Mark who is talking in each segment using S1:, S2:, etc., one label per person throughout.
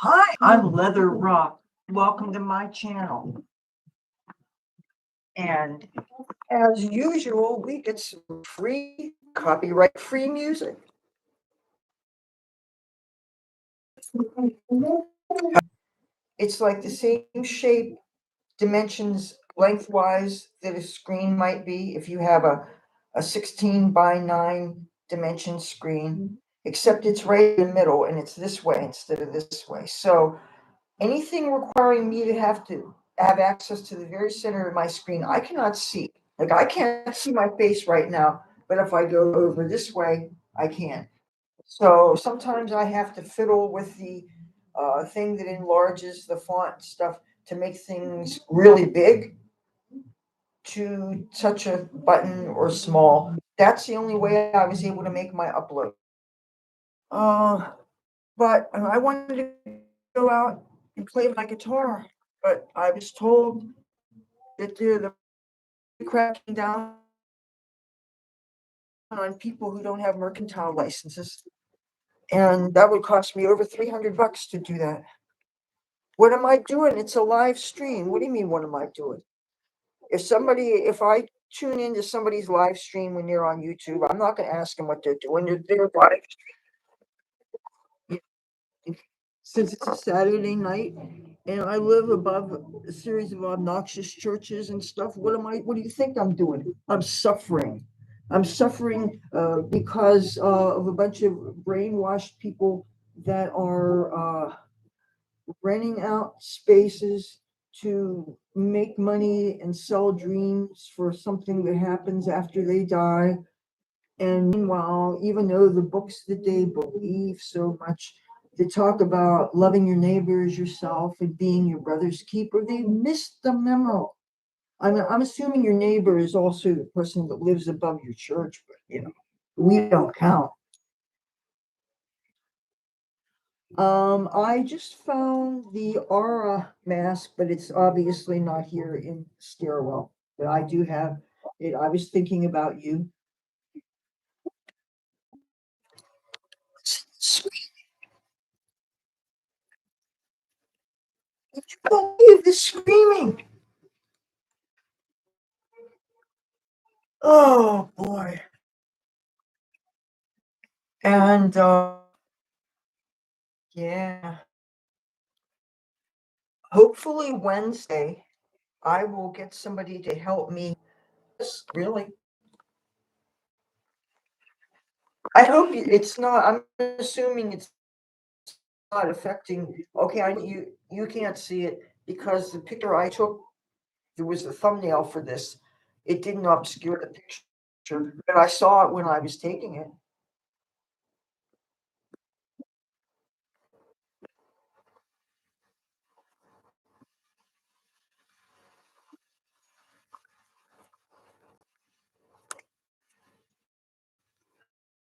S1: Hi, I'm Leather Rokk. Welcome to my channel. And as usual, we get some free, copyright-free music. It's like the same shape, dimensions, lengthwise that a screen might be if you have a 16 by 9 dimension screen, except it's right in the middle and it's this way instead of this way. So anything requiring me to have access to the very center of my screen, I cannot see. Like I can't see my face right now, but if I go over this way, I can. So sometimes I have to fiddle with the thing that enlarges the font stuff to make things really big to touch a button or small. That's the only way I was able to make my upload. Uh, but I wanted to go out and play my guitar, but I was told that they're cracking down on people who don't have mercantile licenses, and that would cost me over $300 to do that. What am I doing? It's a live stream. What do you mean? What am I doing? If I tune into somebody's live stream when they're on YouTube, I'm not going to ask them what they're doing. They're live stream. Since it's a Saturday night and I live above a series of obnoxious churches and stuff, what do you think I'm doing? I'm suffering. I'm suffering because of a bunch of brainwashed people that are renting out spaces to make money and sell dreams for something that happens after they die. And meanwhile, even though the books that they believe so much, they talk about loving your neighbor as yourself and being your brother's keeper, they missed the memo. I'm assuming your neighbor is also the person that lives above your church, but we don't count. I just found the aura mask, but it's obviously not here in the stairwell. But I do have it. I was thinking about you. Did you believe the screaming? Oh boy. And yeah, hopefully Wednesday I will get somebody to help me. Really, I hope it's not. I'm assuming it's not affecting. Okay, you can't see it because the picture I took, there was a thumbnail for this. It didn't obscure the picture, but I saw it when I was taking it.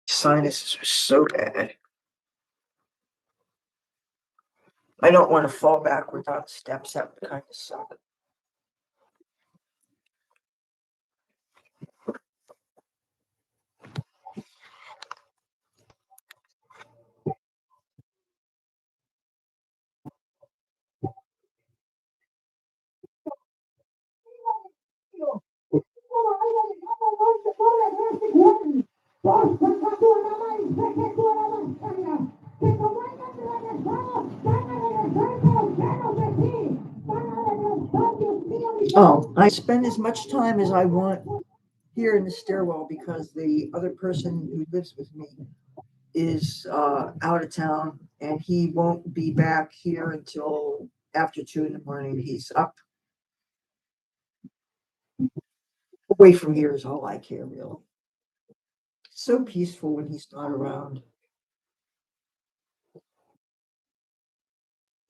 S1: Sinuses are so bad. I don't want to fall backwards on steps. That would kind of suck. Oh, I spend as much time as I want here in the stairwell because the other person who lives with me is out of town and he won't be back here until after 2 in the morning. He's up away from here is all I care really. So peaceful when he's not around.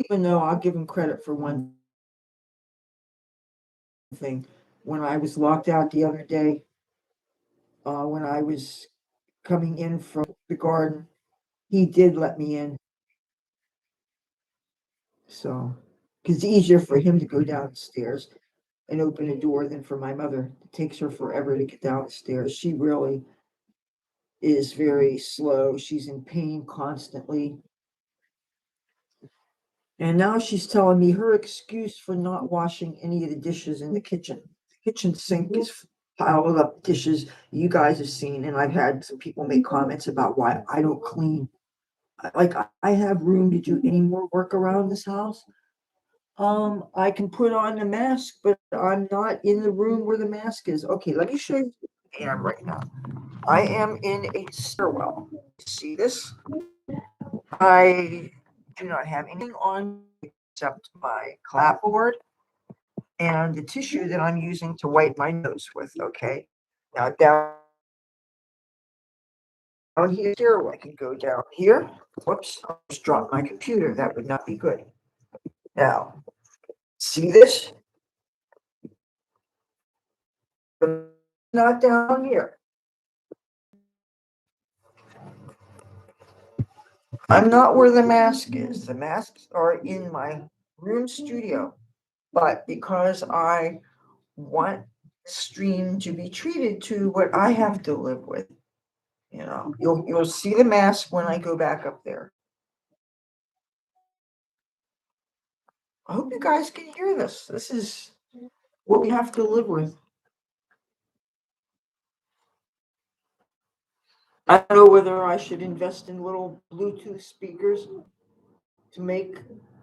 S1: Even though I'll give him credit for one thing. When I was locked out the other day, when I was coming in from the garden, he did let me in. So, because it's easier for him to go downstairs and open a door than for my mother. It takes her forever to get downstairs. She really is very slow. She's in pain constantly. And now she's telling me her excuse for not washing any of the dishes in the kitchen. The kitchen sink is piled up dishes you guys have seen, and I've had some people make comments about why I don't clean. Like I have room to do any more work around this house. I can put on a mask, but I'm not in the room where the mask is. Okay, let me show you where I am right now. I am in a stairwell. See this? I do not have anything on except my clapboard and the tissue that I'm using to wipe my nose with. Okay. Now down here, I can go down here. Whoops, I just dropped my computer. That would not be good. Now, see this? Not down here. I'm not where the mask is. The masks are in my room studio. But because I want the stream to be treated to what I have to live with, you'll see the mask when I go back up there. I hope you guys can hear this. This is what we have to live with. I don't know whether I should invest in little Bluetooth speakers to make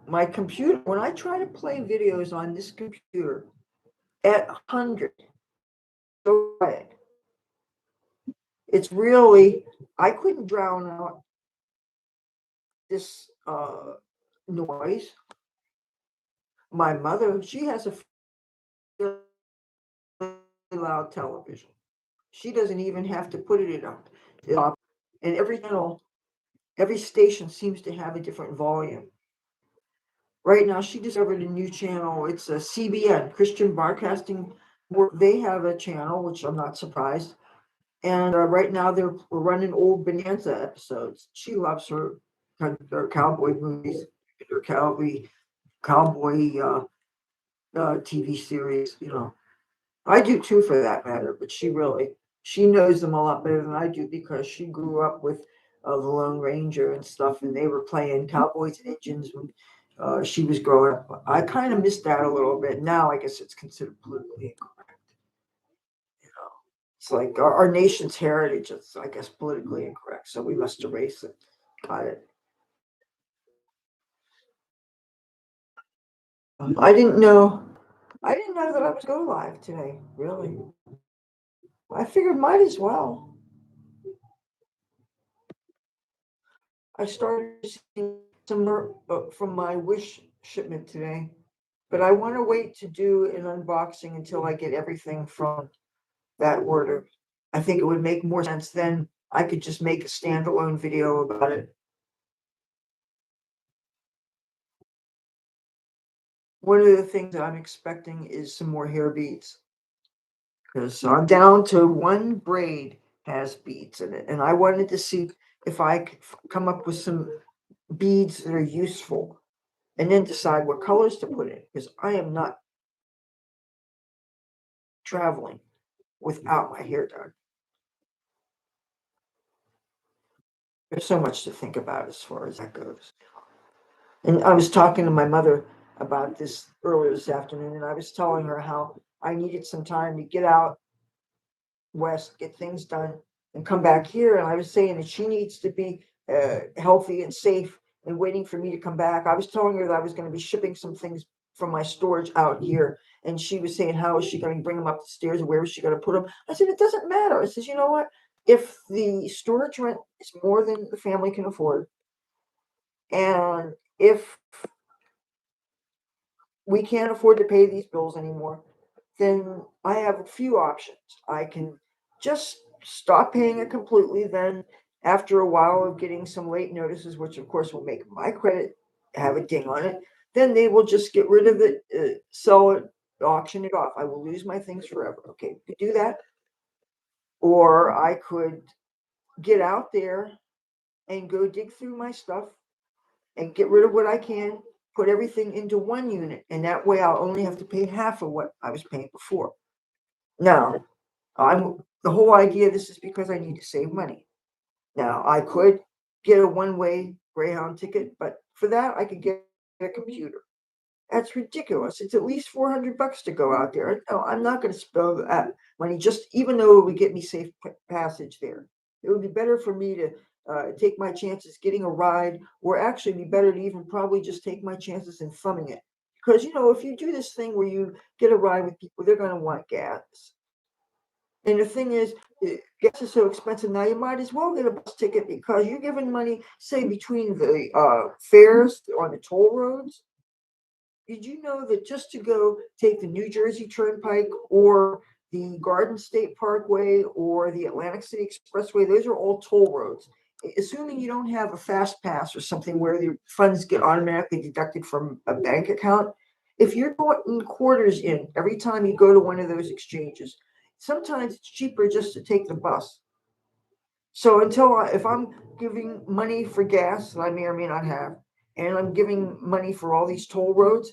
S1: my computer. When I try to play videos on this computer at 100, it's really, I couldn't drown out this noise. My mother, she has a really loud television. She doesn't even have to put it up. And every station seems to have a different volume. Right now, she discovered a new channel. It's a CBN, Christian Broadcasting. They have a channel, which I'm not surprised. And right now, we're running old Bonanza episodes. She loves her cowboy movies, her cowboy TV series. I do too, for that matter. But she knows them a lot better than I do because she grew up with the Lone Ranger and stuff, and they were playing Cowboys and Indians when she was growing up. I kind of missed that a little bit. Now I guess it's considered politically incorrect. It's like our nation's heritage is, I guess, politically incorrect, so we must erase it. Got it. I didn't know. I didn't know that I was go live today. Really, I figured might as well. I started seeing some more from my Wish shipment today, but I want to wait to do an unboxing until I get everything from that order. I think it would make more sense then. I could just make a standalone video about it. One of the things that I'm expecting is some more hair beads, because I'm down to one braid has beads in it, and I wanted to see if I could come up with some beads that are useful, and then decide what colors to put in, because I am not traveling without my hair done. There's so much to think about as far as that goes. And I was talking to my mother about this earlier this afternoon, and I was telling her how I needed some time to get out west, get things done, and come back here. And I was saying that she needs to be healthy and safe and waiting for me to come back. I was telling her that I was going to be shipping some things from my storage out here. And she was saying, how is she going to bring them up the stairs? Where is she going to put them? I said, it doesn't matter. I says, you know what? If the storage rent is more than the family can afford, and if we can't afford to pay these bills anymore, then I have a few options. I can just stop paying it completely. Then, after a while of getting some late notices, which of course will make my credit have a ding on it, then they will just get rid of it, sell it, auction it off. I will lose my things forever. Okay, we could do that. Or I could get out there and go dig through my stuff and get rid of what I can, put everything into one unit, and that way I'll only have to pay half of what I was paying before. Now, the whole idea of this is because I need to save money. Now, I could get a one-way Greyhound ticket, but for that I could get a computer. That's ridiculous. It's at least $400 to go out there. No, I'm not going to spend that money just even though it would get me safe passage there. It would be better for me to take my chances getting a ride, or actually be better to even probably just take my chances in thumbing it. Because, if you do this thing where you get a ride with people, they're going to want gas. And the thing is, gas is so expensive now, you might as well get a bus ticket because you're giving money, say, between the fares on the toll roads. Did you know that just to go take the New Jersey Turnpike or the Garden State Parkway or the Atlantic City Expressway, those are all toll roads. Assuming you don't have a fast pass or something where the funds get automatically deducted from a bank account, if you're putting quarters in every time you go to one of those exchanges, sometimes it's cheaper just to take the bus. So if I'm giving money for gas that I may or may not have, and I'm giving money for all these toll roads,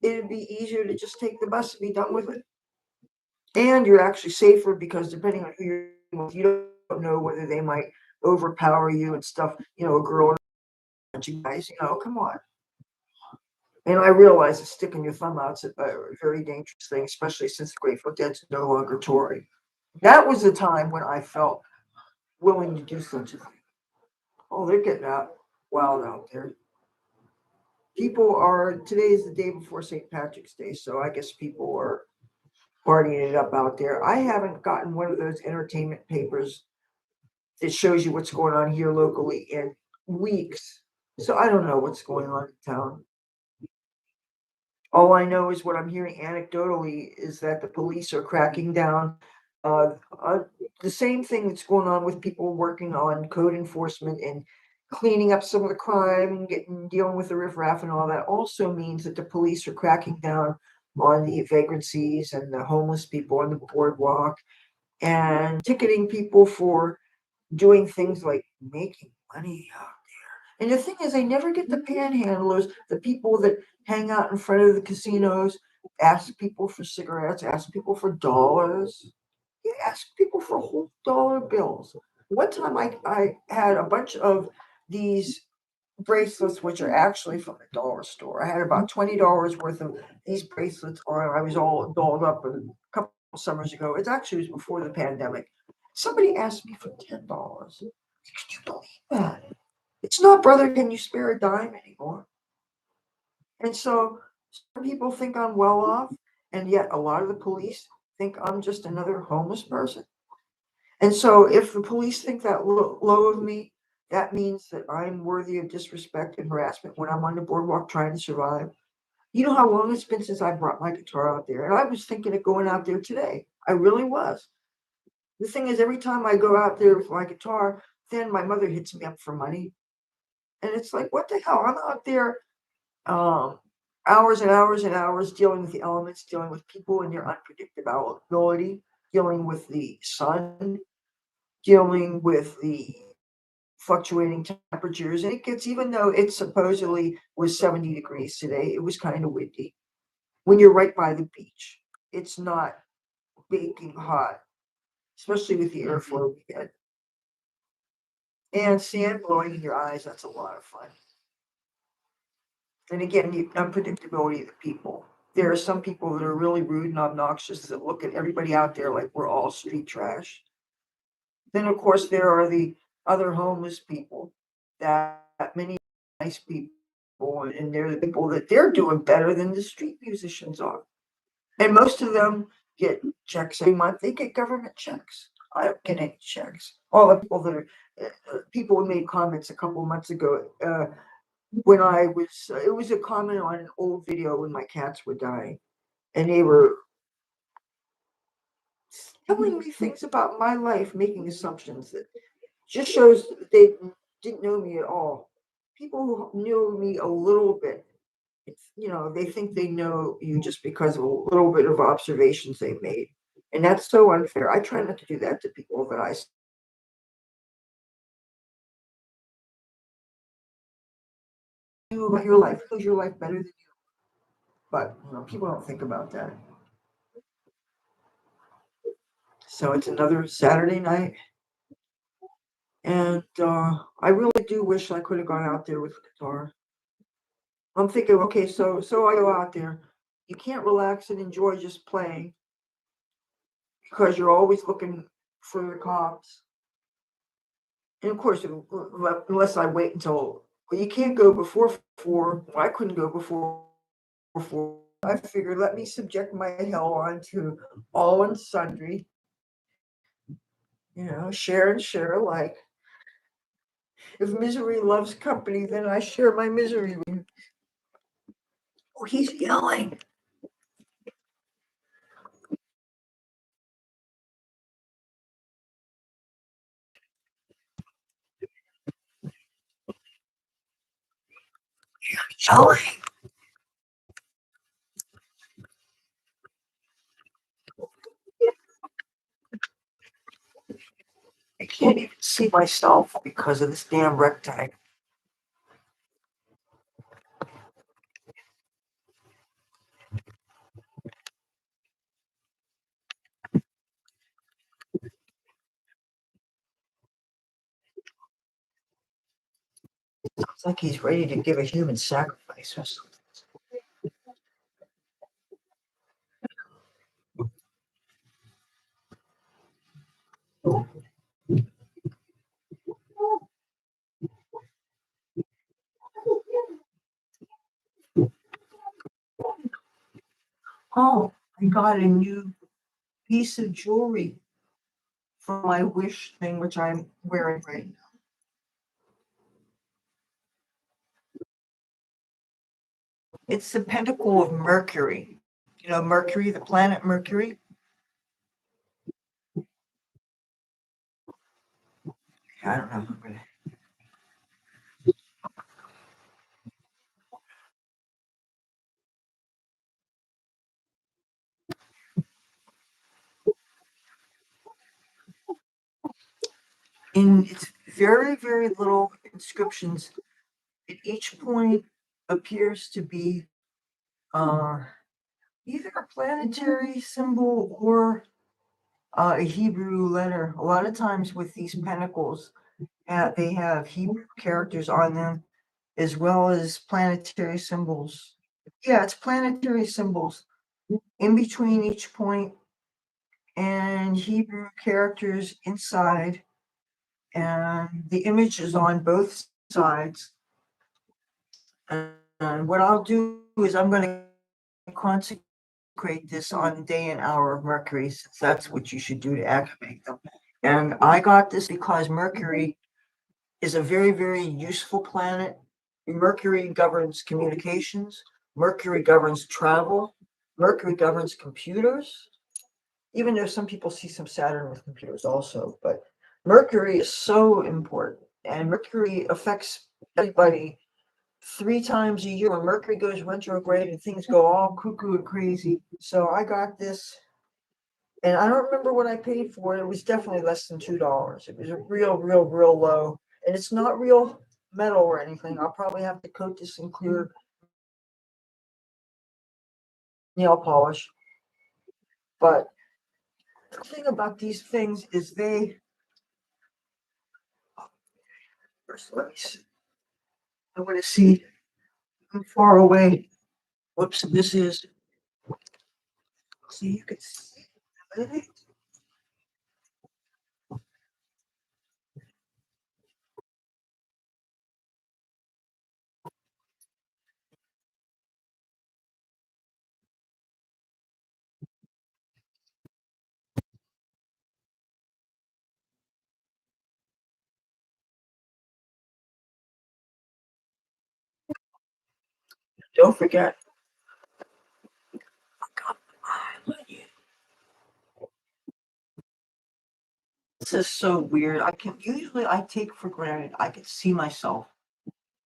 S1: it'd be easier to just take the bus and be done with it. And you're actually safer because depending on who you're with, you don't know whether they might overpower you and stuff. A girl, you guys, come on. And I realize that sticking your thumb out's a very dangerous thing, especially since the Grateful Dead's no longer touring. That was the time when I felt willing to do such a thing. Oh, they're getting out wild out there. Today is the day before St. Patrick's Day, so I guess people are partying it up out there. I haven't gotten one of those entertainment papers that shows you what's going on here locally in weeks. So I don't know what's going on in town. All I know is what I'm hearing anecdotally is that the police are cracking down. Uh, uh, the same thing that's going on with people working on code enforcement and cleaning up some of the crime and dealing with the riffraff and all that also means that the police are cracking down on the vagrancies and the homeless people on the boardwalk and ticketing people for doing things like making money out there. And the thing is, they never get the panhandlers, the people that hang out in front of the casinos, ask people for cigarettes, ask people for dollars. You ask people for whole dollar bills. One time I had a bunch of these bracelets, which are actually from the dollar store. I had about $20 worth of these bracelets on. I was all dolled up a couple summers ago. It actually was before the pandemic. Somebody asked me for $10. Can you believe that? It's not, brother, can you spare a dime anymore? And so some people think I'm well off, and yet a lot of the police think I'm just another homeless person. And so if the police think that low of me, that means that I'm worthy of disrespect and harassment when I'm on the boardwalk trying to survive. You know how long it's been since I brought my guitar out there? And I was thinking of going out there today. I really was. The thing is, every time I go out there with my guitar, then my mother hits me up for money. And it's like, what the hell? I'm out there um, hours and hours and hours dealing with the elements, dealing with people and their unpredictability, dealing with the sun, dealing with the fluctuating temperatures. And it gets, even though it supposedly was 70 degrees today, it was kind of windy. When you're right by the beach, it's not baking hot, especially with the airflow we get. And sand blowing in your eyes, that's a lot of fun. And again, the unpredictability of the people. There are some people that are really rude and obnoxious that look at everybody out there like we're all street trash. Then, of course, there are the other homeless people that many nice people, and they're the people that they're doing better than the street musicians are. And most of them get checks every month. They get government checks. I don't get any checks. All the people that are people who made comments a couple of months ago when I was, it was a comment on an old video when my cats were dying, and they were telling me things about my life, making assumptions that just shows that they didn't know me at all. People who knew me a little bit, they think they know you just because of a little bit of observations they made. And that's so unfair. I try not to do that to people that I knew about your life, knows your life better than you. But people don't think about that. So it's another Saturday night. And I really do wish I could have gone out there with the guitar. I'm thinking, okay, so I go out there. You can't relax and enjoy just playing because you're always looking for the cops. And of course, unless I wait until, well, you can't go before 4. I couldn't go before 4. I figured, let me subject my hell onto all and sundry, share and share alike. If misery loves company, then I share my misery with you. Oh, he's yelling. Yelling. I can't even see myself because of this damn rectangle. It's like he's ready to give a human sacrifice or something. Oh, I got a new piece of jewelry for my wish thing, which I'm wearing right now. It's the pentacle of Mercury. Mercury, the planet Mercury. I don't know. In it's very, very little inscriptions. At each point appears to be uh, either a planetary symbol or a Hebrew letter. A lot of times with these pentacles, they have Hebrew characters on them as well as planetary symbols. Yeah, it's planetary symbols in between each point and Hebrew characters inside, and the image is on both sides. And what I'll do is I'm going to consecrate this on the day and hour of Mercury, since that's what you should do to activate them. And I got this because Mercury is a very, very useful planet. Mercury governs communications. Mercury governs travel. Mercury governs computers, even though some people see some Saturn with computers also. But Mercury is so important, and Mercury affects everybody 3 times a year. When Mercury goes retrograde and things go all cuckoo and crazy. So I got this, and I don't remember what I paid for it. It was definitely less than $2. It was a real, real, real low, and it's not real metal or anything. I'll probably have to coat this in clear nail polish. But the thing about these things is first, let me see. I want to see how far away. Whoops, this is. See, you can see. Don't forget. This is so weird. I take for granted I can see myself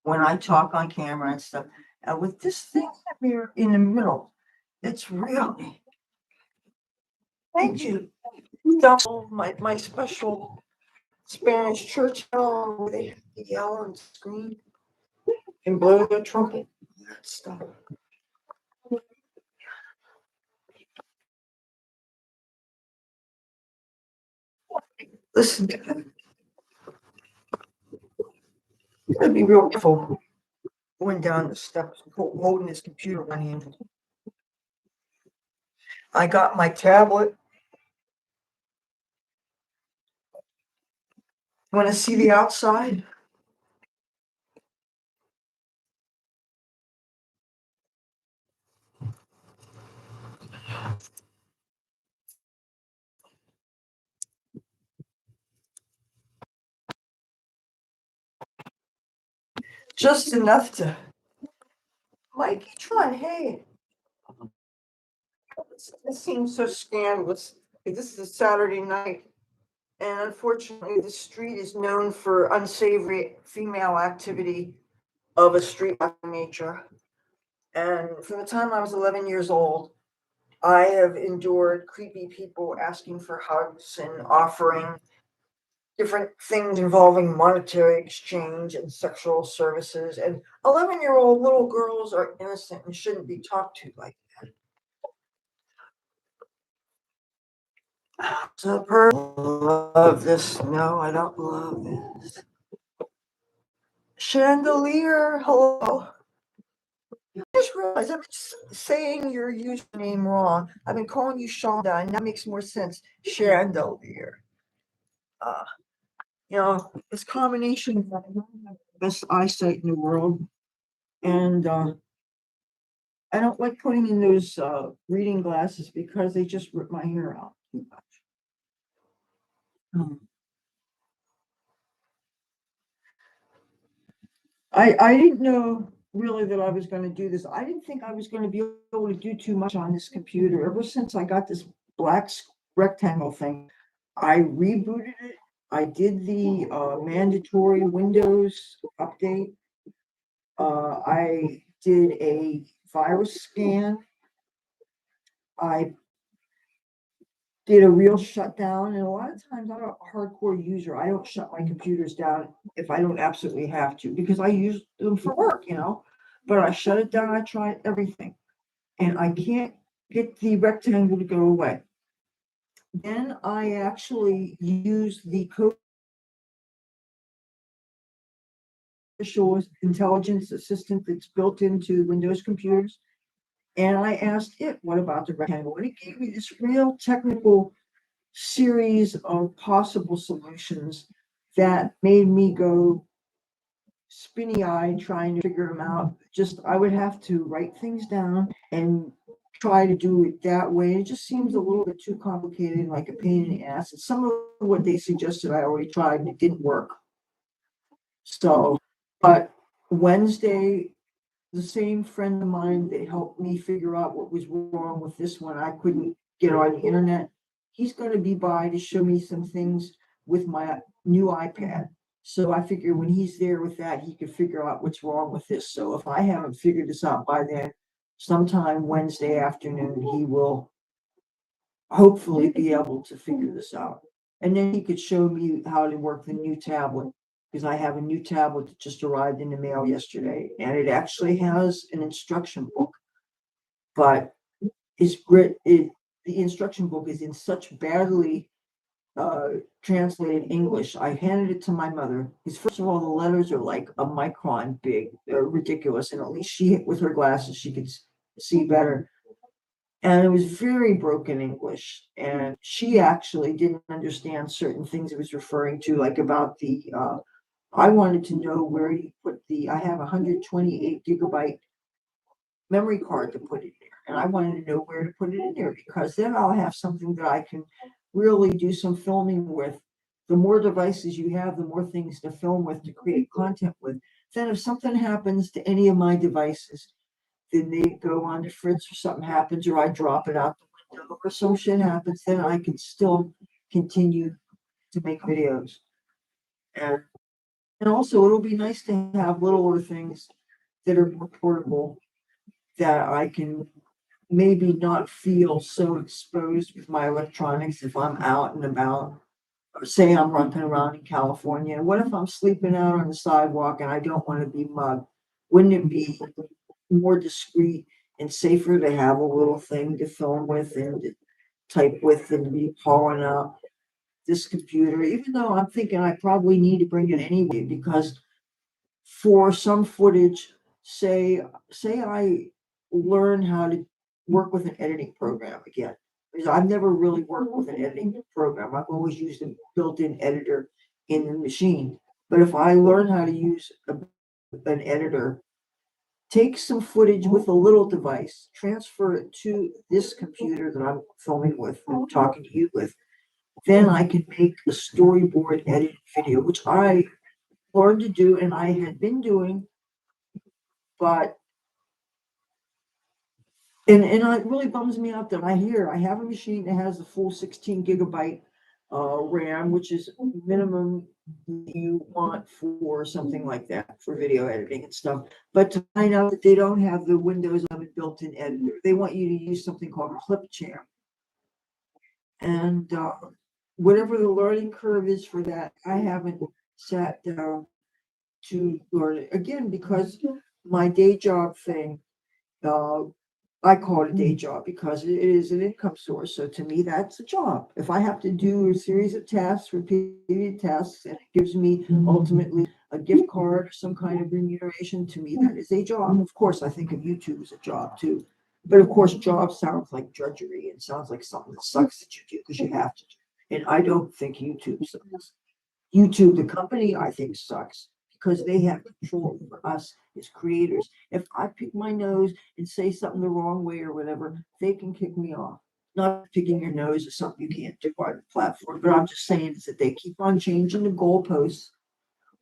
S1: when I talk on camera and stuff. And with this thing here in the middle, it's really, thank you. Double my special Spanish church bell where they have to yell and scream and blow the trumpet. That stuff. Listen to that. You gotta be real careful. going down the steps, holding his computer in one hand. I got my tablet. Want to see the outside? Just enough to. Mikey Tron, hey. This seems so scandalous. This is a Saturday night, and unfortunately, the street is known for unsavory female activity of a street nature. And from the time I was 11 years old, I have endured creepy people asking for hugs and offering different things involving monetary exchange and sexual services. And 11-year-old little girls are innocent and shouldn't be talked to like that. So, love this. No, I don't love this. Chandelier, hello. I just realized I'm saying your username wrong. I've been calling you Shonda, and that makes more sense. Chandelier. Uh, this combination of the best eyesight in the world, and I don't like putting in those reading glasses because they just rip my hair out too much. I didn't know really that I was going to do this. I didn't think I was going to be able to do too much on this computer. Ever since I got this black rectangle thing, I rebooted it. I did the mandatory Windows update. I did a virus scan. I did a real shutdown, and a lot of times I'm a hardcore user. I don't shut my computers down if I don't absolutely have to, because I use them for work, but I shut it down. I tried everything, and I can't get the rectangle to go away. Then I actually use the artificial intelligence assistant that's built into Windows computers, and I asked it, what about the rectangle? And it gave me this real technical series of possible solutions that made me go spinny eyed trying to figure them out. Just I would have to write things down and try to do it that way. It just seems a little bit too complicated, like a pain in the ass. And some of what they suggested I already tried and it didn't work. So, but Wednesday, the same friend of mine that helped me figure out what was wrong with this one, I couldn't get on the internet. He's going to be by to show me some things with my new iPad. So I figure when he's there with that, he could figure out what's wrong with this. So if I haven't figured this out by then, sometime Wednesday afternoon, he will hopefully be able to figure this out. And then he could show me how to work the new tablet, because I have a new tablet that just arrived in the mail yesterday, and it actually has an instruction book, but the instruction book is in such badly translated English. I handed it to my mother, because first of all, the letters are like a micron big. They're ridiculous, and at least she, with her glasses, she could see better. And it was very broken English. And she actually didn't understand certain things it was referring to, like about I wanted to know where you put I have 128 gigabyte memory card to put it there. And I wanted to know where to put it in there, because then I'll have something that I can really do some filming with. The more devices you have, the more things to film with, to create content with. Then if something happens to any of my devices, then they go on to Fritz, or something happens, or I drop it out the window, or some shit happens, then I can still continue to make videos. And also it'll be nice to have littler things that are more portable, that I can maybe not feel so exposed with my electronics if I'm out and about. Or say I'm running around in California. What if I'm sleeping out on the sidewalk and I don't want to be mugged? Wouldn't it be more discreet and safer to have a little thing to film with and to type with and be hauling out this computer? Even though I'm thinking I probably need to bring it anyway, because for some footage, say I learn how to work with an editing program again, because I've never really worked with an editing program. I've always used a built-in editor in the machine. But if I learn how to use an editor, take some footage with a little device, transfer it to this computer that I'm filming with and talking to you with, then I can make a storyboard edited video, which I learned to do and I had been doing, but and it really bums me out that I have a machine that has the full 16 gigabyte RAM, which is minimum you want for something like that for video editing and stuff. But to find out that they don't have the Windows 11 built-in editor, they want you to use something called Clipchamp. And whatever the learning curve is for that, I haven't sat down to learn it again because my day job thing. Uh, I call it a day job because it is an income source. So to me, that's a job. If I have to do a series of tasks, repeated tasks, and it gives me ultimately a gift card or some kind of remuneration, to me, that is a job. Of course, I think of YouTube as a job too. But of course, job sounds like drudgery and sounds like something that sucks that you do because you have to do. And I don't think YouTube sucks. YouTube, the company, I think sucks because they have control over us as creators. If I pick my nose and say something the wrong way or whatever, they can kick me off. Not picking your nose is something you can't do on the platform, but I'm just saying is that they keep on changing the goalposts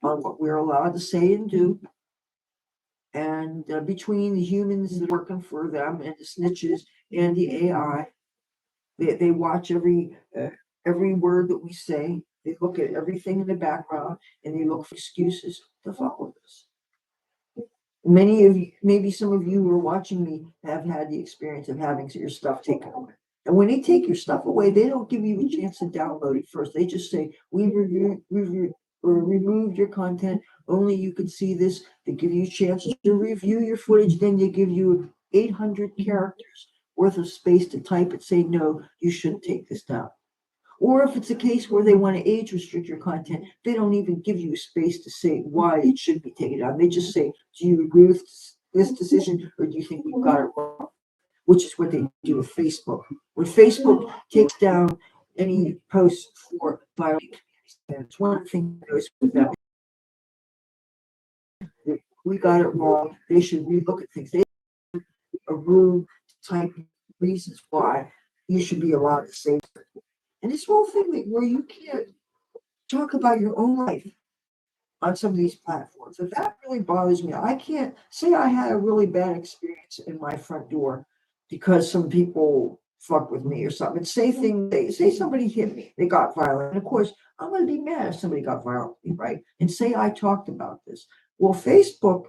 S1: on what we're allowed to say and do. And between the humans that are working for them and the snitches and the AI, they watch every word that we say. They look at everything in the background and they look for excuses to follow us. Many of you, maybe some of you who are watching me, have had the experience of having your stuff taken away. And when they take your stuff away, they don't give you a chance to download it first. They just say, removed your content. Only you can see this. They give you a chance to review your footage. Then they give you 800 characters worth of space to type and say, no, you shouldn't take this down. Or if it's a case where they want to age restrict your content, they don't even give you space to say why it should be taken down. They just say, do you agree with this decision or do you think we've got it wrong? Which is what they do with Facebook. When Facebook takes down any posts for violating community standards, one of the things that goes with them is we got it wrong. They should relook at things. They have a room to type reasons why you should be allowed to say it. And this whole thing where you can't talk about your own life on some of these platforms. So that really bothers me. I can't say I had a really bad experience in my front door because some people fuck with me or something. And say things, say somebody hit me, they got violent. And of course, I'm going to be mad if somebody got violent with me, right? And say I talked about this. Well, Facebook,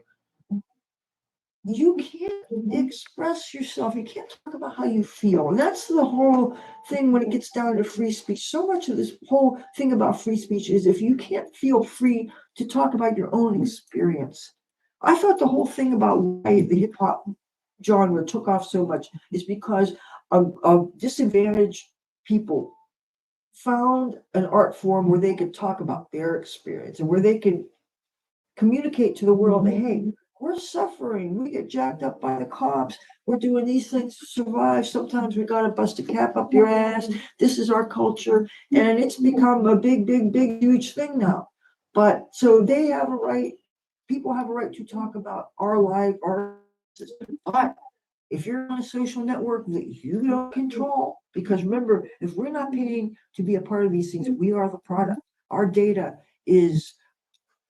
S1: you can't express yourself. You can't talk about how you feel. And that's the whole thing when it gets down to free speech. So much of this whole thing about free speech is if you can't feel free to talk about your own experience. I thought the whole thing about why the hip hop genre took off so much is because of disadvantaged people found an art form where they could talk about their experience and where they could communicate to the world that, hey, we're suffering. We get jacked up by the cops. We're doing these things to survive. Sometimes we got to bust a cap up your ass. This is our culture. And it's become a big, big, big, huge thing now. But so they have a right, people have a right to talk about our life, our system. But if you're on a social network that you don't control, because remember, if we're not paying to be a part of these things, we are the product. Our data is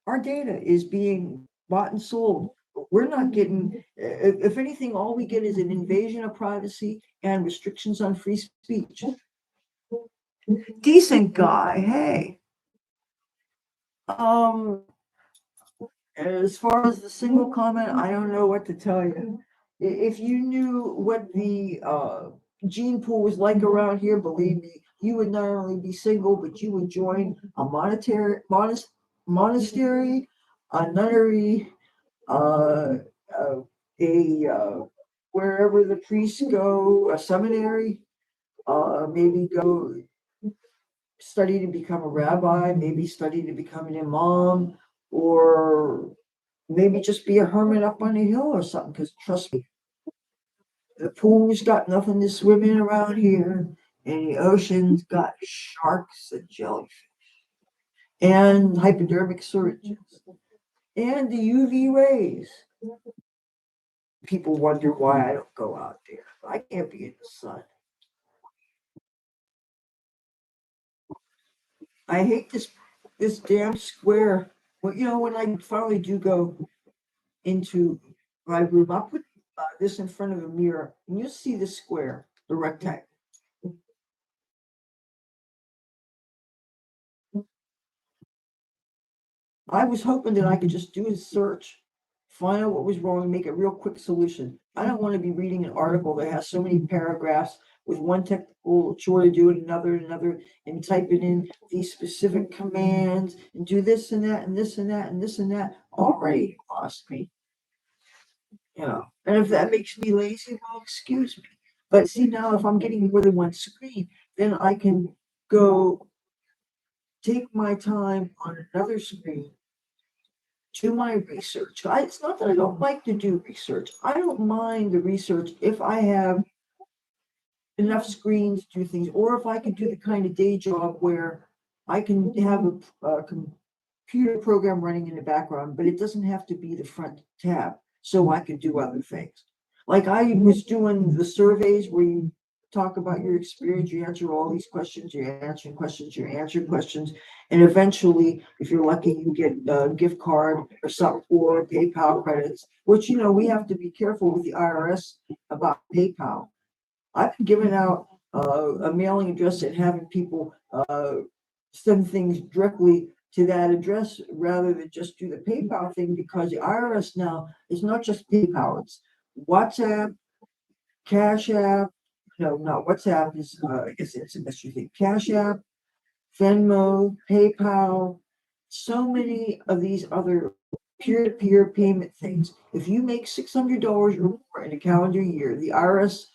S1: our data is being bought and sold. We're not getting, if anything, all we get is an invasion of privacy and restrictions on free speech. Decent guy, hey. As far as the single comment, I don't know what to tell you. If you knew what the gene pool was like around here, believe me, you would not only be single, but you would join a monastery, a nunnery, uh, uh, a wherever the priests go, a seminary, maybe go study to become a rabbi, maybe study to become an imam, or maybe just be a hermit up on a hill or something, because trust me, the pool's got nothing to swim in around here, and the ocean's got sharks and jellyfish and hypodermic syringes and the UV rays. People wonder why I don't go out there. I can't be in the sun. I hate this damn square. Well, when I finally do go into my room, I'll put this in front of a mirror, and you'll see the square, the rectangle. I was hoping that I could just do a search, find out what was wrong, and make a real quick solution. I don't want to be reading an article that has so many paragraphs with one technical chore to do and another, and typing in these specific commands and do this and that and this and that and this and that. Already lost me. And if that makes me lazy, well, excuse me. But see, now if I'm getting more than one screen, then I can go take my time on another screen, do my research. It's not that I don't like to do research. I don't mind the research if I have enough screens to do things, or if I can do the kind of day job where I can have a computer program running in the background, but it doesn't have to be the front tab, so I can do other things. Like I was doing the surveys where you talk about your experience, you answer all these questions, you're answering questions, you're answering questions, and eventually, if you're lucky, you get a gift card or something, or PayPal credits, which we have to be careful with the IRS about PayPal. I've been giving out a mailing address and having people send things directly to that address rather than just do the PayPal thing, because the IRS now is not just PayPal, it's WhatsApp, Cash App. No, not WhatsApp is I guess it's a mystery thing. Cash App, Venmo, PayPal, so many of these other peer-to-peer payment things. If you make $600 or more in a calendar year, the IRS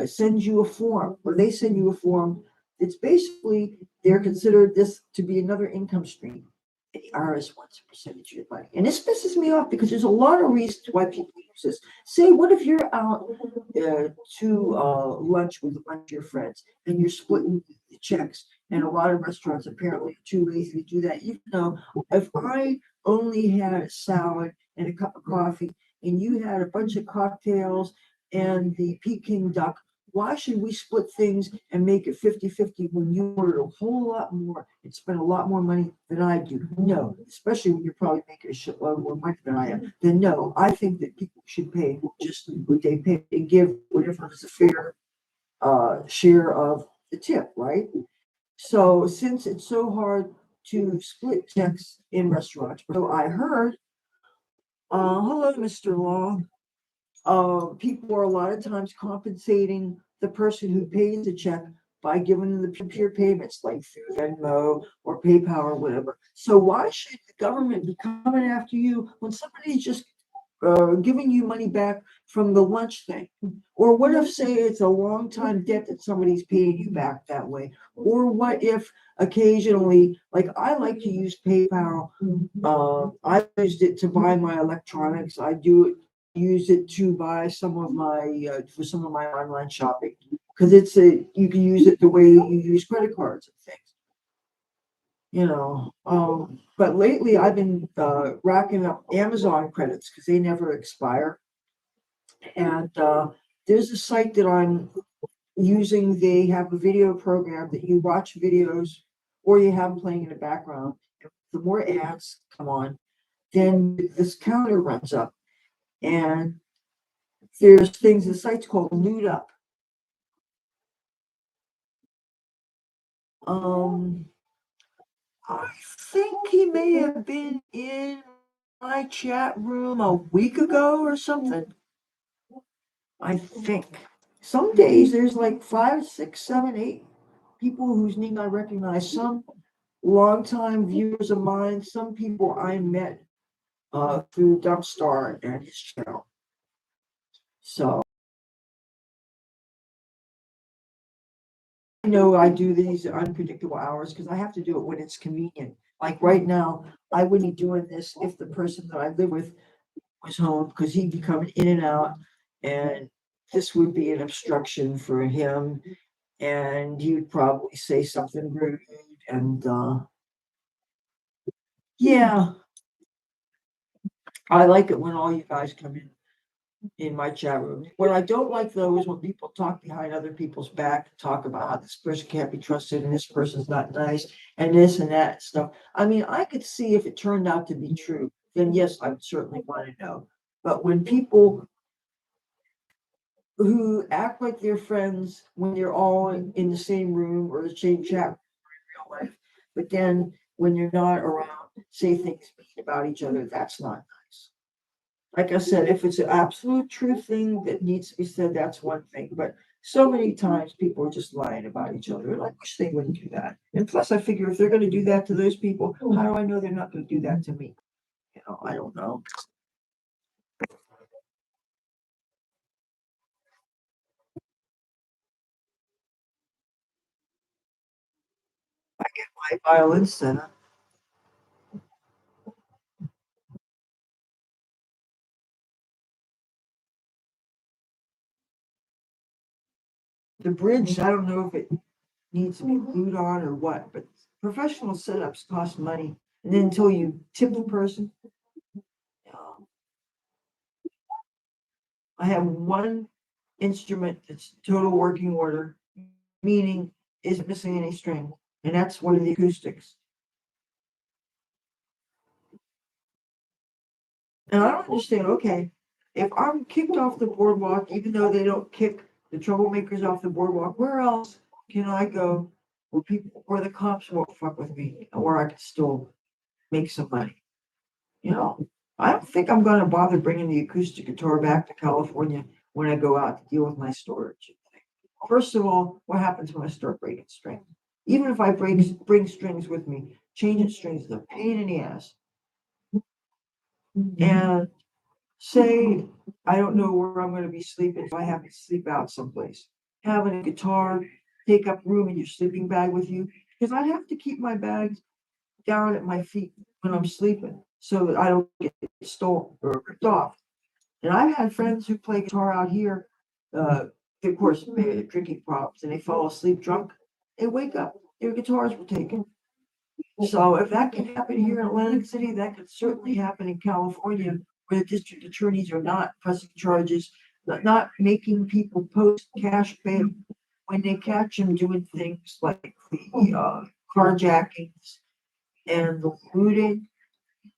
S1: sends you a form, or they send you a form. It's basically they're considered this to be another income stream. And the IRS wants a percentage of your money. And this pisses me off because there's a lot of reasons why people use this. Say, what if you're out to lunch with a bunch of your friends and you're splitting the checks? And a lot of restaurants apparently are too lazy to do that. If I only had a salad and a cup of coffee, and you had a bunch of cocktails and the Peking duck, why should we split things and make it 50-50 when you order a whole lot more and spend a lot more money than I do? No, especially when you're probably making a shitload more money than I am. Then no, I think that people should pay just what they pay and give whatever is a fair share of the tip, right? So since it's so hard to split checks in restaurants, so I heard, hello, Mr. Long. People are a lot of times compensating the person who pays the check by giving them the peer payments like through Venmo or PayPal or whatever. So why should the government be coming after you when somebody's just giving you money back from the lunch thing? Or what if, say, it's a long time debt that somebody's paying you back that way? Or what if occasionally, like I like to use PayPal, I used it to buy my electronics. I use it to buy some of my for some of my online shopping, because you can use it the way you use credit cards and things. But lately I've been racking up Amazon credits because they never expire. And there's a site that I'm using. They have a video program that you watch videos or you have them playing in the background. The more ads come on, then this counter runs up. And there's things, the site's called Loot Up. Um, I think he may have been in my chat room a week ago or something. I think. Some days there's like 5, 6, 7, 8 people whose name I recognize. Some longtime viewers of mine. Some people I met through Dumpstar and his channel. So I know I do these unpredictable hours because I have to do it when it's convenient. Like right now, I wouldn't be doing this if the person that I live with was home, because he'd be coming in and out, and this would be an obstruction for him, and he would probably say something rude, and yeah, I like it when all you guys come in my chat room. What I don't like though is when people talk behind other people's back, talk about how this person can't be trusted and this person's not nice and this and that stuff. I mean, I could see if it turned out to be true, then yes, I would certainly want to know. But when people who act like they're friends when they're all in the same room or the same chat room in real life, but then when you're not around, say things mean about each other, that's not nice. Like I said, if it's an absolute true thing that needs to be said, that's one thing. But so many times people are just lying about each other. And I wish they wouldn't do that. And plus, I figure if they're going to do that to those people, how do I know they're not going to do that to me? I don't know. My violin center. The bridge, I don't know if it needs to be glued on or what, but professional setups cost money. And then until you tip the person, uh, I have one instrument that's total working order, meaning isn't missing any string, and that's one of the acoustics. And I don't understand, okay, if I'm kicked off the boardwalk, even though they don't kick the troublemakers off the boardwalk, where else can I go where the cops won't fuck with me, or I can still make some money? You know, I don't think I'm gonna bother bringing the acoustic guitar back to California when I go out to deal with my storage. First of all, what happens when I start breaking strings? Even if I bring strings with me, changing strings is a pain in the ass. And say I don't know where I'm going to be sleeping, if I have to sleep out someplace. Having a guitar take up room in your sleeping bag with you, because I have to keep my bags down at my feet when I'm sleeping so that I don't get stolen or ripped off. And I've had friends who play guitar out here, uh, of course, maybe they're drinking problems and they fall asleep drunk. They wake up, their guitars were taken. So if that can happen here in Atlantic City, that could certainly happen in California, where the district attorneys are not pressing charges, not making people post cash bail when they catch them doing things like the carjackings and the looting.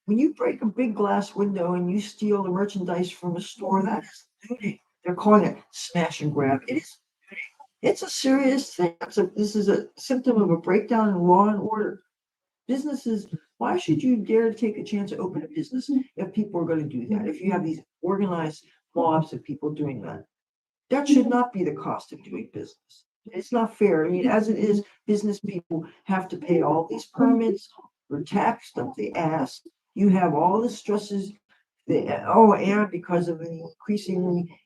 S1: When you break a big glass window and you steal the merchandise from a store, that is looting. They're calling it smash and grab. It is looting. It's a serious thing. This is a symptom of a breakdown in law and order. Businesses, why should you dare to take a chance to open a business if people are going to do that? If you have these organized mobs of people doing that, that should not be the cost of doing business. It's not fair. I mean, as it is, business people have to pay all these permits for taxed up the ass. You have all the stresses. And because of the increasingly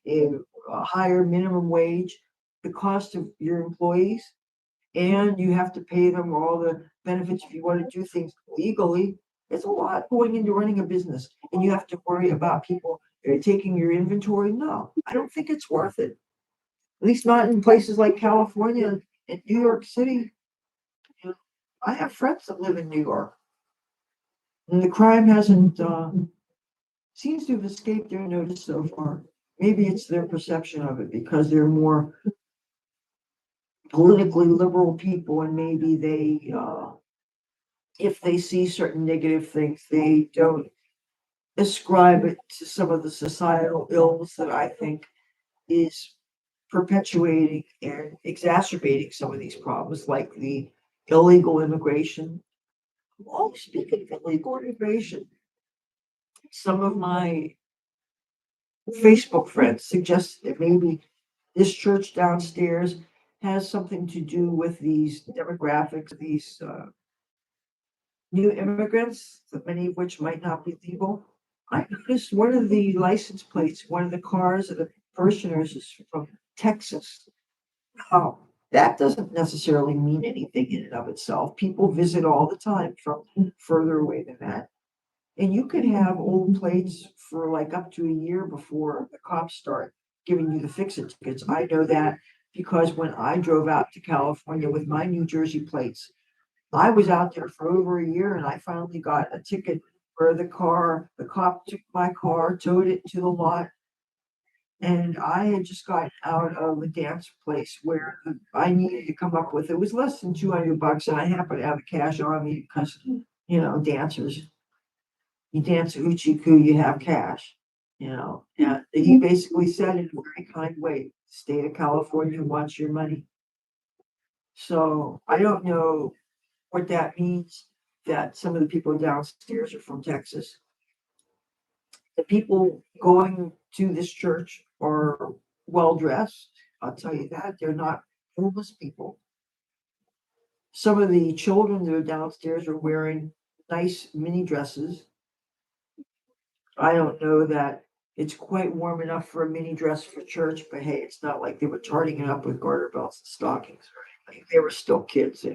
S1: higher minimum wage, the cost of your employees, and you have to pay them all the benefits if you want to do things legally. It's a lot going into running a business, and you have to worry about people taking your inventory. No, I don't think it's worth it. At least not in places like California and New York City. You know, I have friends that live in New York, and the crime hasn't seems to have escaped their notice so far. Maybe it's their perception of it because they're more politically liberal people, and maybe they if they see certain negative things, they don't ascribe it to some of the societal ills that I think is perpetuating and exacerbating some of these problems, like the illegal immigration. Oh, speaking of illegal immigration, some of my Facebook friends suggested that maybe this church downstairs has something to do with these demographics, these new immigrants, many of which might not be legal. I noticed one of the license plates, one of the cars of the parishioners is from Texas. Oh, That doesn't necessarily mean anything in and of itself. People visit all the time from further away than that. And you could have old plates for like up to a year before the cops start giving you the fix-it tickets. I know that because when I drove out to California with my New Jersey plates, I was out there for over a year and I finally got a ticket where the cop took my car, towed it to the lot. And I had just got out of a dance place where I needed to come up with, it was less than $200 and I happened to have the cash on me because, dancers, you dance a hoochie coo, you have cash. And he basically said in a very kind way, state of California wants your money. So I don't know what that means, that some of the people downstairs are from Texas. The people going to this church are well dressed. I'll tell you that. They're not homeless people. Some of the children that are downstairs are wearing nice mini dresses. I don't know that it's quite warm enough for a mini dress for church, but hey, it's not like they were tarting it up with garter belts and stockings or anything. They were still kids.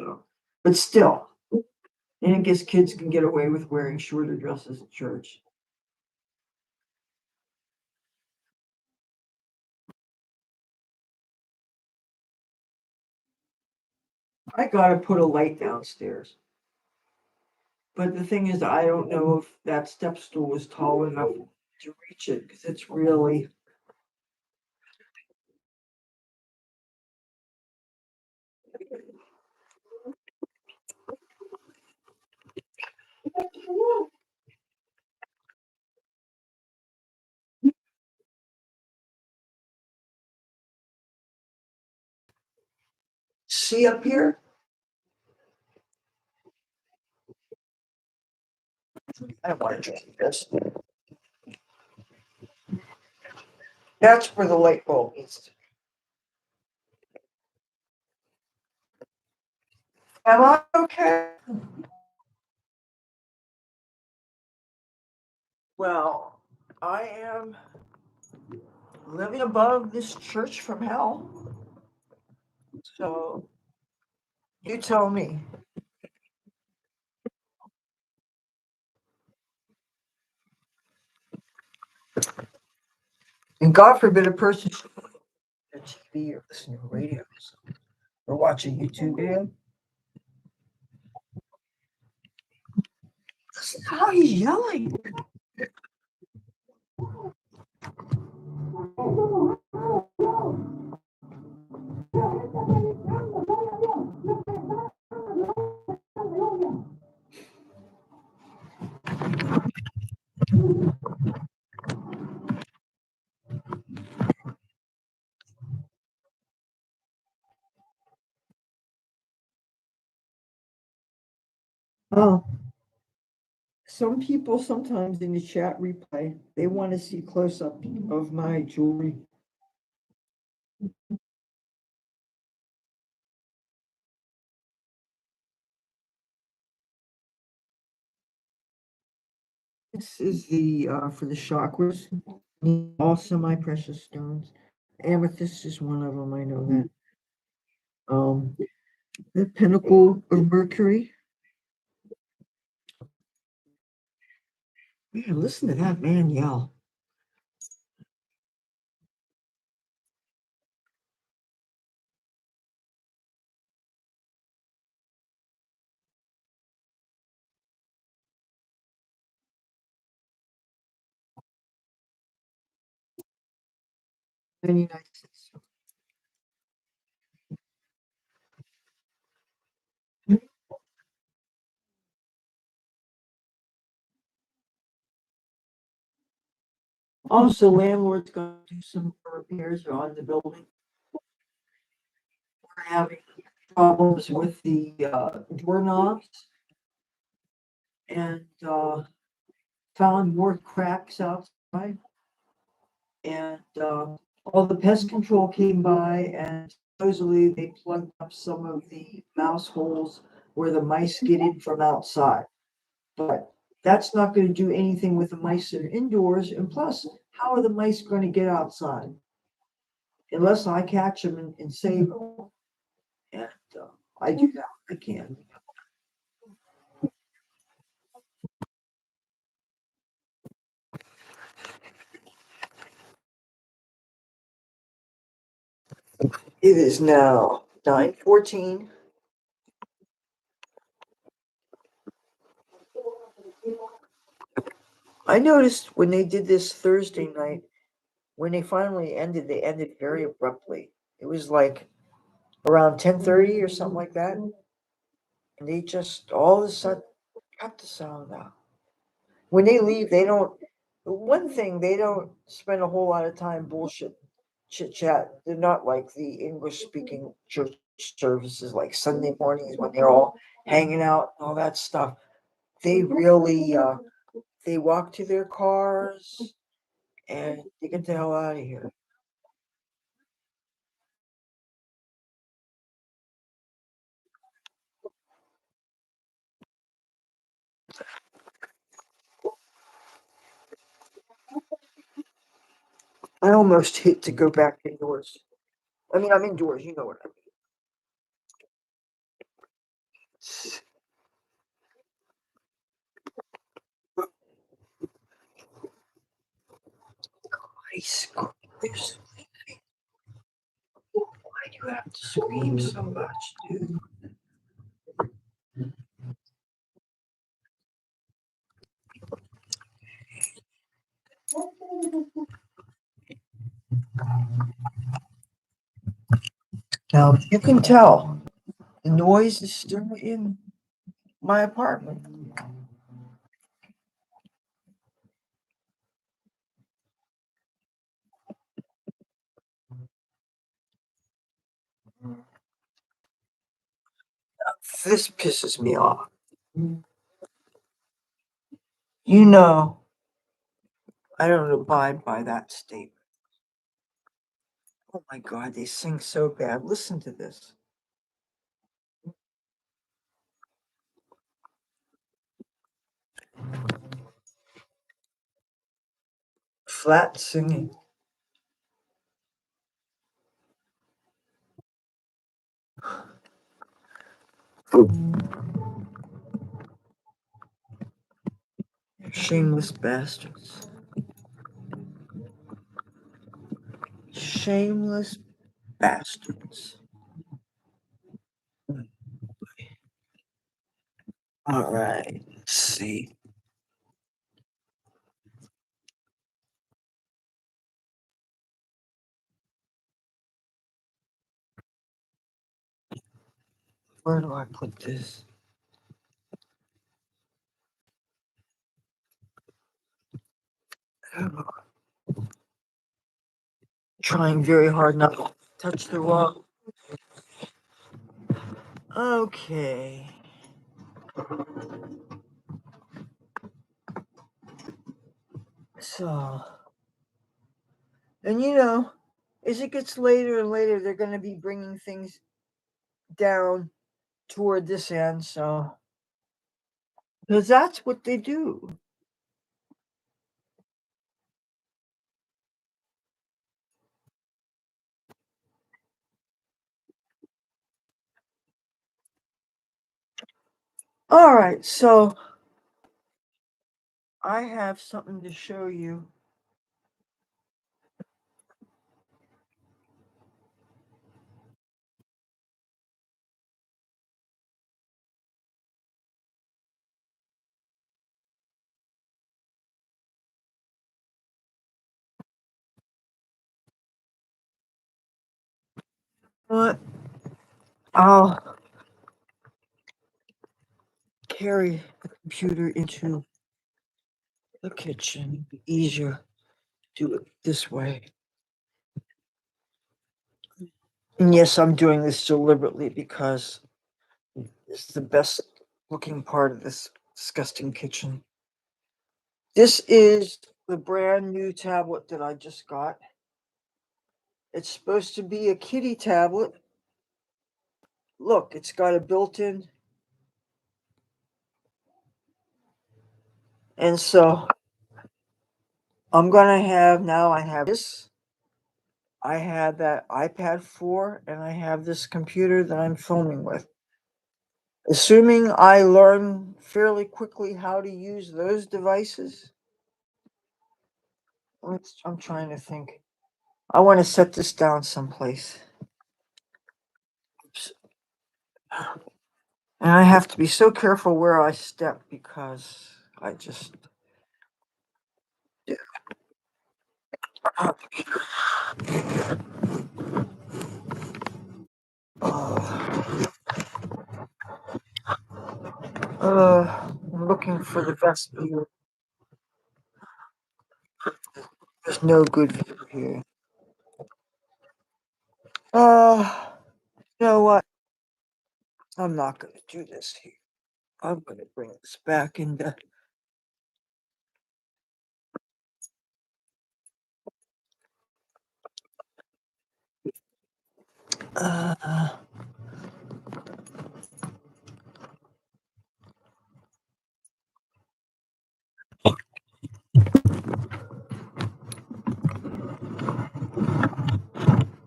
S1: But still, and I guess kids can get away with wearing shorter dresses at church. I gotta put a light downstairs. But the thing is, I don't know if that step stool is tall enough to reach it because it's really. See up here? I don't want to drink this. That's where the light bulb needs to. Am I okay? Well, I am living above this church from hell. So you tell me. And God forbid a person should look at TV or listen to radio or watch a YouTube video. Listen to how he's yelling. Oh, some people sometimes in the chat replay, they want to see close up of my jewelry. This is the for the chakras, all semi-precious stones. Amethyst is one of them, I know that. The pinnacle of Mercury. Man, listen to that man yell. Many nights. Also, landlord's going to do some repairs on the building. We're having problems with the doorknobs and found more cracks outside. And all the pest control came by and supposedly they plugged up some of the mouse holes where the mice get in from outside. But that's not going to do anything with the mice that are indoors. And plus, how are the mice going to get outside? Unless I catch them and save them. And I do that. I can. It is now 9:14. I noticed when they did this Thursday night, when they finally ended, they ended very abruptly. It was like around 10:30 or something like that. And they just all of a sudden cut the sound out. When they leave, they don't. One thing, they don't spend a whole lot of time bullshit, chit chat. They're not like the English speaking church services like Sunday mornings when they're all hanging out and all that stuff. They really, they walk to their cars and they get the hell out of here. I almost hate to go back indoors. I mean, I'm indoors, you know what I mean. It's ice cream. Why do you have to scream so much, dude? Now, you can tell the noise is still in my apartment. This pisses me off. You know, I don't abide by that statement. Oh my God, they sing so bad. Listen to this. Flat singing. Shameless bastards. Shameless bastards. All right, let's see. Where do I put this? Trying very hard not to touch the rock. Okay. So, and as it gets later and later, they're going to be bringing things down toward this end. So, because that's what they do. All right. So, I have something to show you. What? I'll carry the computer into the kitchen. Easier to do it this way. And yes, I'm doing this deliberately because it's the best looking part of this disgusting kitchen. This is the brand new tablet that I just got. It's supposed to be a kitty tablet. Look, it's got a built-in. And so I have this. I had that iPad 4 and I have this computer that I'm filming with. Assuming I learn fairly quickly how to use those devices, I'm trying to think. I want to set this down someplace. Oops. And I have to be so careful where I step because I just. Yeah. I'm looking for the best view. There's no good view here. You know what? I'm not going to do this here. I'm going to bring this back into. Uh,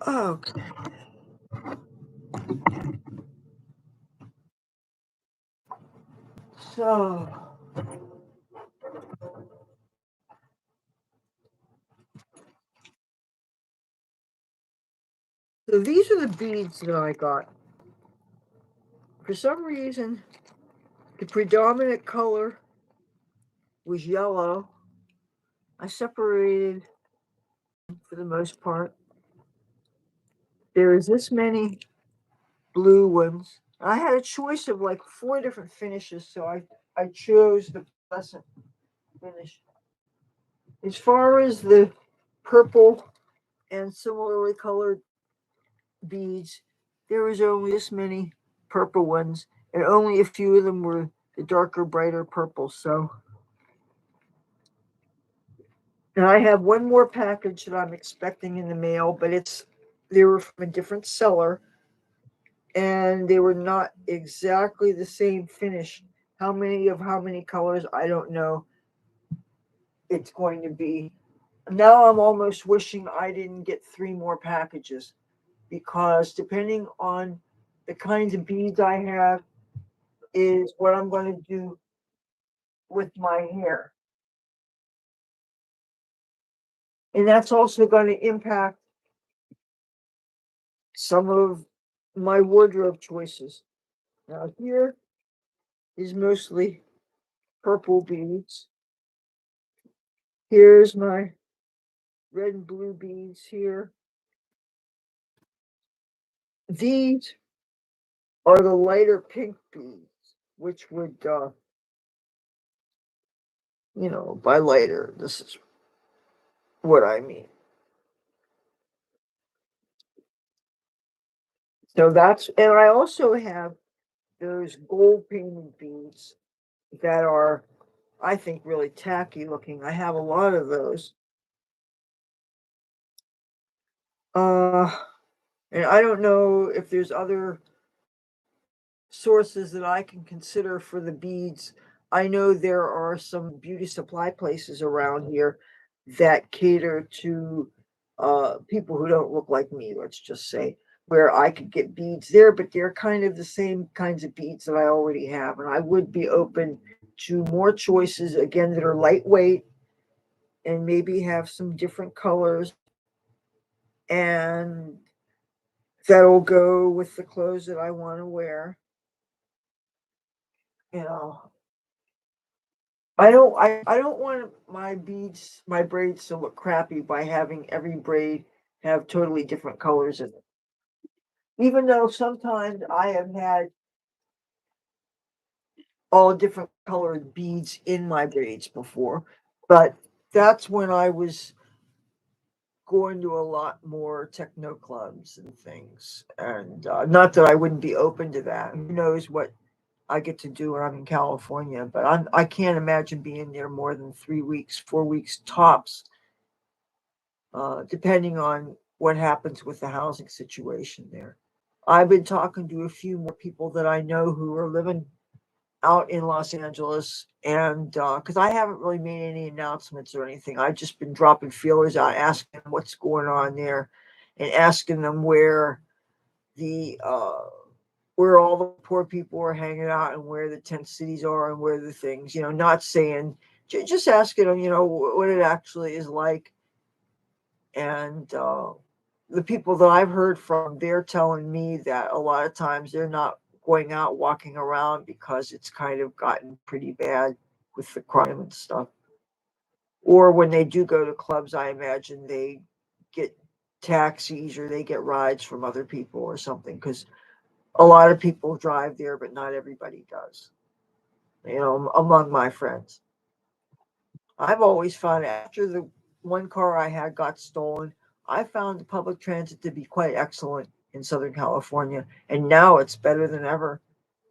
S1: okay. So, so these are the beads that I got. For some reason, the predominant color was yellow. I separated for the most part. There is this many blue ones. I had a choice of like 4 different finishes, so I chose the pleasant finish. As far as the purple and similarly colored beads, there was only this many purple ones, and only a few of them were the darker, brighter purple. So, and I have one more package that I'm expecting in the mail, but they were from a different seller, and they were not exactly the same finish. How many colors, I don't know. It's going to be. Now I'm almost wishing I didn't get 3 more packages because depending on the kinds of beads I have is what I'm going to do with my hair. And that's also going to impact some of my wardrobe choices. Now, here is mostly purple beads. Here's my red and blue beads here. These are the lighter pink beads, which would, by lighter, this is what I mean. So and I also have those gold painted beads that are, I think, really tacky looking. I have a lot of those. Uh, and I don't know if there's other sources that I can consider for the beads. I know there are some beauty supply places around here that cater to people who don't look like me, let's just say, where I could get beads there, but they're kind of the same kinds of beads that I already have. And I would be open to more choices, again, that are lightweight and maybe have some different colors and that'll go with the clothes that I want to wear. You know, I don't want my braids to look crappy by having every braid have totally different colors in it. Even though sometimes I have had all different colored beads in my braids before, but that's when I was going to a lot more techno clubs and things. And not that I wouldn't be open to that. Who knows what I get to do when I'm in California, but I can't imagine being there more than 3 weeks, 4 weeks tops, depending on what happens with the housing situation there. I've been talking to a few more people that I know who are living out in Los Angeles, and because I haven't really made any announcements or anything, I've just been dropping feelers out, asking what's going on there, and asking them the where all the poor people are hanging out and where the tent cities are and where the things, not saying, just asking them, what it actually is like. And the people that I've heard from, they're telling me that a lot of times they're not going out walking around because it's kind of gotten pretty bad with the crime and stuff. Or when they do go to clubs, I imagine they get taxis or they get rides from other people or something, because a lot of people drive there, but not everybody does, among my friends. I've always found after the one car I had got stolen, I found the public transit to be quite excellent in Southern California. And now it's better than ever.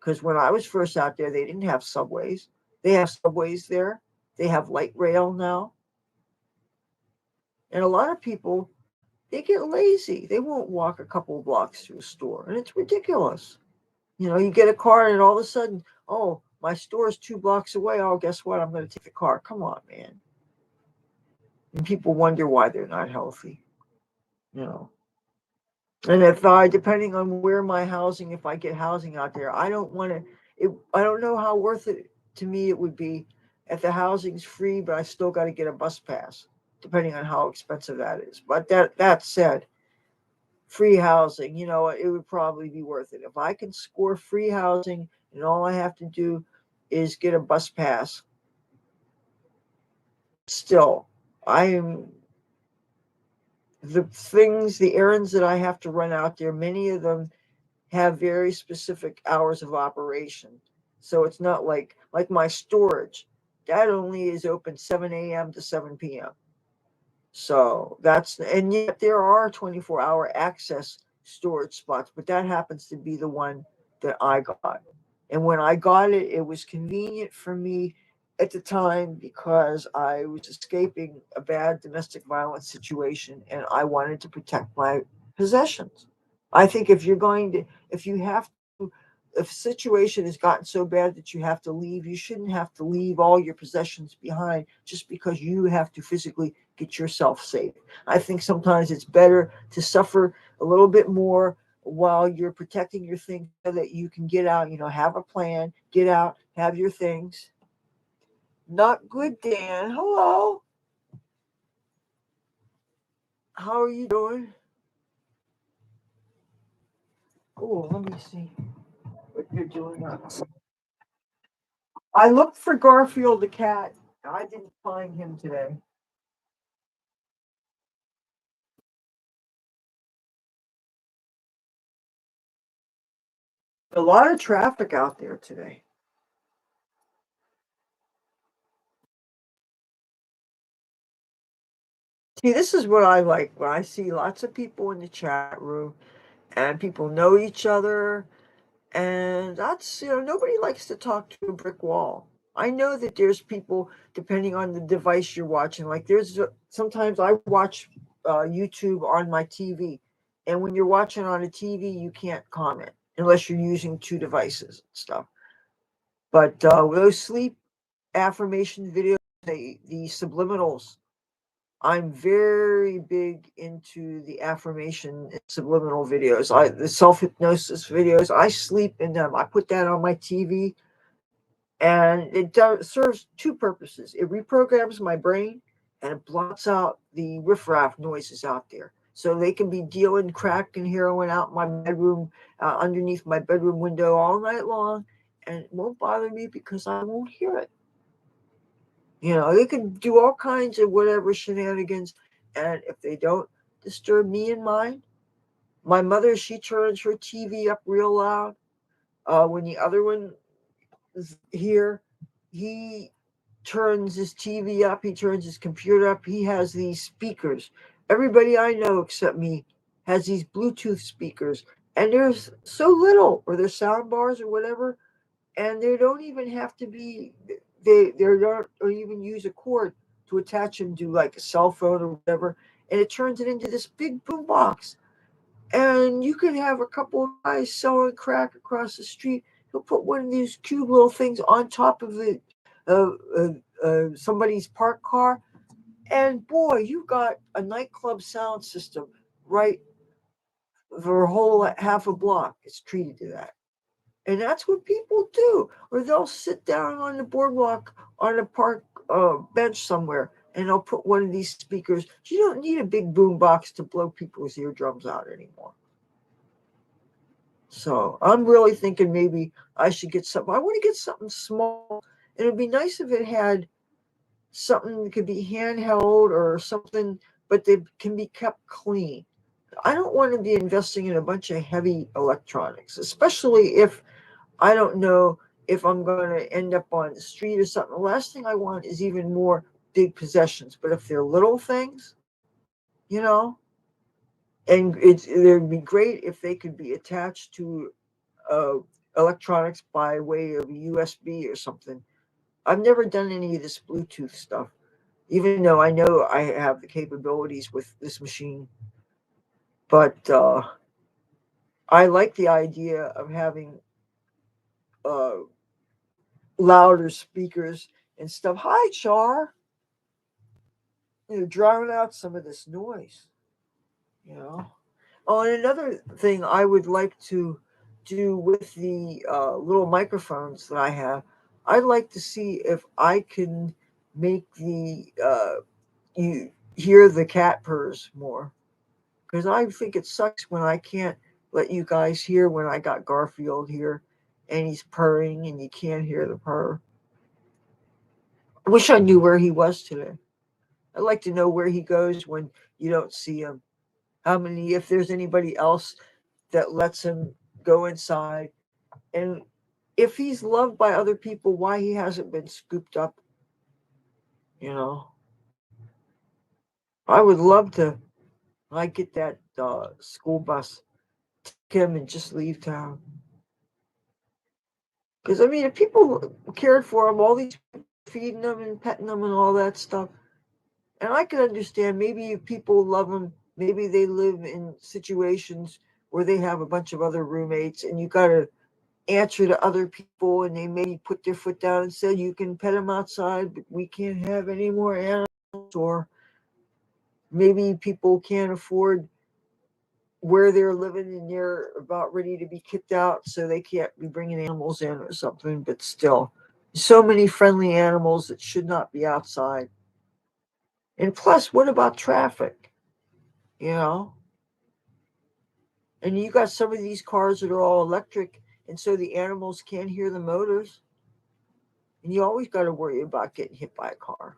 S1: Because when I was first out there, they didn't have subways. They have subways there, they have light rail now. And a lot of people, they get lazy. They won't walk a couple of blocks to a store. And it's ridiculous. You get a car and all of a sudden, oh, my store is 2 blocks away. Oh, guess what? I'm going to take the car. Come on, man. And people wonder why they're not healthy, you know. And if depending on where my housing, if I get housing out there, I don't want to, I don't know how worth it to me it would be if the housing's free, but I still got to get a bus pass, depending on how expensive that is. But that said, free housing, it would probably be worth it. If I can score free housing and all I have to do is get a bus pass, still, I am the errands that I have to run out there, many of them have very specific hours of operation. So it's not like my storage. That only is open 7 a.m. to 7 p.m. So and yet there are 24-hour access storage spots, but that happens to be the one that I got. And when I got it, it was convenient for me at the time because I was escaping a bad domestic violence situation and I wanted to protect my possessions. I think if you have to, if a situation has gotten so bad that you have to leave, you shouldn't have to leave all your possessions behind just because you have to physically get yourself safe. I think sometimes it's better to suffer a little bit more while you're protecting your things so that you can get out, have a plan, get out, have your things. Not good, Dan. Hello. How are you doing? Oh, let me see what you're doing. I looked for Garfield the cat. I didn't find him today. A lot of traffic out there today. See, this is what I like when I see lots of people in the chat room and people know each other. And that's, nobody likes to talk to a brick wall. I know that there's people, depending on the device you're watching, like sometimes I watch YouTube on my TV. And when you're watching on a TV, you can't comment unless you're using two devices and stuff. But those sleep affirmation videos, the subliminals, I'm very big into the affirmation and subliminal videos. The self hypnosis videos. I sleep in them. I put that on my TV, and serves two purposes. It reprograms my brain, and it blots out the riffraff noises out there. So they can be dealing crack and heroin out my bedroom, underneath my bedroom window all night long, and it won't bother me because I won't hear it. They can do all kinds of whatever shenanigans, and if they don't disturb me and mine, my mother, she turns her TV up real loud. When the other one is here, he turns his TV up, he turns his computer up. He has these speakers. Everybody I know except me has these Bluetooth speakers, and there's so little, or they're sound bars or whatever, and they don't even have to be they don't or even use a cord to attach them to like a cell phone or whatever, and it turns it into this big boom box. And you can have a couple of guys selling crack across the street. He'll put one of these cute little things on top of uh, somebody's parked car, and boy, you got a nightclub sound system right their whole half a block is treated to that. And that's what people do. Or they'll sit down on the boardwalk on a park bench somewhere and they'll put one of these speakers. You don't need a big boom box to blow people's eardrums out anymore. So I'm really thinking maybe I should get something. I want to get something small. And it'd be nice if it had something that could be handheld or something, but they can be kept clean. I don't want to be investing in a bunch of heavy electronics, especially if I don't know if I'm going to end up on the street or something. The last thing I want is even more big possessions. But if they're little things, you know, and it'd be great if they could be attached to uh, electronics by way of USB or something. I've never done any of this Bluetooth stuff, even though I know I have the capabilities with this machine. But I like the idea of having uh, louder speakers and stuff. Hi, Char. Drowning out some of this noise, you know. Oh, and another thing I would like to do with the little microphones that I have, I'd like to see if I can make the you hear the cat purrs more, because I think it sucks when I can't let you guys hear when I got Garfield here and he's purring and you can't hear the purr. I wish I knew where he was today. I'd like to know where he goes when you don't see him. How many, if there's anybody else that lets him go inside, and if he's loved by other people, why he hasn't been scooped up, you know. I would love to, when I get that school bus, take him and just leave town. Because, I mean, if people cared for him, all these feeding them and petting them and all that stuff, and I can understand maybe if people love him, maybe they live in situations where they have a bunch of other roommates and you got to answer to other people and they maybe put their foot down and said you can pet them outside but we can't have any more animals, or maybe people can't afford where they're living and they're about ready to be kicked out so they can't be bringing animals in or something, but still so many friendly animals that should not be outside. And plus, what about traffic, you know? And you got some of these cars that are all electric and so the animals can't hear the motors, and you always got to worry about getting hit by a car.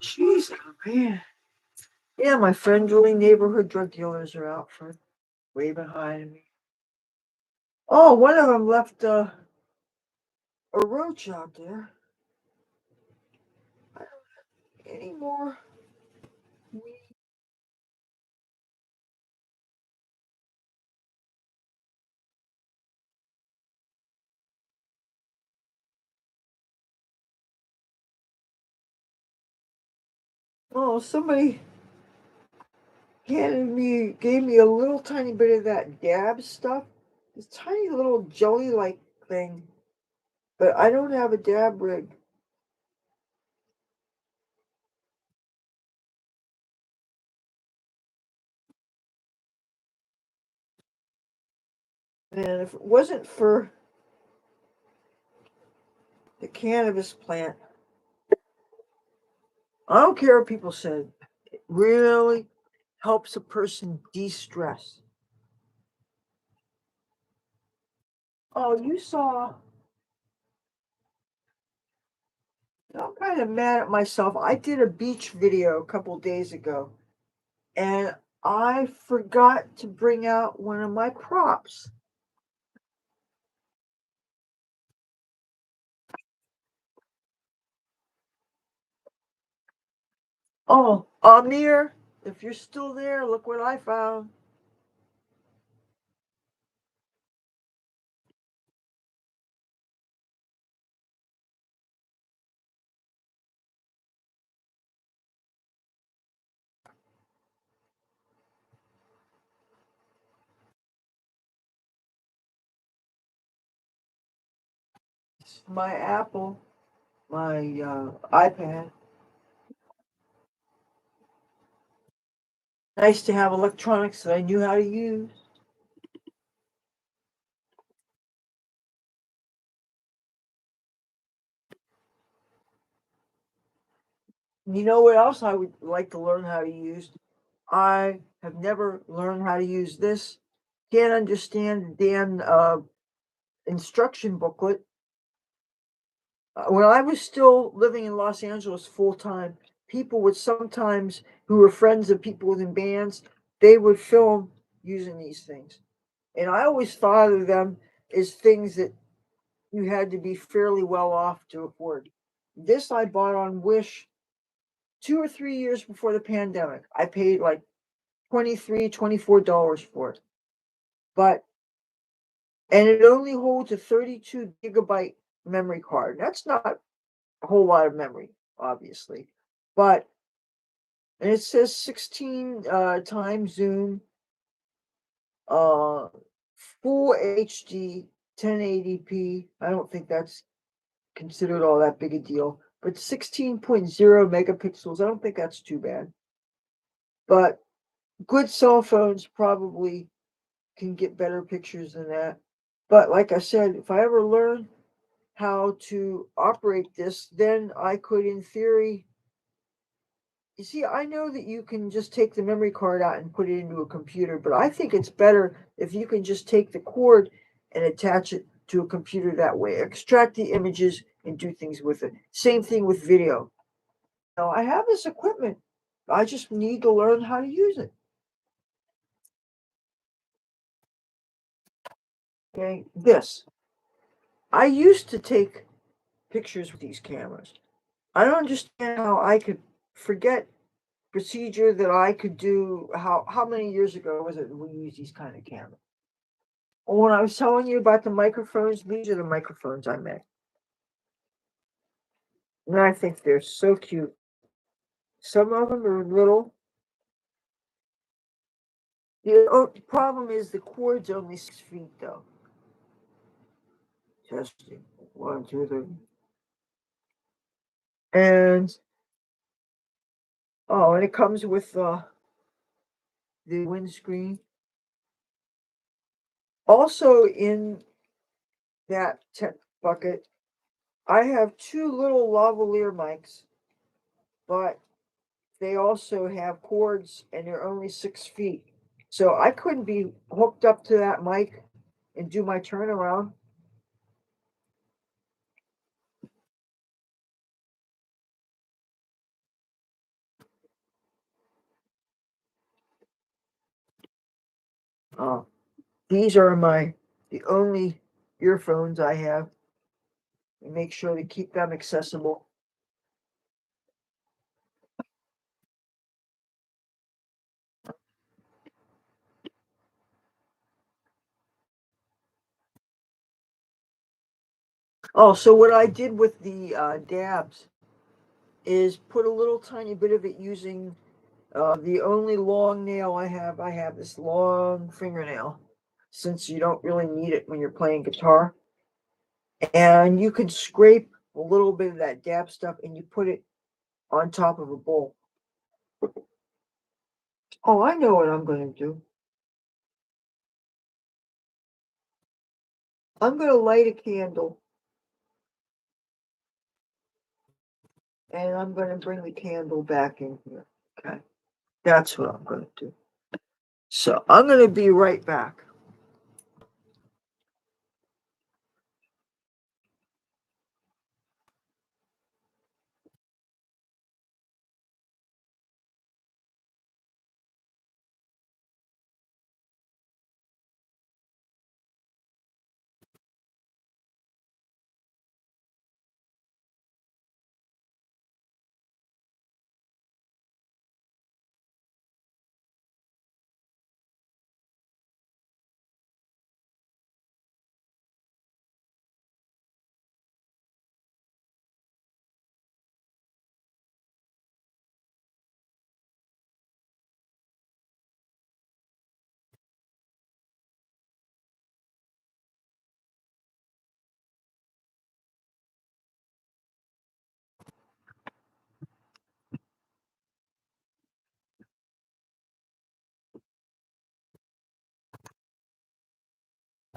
S1: Jeez, oh man. Yeah, my friendly neighborhood drug dealers are out front, way behind me. Oh, one of them left a roach out there. I don't have any more weed. Oh, somebody gave me a little tiny bit of that dab stuff. This tiny little jelly like thing. But I don't have a dab rig. And if it wasn't for the cannabis plant, I don't care what people said. It really helps a person de stress. Oh, you saw, I'm kind of mad at myself. I did a beach video a couple days ago and I forgot to bring out one of my props. Oh, Amir, if you're still there, look what I found. It's my Apple, my iPad. Nice to have electronics that I knew how to use. You know what else I would like to learn how to use? I have never learned how to use this. Can't understand the damn instruction booklet. When I was still living in Los Angeles full time, people would sometimes, who were friends of people in bands, they would film using these things. And I always thought of them as things that you had to be fairly well off to afford. This I bought on Wish 2 or 3 years before the pandemic. I paid like $24 for it. But and it only holds a 32 gigabyte memory card. That's not a whole lot of memory, obviously. But and it says 16 times zoom, uh full HD 1080p. I don't think that's considered all that big a deal. But 16.0 megapixels, I don't think that's too bad. But good cell phones probably can get better pictures than that. But like I said, if I ever learn how to operate this, then I could, in theory, you see, I know that you can just take the memory card out and put it into a computer, but I think it's better if you can just take the cord and attach it to a computer that way, extract the images and do things with it. Same thing with video. Now, I have this equipment. I just need to learn how to use it. Okay, this. I used to take pictures with these cameras. I don't understand how I could forget procedure that I could do. How many years ago was it we used these kind of cameras? When I was telling you about the microphones, these are the microphones I make. And I think they're so cute. Some of them are little. The problem is the cord's only 6 feet, though. Testing. One, two, three. And, oh, and it comes with the windscreen. Also, in that tech bucket, I have two little lavalier mics, but they also have cords and they're only 6 feet. So I couldn't be hooked up to that mic and do my turnaround. Uh, these are the only earphones I have. And make sure to keep them accessible. Oh, so what I did with the dabs is put a little tiny bit of it using the only long nail I have this long fingernail, since you don't really need it when you're playing guitar. And you can scrape a little bit of that dab stuff and you put it on top of a bowl. Oh, I know what I'm going to do. I'm going to light a candle and I'm going to bring the candle back in here. Okay. That's what I'm going to do. So I'm going to be right back.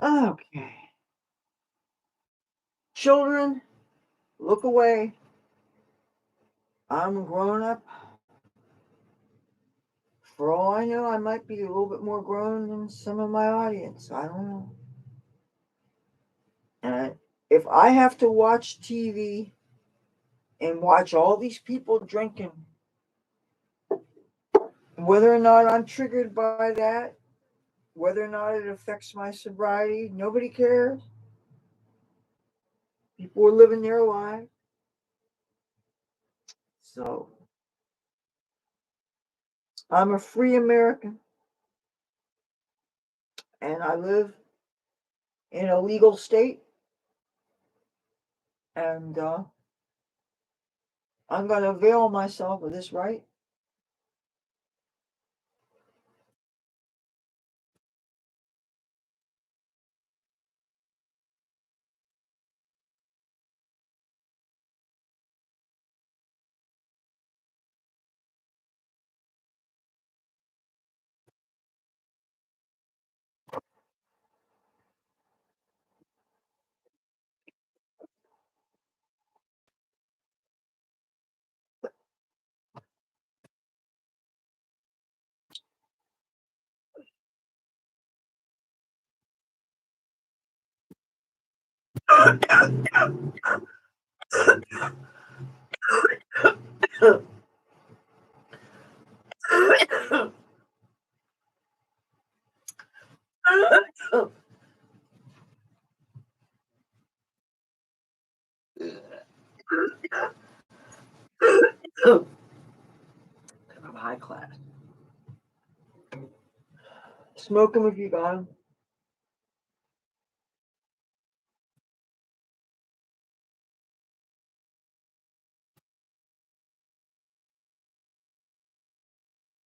S1: Okay. Children, look away. I'm grown up. For all I know, I might be a little bit more grown than some of my audience. I don't know. And if I have to watch TV and watch all these people drinking, whether or not I'm triggered by that, whether or not it affects my sobriety, nobody cares. People are living their lives. So I'm a free American and I live in a legal state. And I'm going to avail myself of this right. I'm high class. Smoke them if you got them.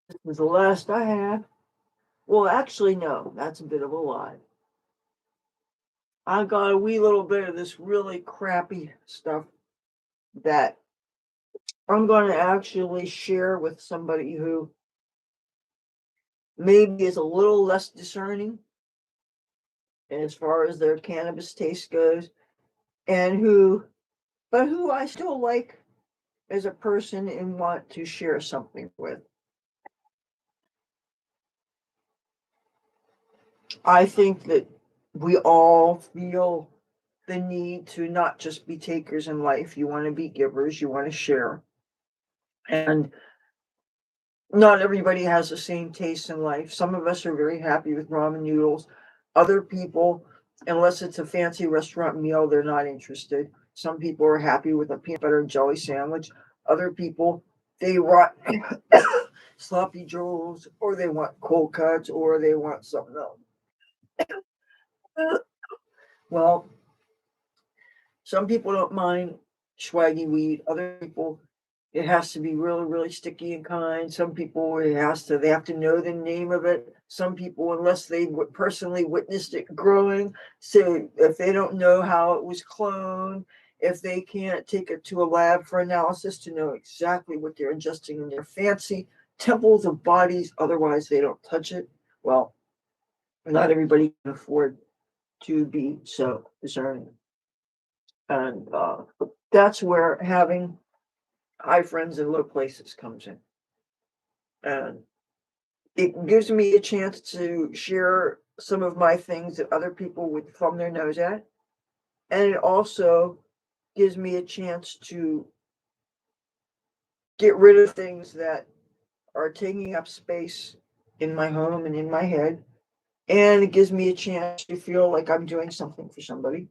S1: This was the last I had. Well, actually, no, that's a bit of a lie. I got a wee little bit of this really crappy stuff that I'm going to actually share with somebody who maybe is a little less discerning as far as their cannabis taste goes, and who I still like as a person and want to share something with. I think that we all feel the need to not just be takers in life. You want to be givers, you want to share. And not everybody has the same taste in life. Some of us are very happy with ramen noodles. Other people, unless it's a fancy restaurant meal, they're not interested. Some people are happy with a peanut butter and jelly sandwich. Other people, they want sloppy joes, or they want cold cuts, or they want something else. Well, some people don't mind swaggy weed. Other people, it has to be really, really sticky and kind. Some people, they have to know the name of it. Some people, unless they personally witnessed it growing, so if they don't know how it was cloned, if they can't take it to a lab for analysis to know exactly what they're ingesting in their fancy temples of bodies, otherwise they don't touch it. Well, not everybody can afford to be so discerning. And that's where having high friends in low places comes in. And it gives me a chance to share some of my things that other people would thumb their nose at. And it also gives me a chance to get rid of things that are taking up space in my home and in my head. And it gives me a chance to feel like I'm doing something for somebody.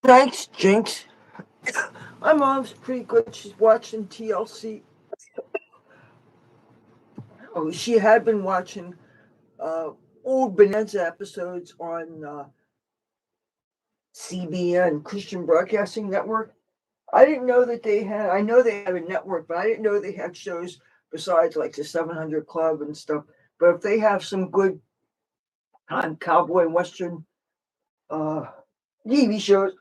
S1: Thanks, Jinx. My mom's pretty good. She's watching TLC. Oh, she had been watching uh, old Bonanza episodes on CBN, Christian Broadcasting Network. I didn't know that they had. I know they have a network, but I didn't know they had shows besides like the 700 Club and stuff. But if they have some good cowboy and western uh, TV shows,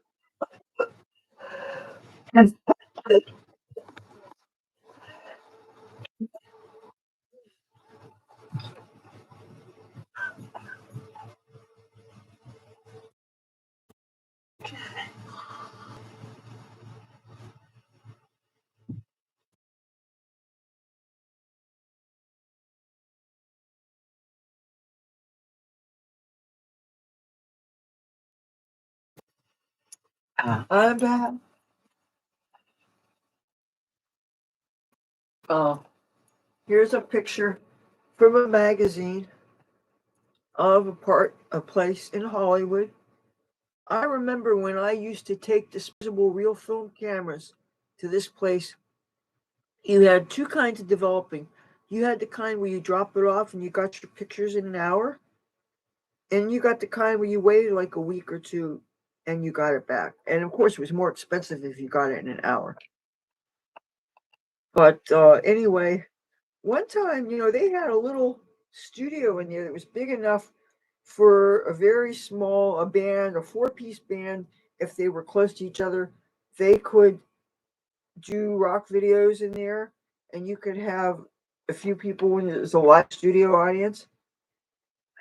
S1: I'm back. Uh, Here's a picture from a magazine of a place in Hollywood. I remember when I used to take disposable reel film cameras to this place. You had two kinds of developing. You had the kind where you drop it off and you got your pictures in an hour, and you got the kind where you waited like a week or two and you got it back. And of course, it was more expensive if you got it in an hour. But anyway, one time, they had a little studio in there that was big enough for a very small a band, a four-piece band. If they were close to each other, they could do rock videos in there, and you could have a few people when there's a live studio audience.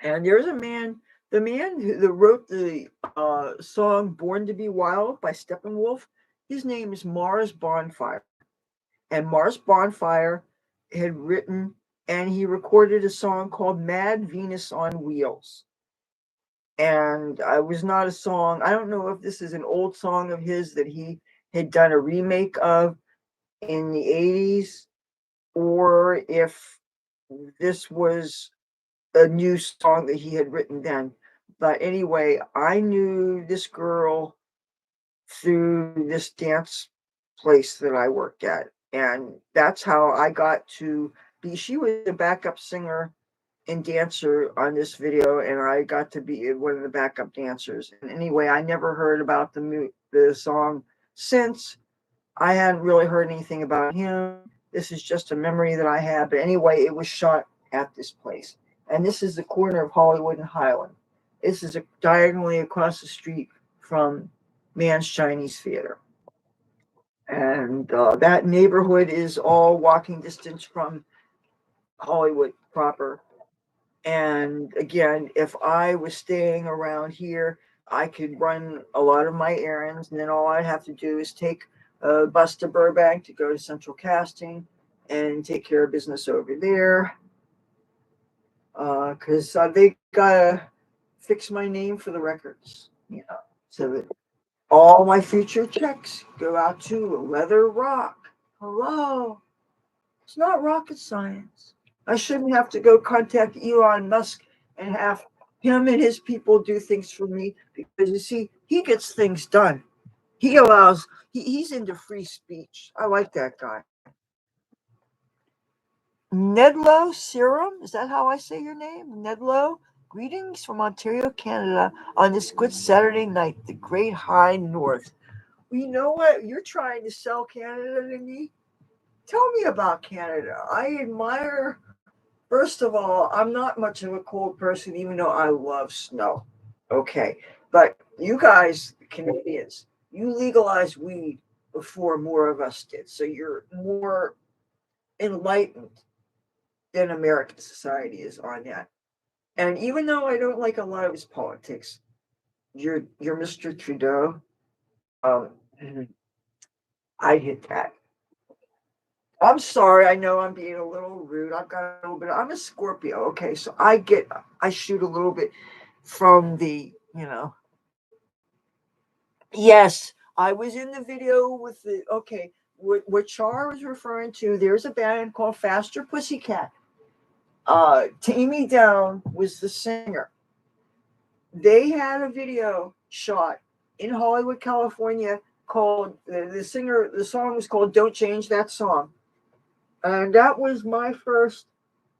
S1: And there's the man who wrote the song "Born to Be Wild" by Steppenwolf. His name is Mars Bonfire, and Mars Bonfire had written and he recorded a song called "Mad Venus on Wheels." And I was not a song. I don't know if this is an old song of his that he had done a remake of in the 80s, or if this was a new song that he had written then. But anyway, I knew this girl through this dance place that I worked at. And that's how I got to be. She was a backup singer and dancer on this video, and I got to be one of the backup dancers. And anyway, I never heard about the song since. I hadn't really heard anything about him. This is just a memory that I had. But anyway, it was shot at this place. And this is the corner of Hollywood and Highland. This is diagonally across the street from Man's Chinese Theater. And that neighborhood is all walking distance from Hollywood proper. And again, if I was staying around here, I could run a lot of my errands, and then all I'd have to do is take a bus to Burbank to go to Central Casting and take care of business over there. Because they gotta fix my name for the records, so that all my future checks go out to Leathur Rokk. Hello, it's not rocket science. I shouldn't have to go contact Elon Musk and have him and his people do things for me, because you see, he gets things done. He's into free speech. I like that guy. Nedlow Serum, is that how I say your name? Nedlow? Greetings from Ontario, Canada, on this good Saturday night, the great high north. Well, you know what? You're trying to sell Canada to me? Tell me about Canada. I admire. First of all, I'm not much of a cold person, even though I love snow. Okay. But you guys, Canadians, you legalized weed before more of us did. So you're more enlightened than American society is on that. And even though I don't like a lot of his politics, you're Mr. Trudeau. Um, I hit that. I'm sorry. I know I'm being a little rude. I've got a little bit. I'm a Scorpio. Okay, so I shoot a little bit from the. Yes, I was in the video with the. Okay, what Char was referring to. There's a band called Faster Pussycat. Tammy Down was the singer. They had a video shot in Hollywood, California, called the singer. The song was called "Don't Change That Song," and that was my first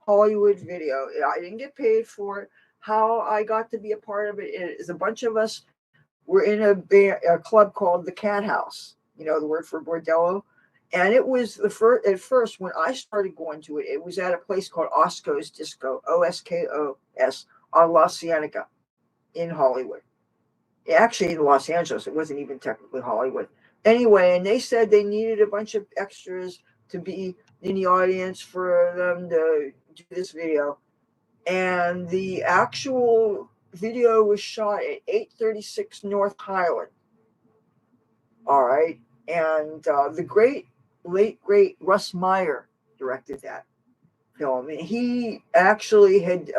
S1: Hollywood Video. I didn't get paid for it. How I got to be a part of it is a bunch of us were in a club called the Cat House. You know the word for bordello, and it was the first. At first, when I started going to it, it was at a place called Osco's Disco, Oskos, on La Cienega in Hollywood. Actually, in Los Angeles, it wasn't even technically Hollywood. Anyway, and they said they needed a bunch of extras to be in the audience for them to do this video, and the actual video was shot at 836 North Highland. All right. And the late great Russ Meyer directed that film. And he actually had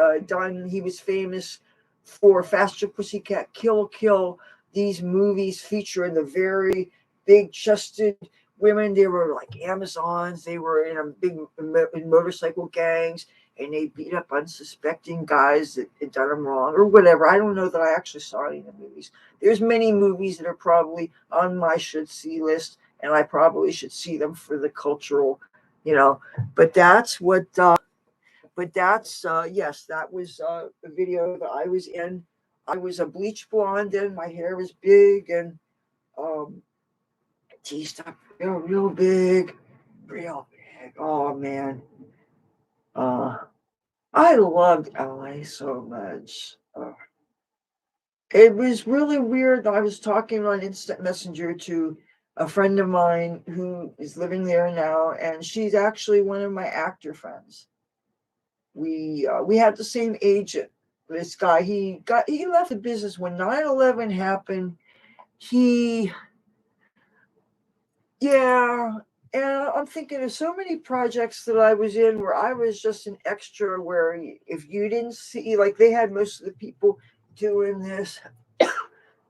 S1: he was famous for Faster Pussycat Kill Kill, these movies featuring the very big chested women. They were like Amazons, they were in a in motorcycle gangs, and they beat up unsuspecting guys that had done them wrong or whatever. I don't know that I actually saw any of the movies. There's many movies that are probably on my should see list, and I probably should see them for the cultural, you know. But that's what. But that's yes, that was a video that I was in. I was a bleach blonde, and my hair was big and um, teased up real big, real big. Oh man, uh, I loved LA so much. It was really weird. I was talking on Instant Messenger to a friend of mine who is living there now, and she's actually one of my actor friends. We had the same agent. This guy, he left the business when 9/11 happened. He Yeah, and I'm thinking of so many projects that I was in where I was just an extra. Where if you didn't see, like they had most of the people doing this,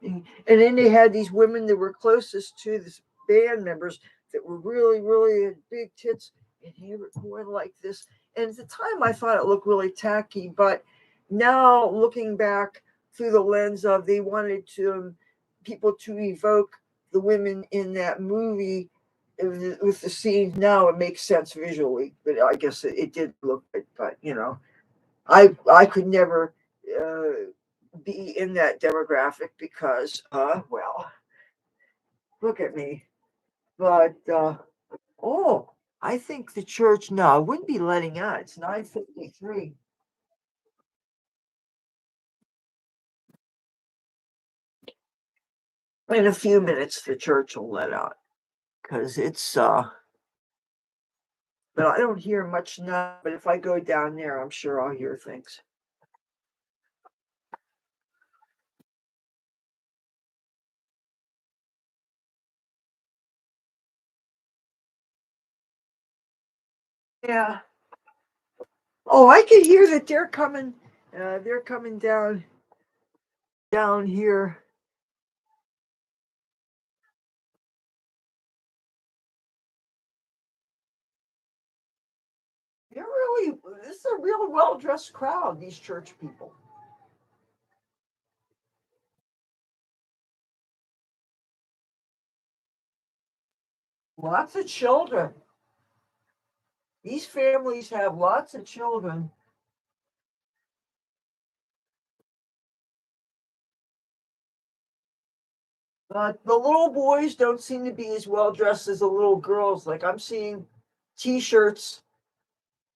S1: and then they had these women that were closest to this band members that were really had big tits, and they were going like this. And at the time, I thought it looked really tacky, but now looking back through the lens of they wanted to people to evoke the women in that movie with the scene. Now it makes sense visually, but I guess it did look good. But I could never be in that demographic because well, look at me. But oh, I think the church. No, I wouldn't be letting out. It's 9:53. In a few minutes, the church will let out because it's but I don't hear much now. But if I go down there, I'm sure I'll hear things. Yeah. Oh, I can hear that they're coming. They're coming down here. They're really. This is a real well dressed crowd. These church people. Lots of children. These families have lots of children. The little boys don't seem to be as well dressed as the little girls. Like I'm seeing T-shirts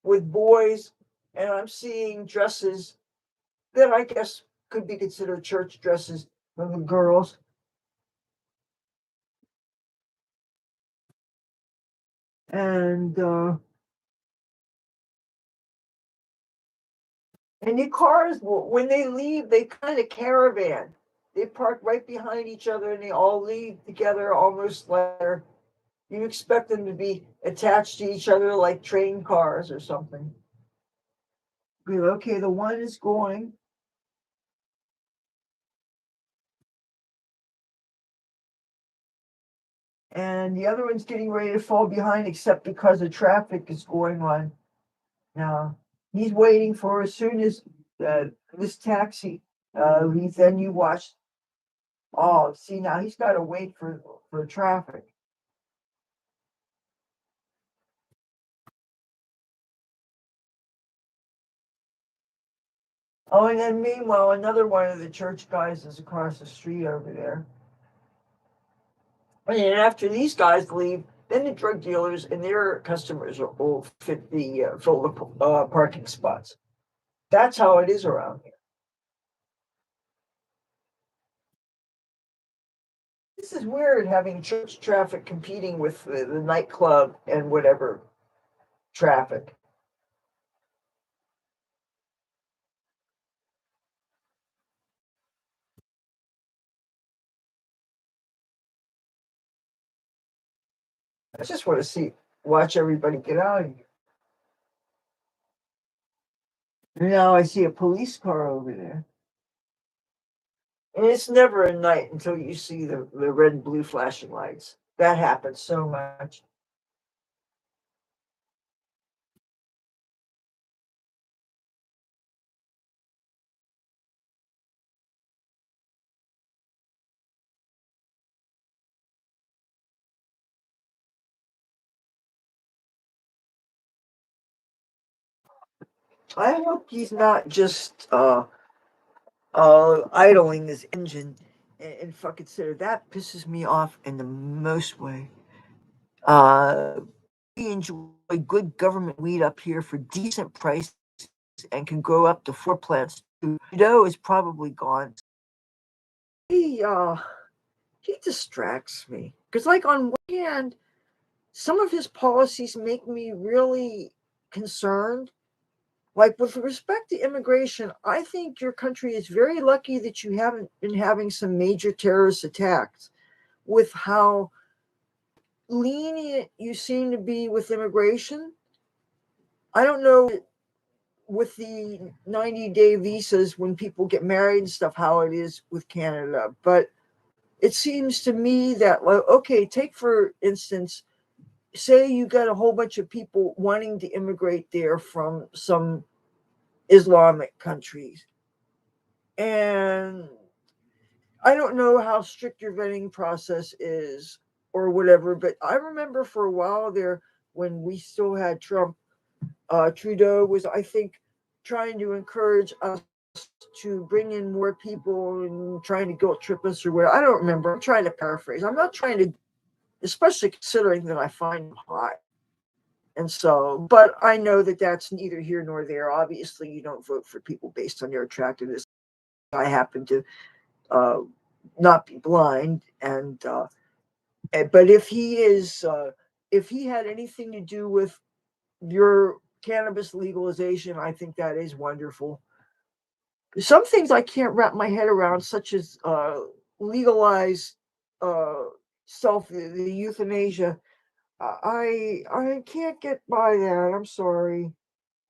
S1: with boys, and I'm seeing dresses that I guess could be considered church dresses for the girls. And the cars, when they leave, they kind of caravan. They park right behind each other, and they all leave together, almost like you expect them to be attached to each other like train cars or something. Okay, the one is going, and the other one's getting ready to fall behind, except because the traffic is going on now. He's waiting for as soon as this taxi. Then you watch. Oh, see now he's got to wait for traffic. Oh, and then meanwhile, another one of the church guys is across the street over there. And then after these guys leave, then the drug dealers and their customers will fill the parking spots. That's how it is around here. This is weird having church traffic competing with the nightclub and whatever traffic. I just want to watch everybody get out of here. Now I see a police car over there. And it's never a night until you see the red and blue flashing lights. That happens so much. I hope he's not just idling his engine and fucking consider that pisses me off in the most way. Uh, we enjoy good government weed up here for decent prices and can grow up to 4 plants. Trudeau is probably gone. He uh he distracts me because, like, on one hand, some of his policies make me really concerned. Like, with respect to immigration, I think your country is very lucky that you haven't been having some major terrorist attacks with how lenient you seem to be with immigration. I don't know with the 90-day visas when people get married and stuff how it is with Canada, but it seems to me that, like, okay, take for instance, say you got a whole bunch of people wanting to immigrate there from some Islamic countries. And I don't know how strict your vetting process is or whatever, but I remember for a while there when we still had Trump, Trudeau was, I think, trying to encourage us to bring in more people and trying to guilt trip us or where. I don't remember. I'm trying to paraphrase. I'm not trying to, especially considering that I find him hot. And so, but I know that that's neither here nor there. Obviously, you don't vote for people based on their attractiveness. I happen to uh, not be blind, and but if he had anything to do with your cannabis legalization, I think that is wonderful. Some things I can't wrap my head around, such as legalize uh, the euthanasia. I can't get by that. I'm sorry.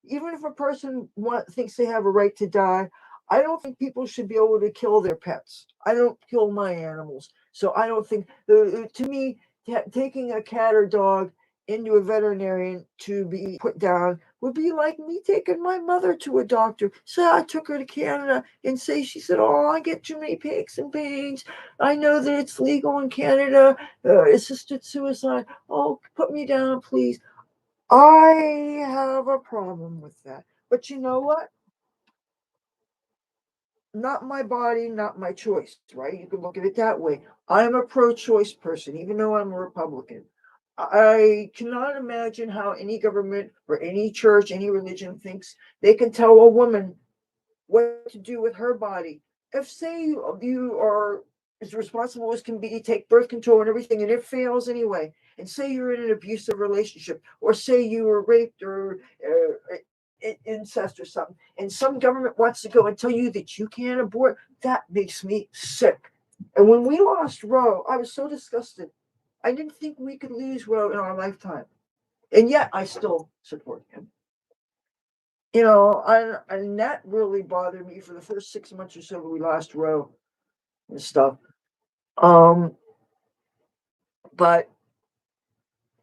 S1: Even if a person thinks they have a right to die, I don't think people should be able to kill their pets. I don't kill my animals, so I don't think. To me, taking a cat or dog into a veterinarian to be put down would be like me taking my mother to a doctor. Say I took her to Canada and say she said, "Oh, I get too many aches and pains. I know that it's legal in Canada, assisted suicide. Oh, put me down, please." I have a problem with that. But you know what? Not my body, not my choice, right? You can look at it that way. I'm a pro choice person, even though I'm a Republican. I cannot imagine how any government or any church, any religion thinks they can tell a woman what to do with her body. If, say, you are as responsible as can be, take birth control and everything, and it fails anyway, and say you're in an abusive relationship, or say you were raped or incest or something, and some government wants to go and tell you that you can't abort, that makes me sick. And when we lost Roe, I was so disgusted. I didn't think we could lose Roe in our lifetime. And yet I still support him. And that really bothered me for the first 6 months or so we lost Roe and stuff. Um, but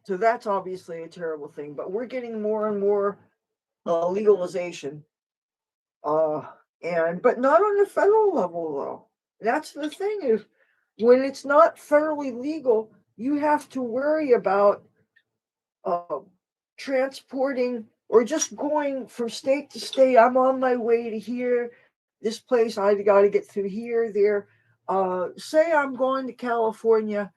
S1: so that's obviously a terrible thing. But we're getting more and more legalization, uh, and but not on the federal level though. That's the thing is when it's not federally legal, you have to worry about uh, transporting or just going from state to state. I'm on my way to here. this place I got to get through here, there. Say I'm going to California,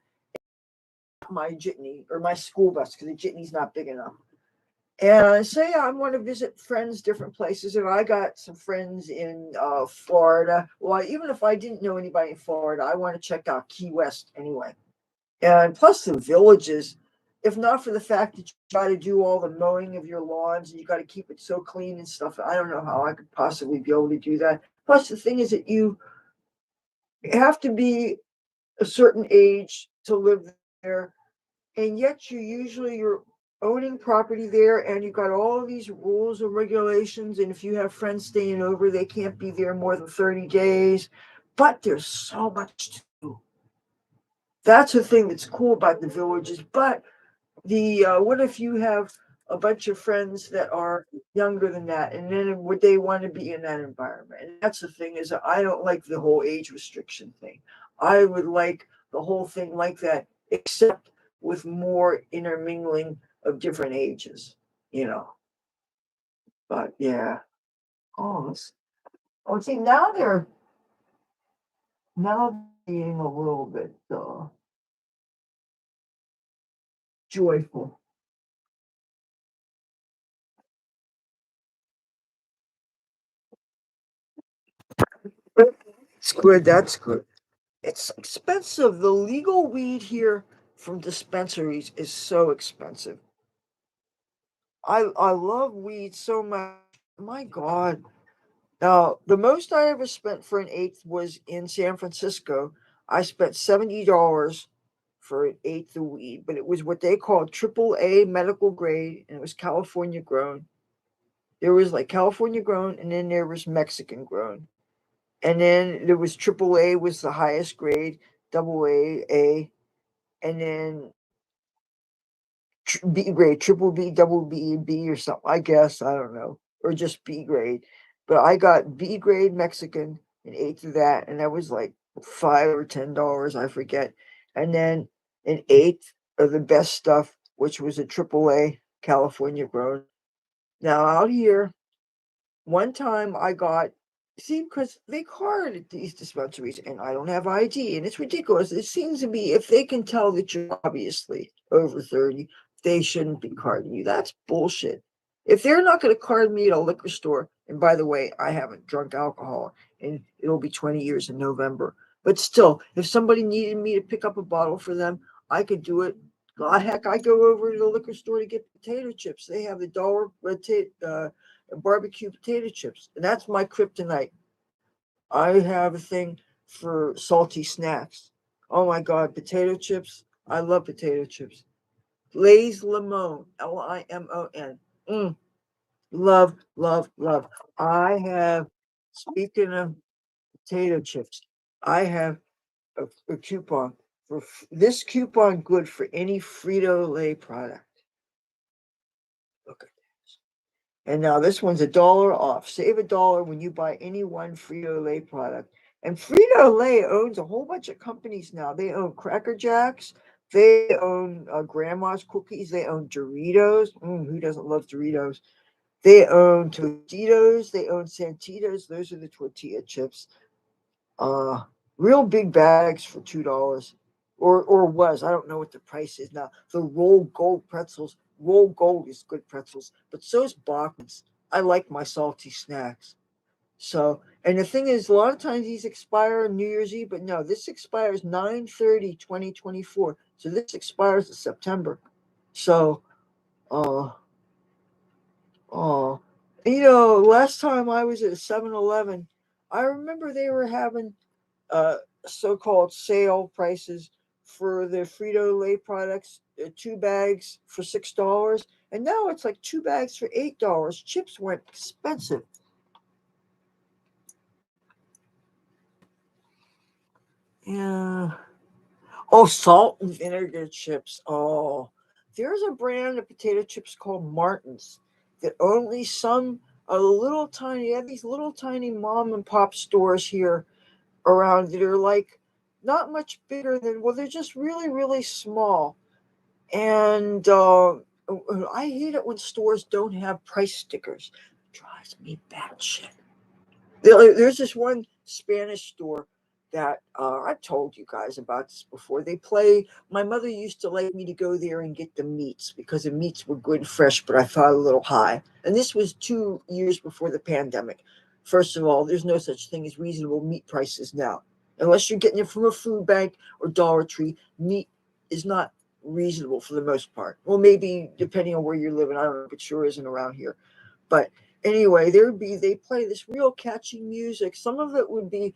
S1: my jitney or my school bus because the jitney's not big enough. And say I want to visit friends, different places, and I got some friends in Florida. Well, even if I didn't know anybody in Florida, I want to check out Key West anyway. And plus the villages, if not for the fact that you got to do all the mowing of your lawns and you got to keep it so clean and stuff, I don't know how I could possibly be able to do that. Plus the thing is that you have to be a certain age to live there, and yet you're owning property there, and you've got all these rules and regulations, and if you have friends staying over, they can't be there more than 30 days. But there's so much to do. That's the thing that's cool about the villages. But the what if you have a bunch of friends that are younger than that, and then would they want to be in that environment? And that's the thing, is that I don't like the whole age restriction thing. I would like the whole thing like that, except with more intermingling of different ages, you know. But yeah. Oh, oh, see, now being a little bit joyful. It's good. That's good. It's expensive. The legal weed here from dispensaries is so expensive. I love weed so much. My God. Now, the most I ever spent for an eighth was in San Francisco. I spent $70 for an eighth of weed, but it was what they called triple A medical grade, and it was California grown. There was like California grown, and then there was Mexican grown. And then there was triple A was the highest grade, double A, and then B grade, triple B, double B, B or something. I guess I don't know, or just B grade. But I got B grade Mexican and eighth of that, and that was like $5 or $10, I forget. And then an eighth of the best stuff, which was a triple A California grown. Now out here, one time I got, see, because they card at these dispensaries and I don't have ID, and it's ridiculous. It seems to be if they can tell that you're obviously over 30, they shouldn't be carding you. That's bullshit. If they're not going to card me at a liquor store, and by the way, I haven't drunk alcohol and it'll be 20 years in November. But still, if somebody needed me to pick up a bottle for them, I could do it. God, heck, I go over to the liquor store to get potato chips. They have the dollar barbecue potato chips. And that's my kryptonite. I have a thing for salty snacks. Oh my God, potato chips. I love potato chips. Lay's Limon, Limon. Mm, love, love, love. I have, speaking of potato chips, I have a coupon for this coupon good for any Frito Lay product. Look, and now this one's $1 off. Save $1 when you buy any one Frito-Lay product. And Frito-Lay owns a whole bunch of companies now. They own Cracker Jacks. They own Grandma's Cookies. They own Doritos. Who doesn't love Doritos? They own Tostitos. They own Santitos. Those are the tortilla chips. Uh, Real big bags for $2, or was. I don't know what the price is now. The Roll Gold pretzels. Roll Gold is good pretzels, but so is Bachman's. I like my salty snacks. So, and the thing is, a lot of times these expire on New Year's Eve, but no, this expires 9/30/2024. So this expires in September. So, uh, uh, last time I was at 7-Eleven, I remember they were having uh, so-called sale prices for the Frito-Lay products, 2 bags for $6, and now it's like 2 bags for $8. Chips went expensive. Yeah. Oh, salt and vinegar chips. Oh, there's a brand of potato chips called Martin's that only some a little tiny. They have these little tiny mom and pop stores here around that are like not much bigger than, well, they're just really really small. And I hate it when stores don't have price stickers. It drives me batshit. There's this one Spanish store that I've told you guys about this before. They play. My mother used to like me to go there and get the meats because the meats were good, fresh, but I thought a little high. And this was 2 years before the pandemic. First of all, there's no such thing as reasonable meat prices now, unless you're getting it from a food bank or Dollar Tree. Meat is not reasonable for the most part. Well, maybe depending on where you're living, I don't know, but sure isn't around here. But anyway, they play this real catchy music. Some of it would be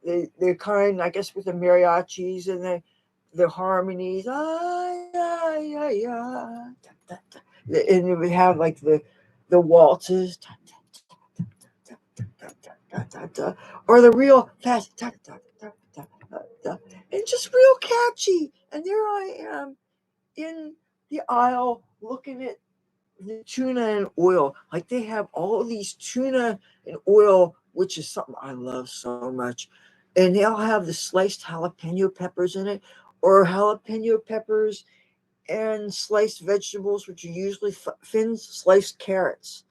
S1: the kind, I guess, with the mariachis and the harmonies. Ay, ay, ay, ay, da, da, da. And it would have like the waltzes, da, da, da, da, da, da, da, da, or the real fast, da, da, da, da, da, da, and just real catchy. And there I am in the aisle looking at the tuna and oil. Like they have all of these tuna and oil, which is something I love so much. And they'll have the sliced jalapeno peppers in it, or jalapeno peppers and sliced vegetables, which are usually thin sliced carrots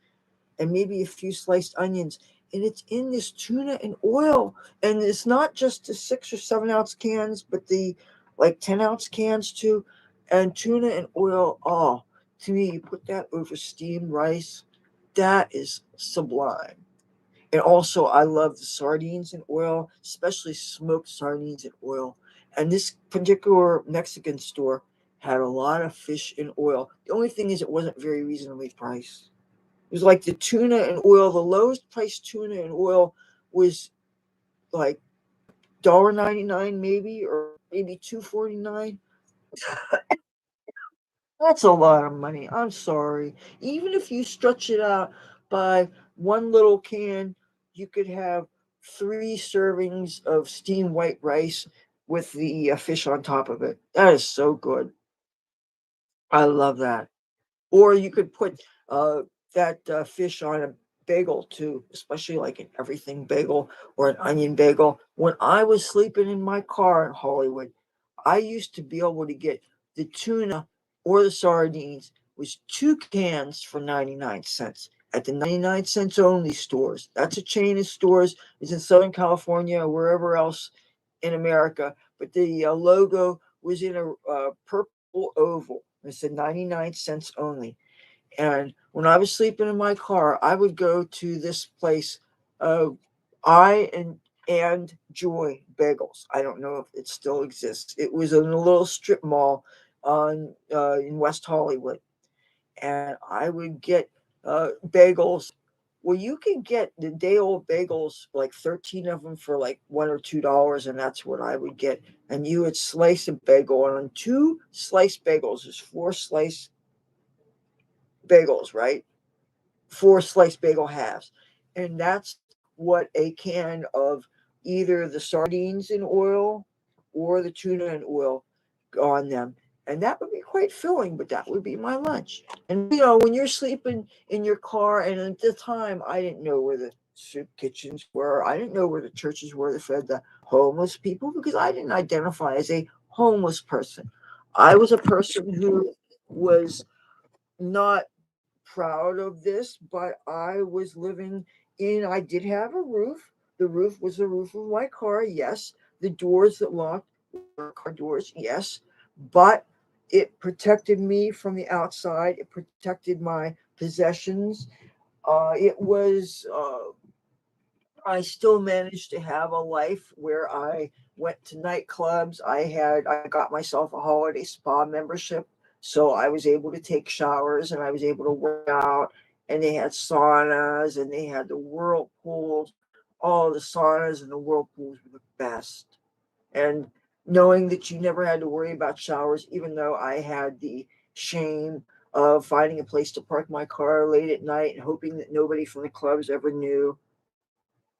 S1: and maybe a few sliced onions. And it's in this tuna and oil. And it's not just the 6 or 7 ounce cans, but the like 10-ounce cans too. And tuna and oil, oh, to me, you put that over steamed rice, that is sublime. And also, I love the sardines in oil, especially smoked sardines in oil. And this particular Mexican store had a lot of fish in oil. The only thing is, it wasn't very reasonably priced. It was like the tuna and oil. The lowest priced tuna and oil was like $1.99 maybe, or maybe $2.49. That's a lot of money. I'm sorry. Even if you stretch it out by one little can, you could have 3 servings of steamed white rice with the fish on top of it. That is so good. I love that. Or you could put that fish on a bagel too, especially like an everything bagel or an onion bagel. When I was sleeping in my car in Hollywood, I used to be able to get the tuna or the sardines was 2 cans for 99 cents at the 99 cents only stores. That's a chain of stores. It's in Southern California or wherever else in America. But the logo was in a purple oval. It said 99 cents only. And when I was sleeping in my car, I would go to this place, uh, I and Joy Bagels. I don't know if it still exists. It was in a little strip mall on in West Hollywood, and I would get bagels. Well, you can get the day old bagels, like 13 of them for like $1 or $2, and that's what I would get. And you would slice a bagel, and on 2 sliced bagels, there's 4 sliced bagels, right? 4 sliced bagel halves. And that's what a can of either the sardines in oil or the tuna in oil on them. And that would be quite filling, but that would be my lunch. And when you're sleeping in your car, and at the time, I didn't know where the soup kitchens were. I didn't know where the churches were that fed the homeless people because I didn't identify as a homeless person. I was a person who was not proud of this, but I was living I did have a roof. The roof was the roof of my car, yes. The doors that locked were car doors, yes. But it protected me from the outside, it protected my possessions. It was I still managed to have a life where I went to nightclubs. I got myself a holiday spa membership, so I was able to take showers and I was able to work out. And they had saunas and they had the whirlpools. All the saunas and the whirlpools were the best. And knowing that you never had to worry about showers, even though I had the shame of finding a place to park my car late at night and hoping that nobody from the clubs ever knew.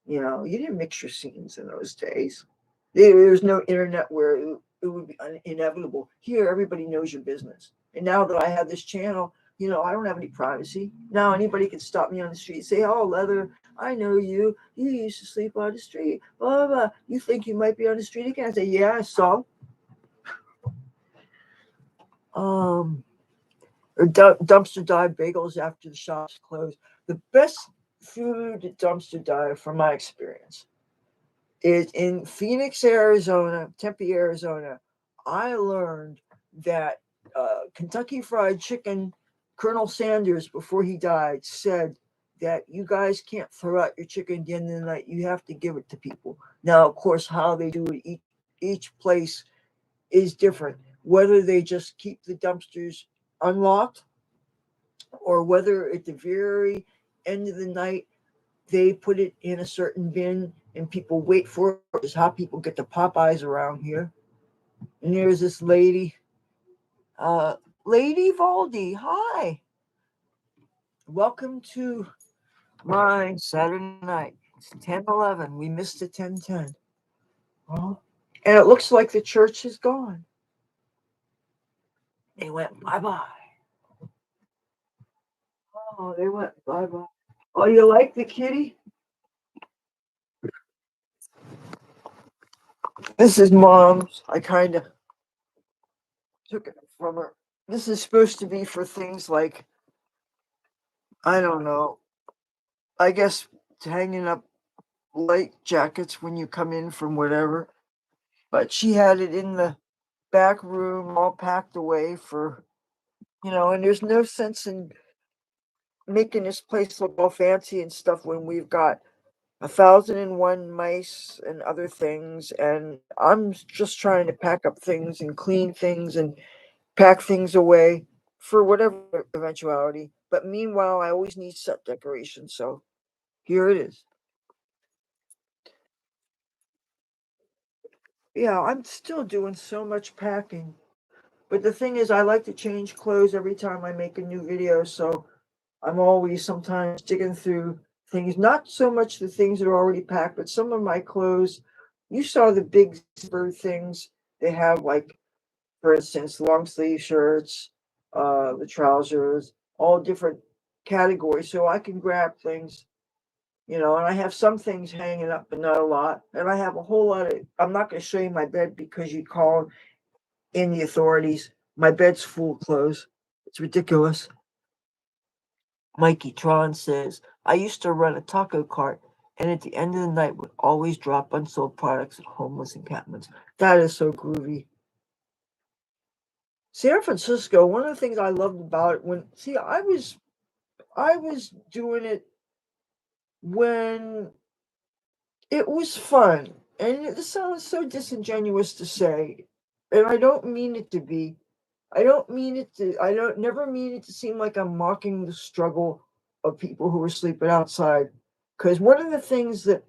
S1: You didn't mix your scenes in those days. There was no internet where it would be inevitable. Here, everybody knows your business. And now that I have this channel, I don't have any privacy. Now anybody can stop me on the street and say, "Oh, Leather, I know you. You used to sleep on the street. Blah, blah, blah. You think you might be on the street again?" I say, "Yeah, I saw." Um, or dumpster dive bagels after the shops closed. The best through the dumpster dive from my experience is in Phoenix, Arizona, Tempe, Arizona. I learned that Kentucky Fried Chicken, Colonel Sanders, before he died, said that you guys can't throw out your chicken at the end of the night. You have to give it to people. Now, of course, how they do it, each place is different. Whether they just keep the dumpsters unlocked or whether at the very end of the night they put it in a certain bin and people wait for it, is how people get the Popeyes around here. And there's this lady, uh, Lady Valdi. Hi, welcome to my Saturday night. It's 10:11. We missed the 10:10. Oh, and it looks like the church is gone. They went bye bye. Oh, they went bye bye. Oh, you like the kitty? This is mom's. I kind of took it from her. This is supposed to be for things like, I don't know, I guess hanging up light jackets when you come in from whatever. But she had it in the back room all packed away for, and there's no sense in making this place look all fancy and stuff when we've got 1,001 mice and other things. And I'm just trying to pack up things and clean things and pack things away for whatever eventuality. But meanwhile, I always need set decoration. So here it is. Yeah, I'm still doing so much packing. But the thing is, I like to change clothes every time I make a new video. So I'm always sometimes digging through things, not so much the things that are already packed, but some of my clothes. You saw the big zipper things they have, like, for instance, long sleeve shirts, the trousers, all different categories. So I can grab things, and I have some things hanging up, but not a lot. And I have a whole lot of, I'm not going to show you my bed because you call in the authorities. My bed's full of clothes. It's ridiculous. Mikey Tron says, I used to run a taco cart and at the end of the night would always drop unsold products at homeless encampments. That is so groovy. San Francisco, one of the things I loved about it I was doing it when it was fun. And this sounds so disingenuous to say, and I don't mean it to be. I don't never mean it to seem like I'm mocking the struggle of people who are sleeping outside. Because one of the things that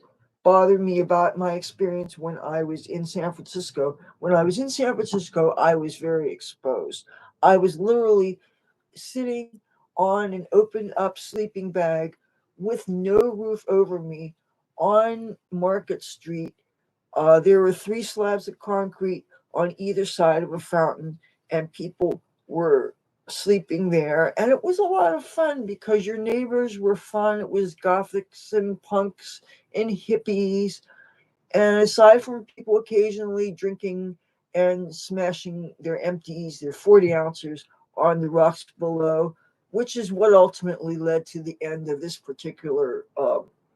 S1: bothered me about my experience when I was in San Francisco, I was very exposed. I was literally sitting on an open up sleeping bag with no roof over me on Market Street. There were three slabs of concrete on either side of a fountain, and people were sleeping there. And it was a lot of fun because your neighbors were fun. It was gothics and punks and hippies, and aside from people occasionally drinking and smashing their empties, their 40 ounces on the rocks below, which is what ultimately led to the end of this particular,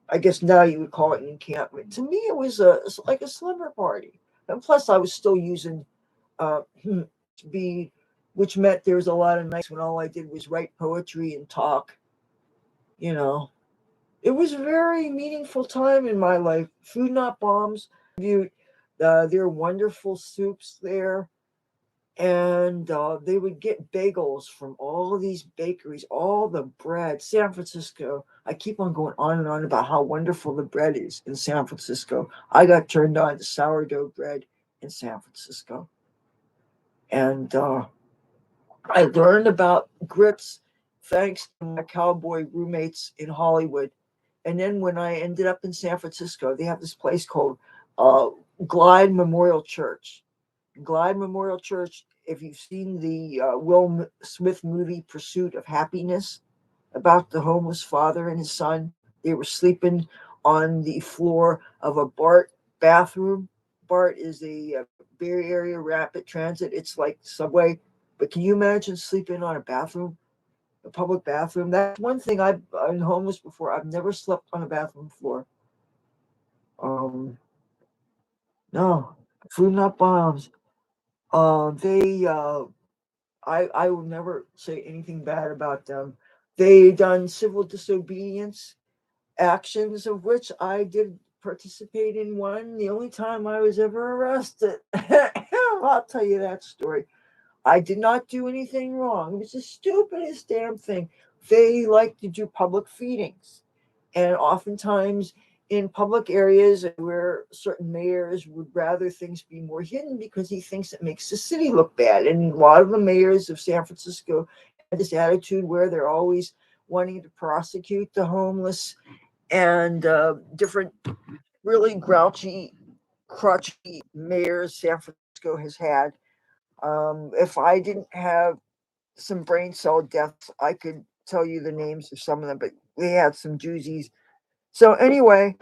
S1: I guess now you would call it an encampment. To me, it was like a slumber party. And plus, I was still using speed, which meant there was a lot of nights when all I did was write poetry and talk, you know. It was a very meaningful time in my life. Food Not Bombs reviewed their wonderful soups there, and they would get bagels from all these bakeries, all the bread. San Francisco. I keep on going on and on about how wonderful the bread is in San Francisco. I got turned on to sourdough bread in San Francisco, and I learned about grits thanks to my cowboy roommates in Hollywood. And then when I ended up in San Francisco, they have this place called uh, Glide Memorial Church. Glide Memorial Church, if you've seen the Will Smith movie Pursuit of Happiness about the homeless father and his son, they were sleeping on the floor of a BART bathroom. BART is a Bay Area rapid transit. It's like subway, but can you imagine sleeping on a bathroom? a public bathroom. That's one thing. I've been homeless before. I've never slept on a bathroom floor. Um, no, food not bombs. They I will never say anything bad about them. They done civil disobedience actions, of which I did participate in one. The only time I was ever arrested. I'll tell you that story. I did not do anything wrong. It was the stupidest damn thing. They like to do public feedings. And oftentimes in public areas where certain mayors would rather things be more hidden because he thinks it makes the city look bad. And a lot of the mayors of San Francisco had this attitude where they're always wanting to prosecute the homeless and different really grouchy, crotchety mayors San Francisco has had. If I didn't have some brain cell deaths, I could tell you the names of some of them, but they had some doozies. So anyway,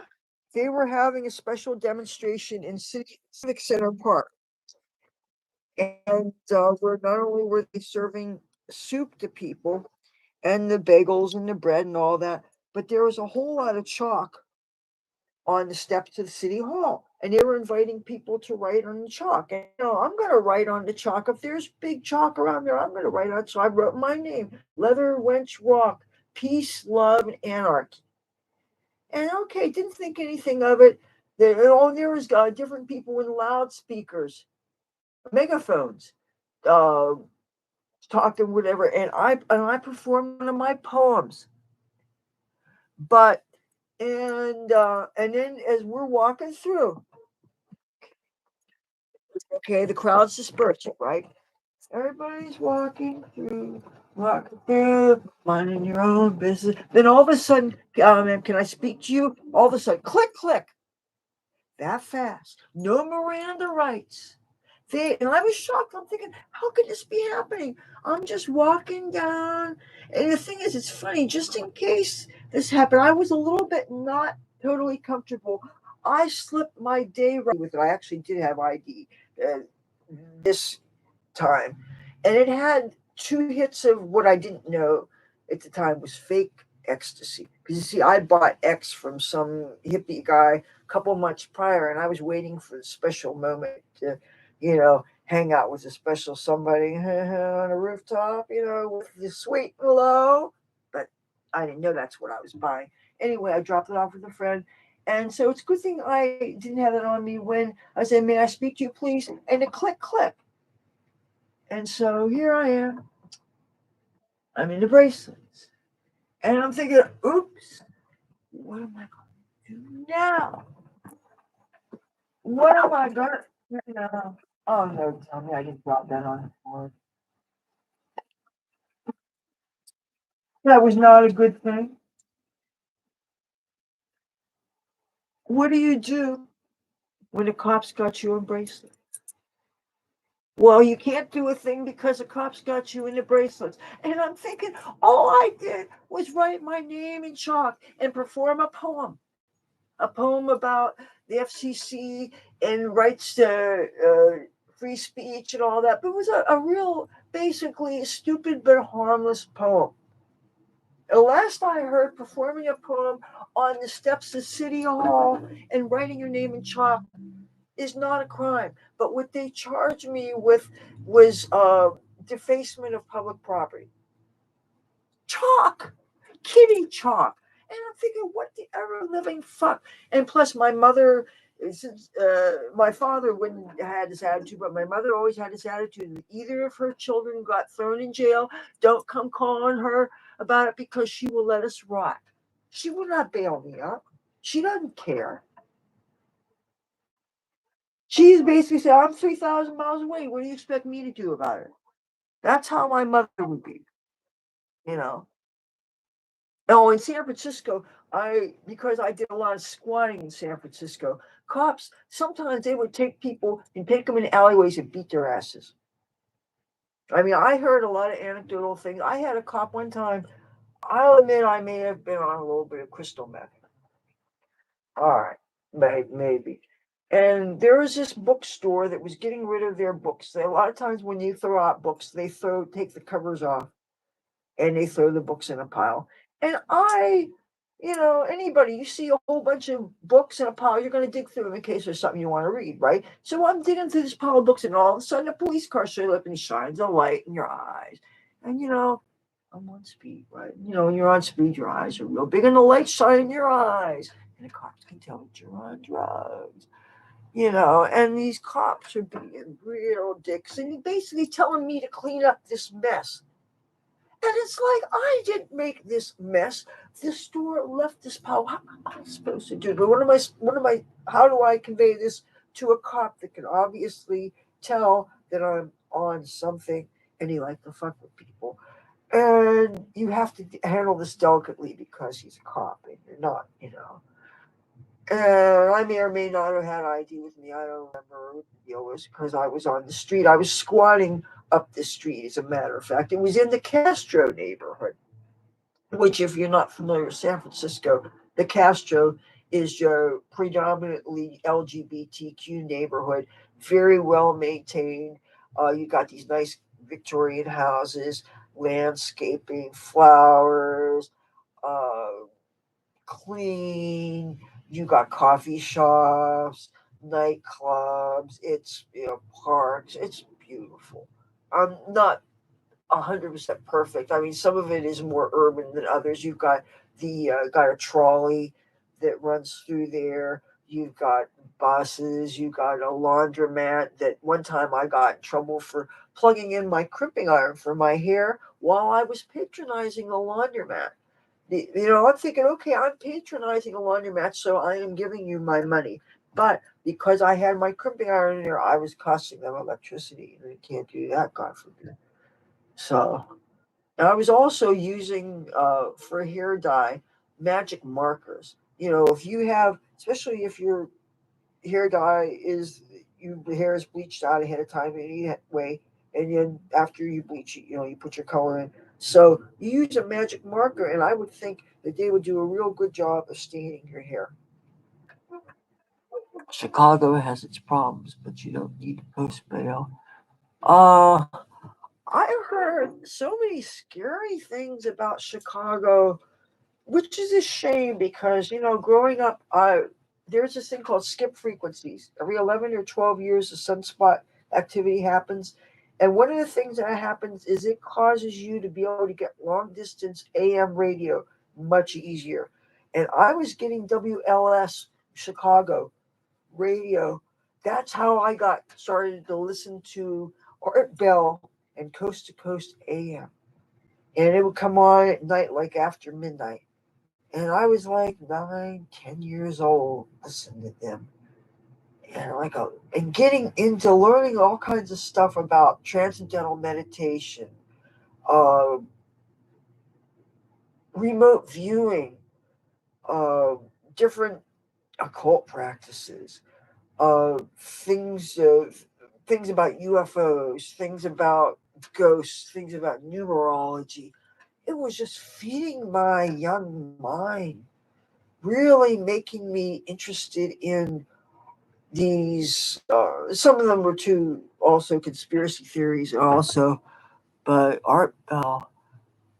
S1: they were having a special demonstration in Civic Center Park, and where not only were they serving soup to people and the bagels and the bread and all that, but there was a whole lot of chalk on the steps to the city hall, and they were inviting people to write on the chalk. And I'm going to write on the chalk. If there's big chalk around there, I'm going to write on. So I wrote my name, Leather Wench Rokk, peace, love, and anarchy. And okay, didn't think anything of it. There was different people with loudspeakers, megaphones, uh, talking whatever, and I performed one of my poems. But and then as we're walking through, okay, the crowd's dispersing, right? Everybody's walking through, minding your own business. Then all of a sudden, ma'am, can I speak to you? All of a sudden, click, click, that fast. No Miranda rights. And I was shocked. I'm thinking, how could this be happening? I'm just walking down. And the thing is, it's funny, just in case this happened, I was a little bit not totally comfortable. I slipped my day right with it. I actually did have ID this time. And it had 2 hits of what I didn't know at the time was fake ecstasy. Because you see, I bought X from some hippie guy a couple months prior, and I was waiting for the special moment to, hang out with a special somebody on a rooftop, with the sweet hello. But I didn't know that's what I was buying. Anyway, I dropped it off with a friend. And so it's a good thing I didn't have it on me when I said, may I speak to you, please? And it click, click. And so here I am. I'm in the bracelets. And I'm thinking, oops, what am I going to do now? What am I going to do now? Oh, no, tell me I didn't drop that on the floor. That was not a good thing. What do you do when the cops got you in bracelets? Well, you can't do a thing because the cops got you in the bracelets. And I'm thinking, all I did was write my name in chalk and perform a poem about the FCC and rights to free speech and all that. But it was a real, basically, stupid but harmless poem. The last I heard, performing a poem on the steps of City Hall and writing your name in chalk is not a crime. But what they charged me with was defacement of public property. Chalk, kitty chalk. And I'm thinking, what the ever living fuck? And plus, my mother, my father wouldn't had this attitude, but my mother always had this attitude that either of her children got thrown in jail, don't come calling her about it because she will let us rot. She will not bail me up. She doesn't care. She's basically saying, I'm 3,000 miles away. What do you expect me to do about it? That's how my mother would be, you know. Oh, in San Francisco, because I did a lot of squatting in San Francisco, cops sometimes they would take people and take them in alleyways and beat their asses. I mean, I heard a lot of anecdotal things. I had a cop one time. I'll admit I may have been on a little bit of crystal meth. All right, maybe. And there was this bookstore that was getting rid of their books. A lot of times when you throw out books, they take the covers off. and they throw the books in a pile. And anybody, you see a whole bunch of books in a pile, you're going to dig through them in case there's something you want to read, right? So I'm digging through this pile of books, and all of a sudden a police car shows up and shines a light in your eyes. And I'm on speed, right? When you're on speed, your eyes are real big, and the light shine in your eyes, and the cops can tell that you're on drugs. And these cops are being real dicks, and basically telling me to clean up this mess. And it's like, I didn't make this mess. This store left this pile. How am I supposed to do it? But how do I convey this to a cop that can obviously tell that I'm on something and he like to fuck with people? And you have to handle this delicately because he's a cop and you're not. And I may or may not have had ID with me. I don't remember what the deal was because I was on the street. I was squatting up the street, as a matter of fact. It was in the Castro neighborhood, which, if you're not familiar with San Francisco, the Castro is your predominantly LGBTQ neighborhood, very well maintained. You got these nice Victorian houses, landscaping, flowers, uh, clean. You got coffee shops, nightclubs. It's parks. It's beautiful. I'm not 100% perfect. I mean, some of it is more urban than others. You've got a trolley that runs through there. You've got buses. You've got a laundromat. That one time I got in trouble for plugging in my crimping iron for my hair while I was patronizing a laundromat. I'm thinking, okay, I'm patronizing a laundromat, so I am giving you my money. But because I had my crimping iron in there, I was costing them electricity, and you can't do that, God forbid. So, and I was also using for hair dye magic markers. If you have, especially if your hair dye the hair is bleached out ahead of time in any way, and then after you bleach it, you put your color in. So you use a magic marker, and I would think that they would do a real good job of staining your hair. Chicago has its problems, but you don't need to post bail. Uh, I've heard so many scary things about Chicago, which is a shame because growing up, there's this thing called skip frequencies. Every 11 or 12 years, a sunspot activity happens, and one of the things that happens is it causes you to be able to get long distance AM radio much easier. And I was getting WLS Chicago radio. That's how I got started to listen to Art Bell and Coast to Coast AM, and it would come on at night, like after midnight. And I was like 9, 10 years old, listening to them, and getting into learning all kinds of stuff about transcendental meditation, uh, remote viewing, uh, different occult practices, things things about UFOs, things about ghosts, things about numerology. It was just feeding my young mind, really making me interested in these. Some of them were too also conspiracy theories, also, but Art Bell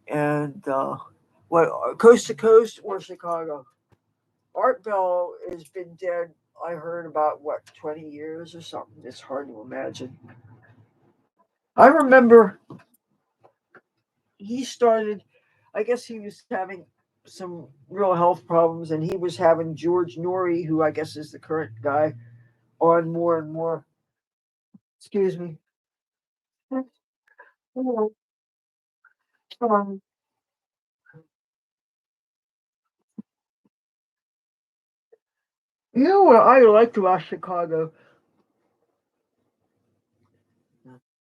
S1: and what Coast to Coast or Chicago. Art Bell has been dead. I heard about 20 years or something. It's hard to imagine. I remember he started. I guess he was having some real health problems, and he was having George Norrie, who I guess is the current guy, on more and more. Excuse me. You know what I liked about Chicago?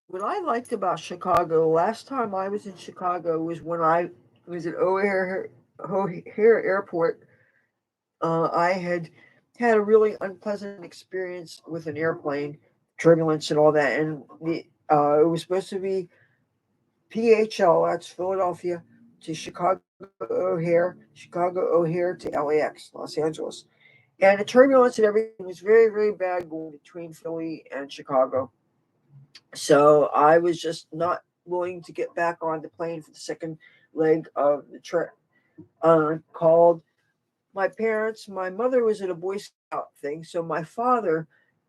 S1: What I liked about Chicago, last time I was in Chicago was when I was at O'Hare Airport. I had a really unpleasant experience with an airplane, turbulence and all that, and it was supposed to be PHL, that's Philadelphia, to Chicago O'Hare to LAX, Los Angeles. And the turbulence and everything was very, very bad going between Philly and Chicago. So I was just not willing to get back on the plane for the second leg of the trip. Called my parents. My mother was at a Boy Scout thing, so my father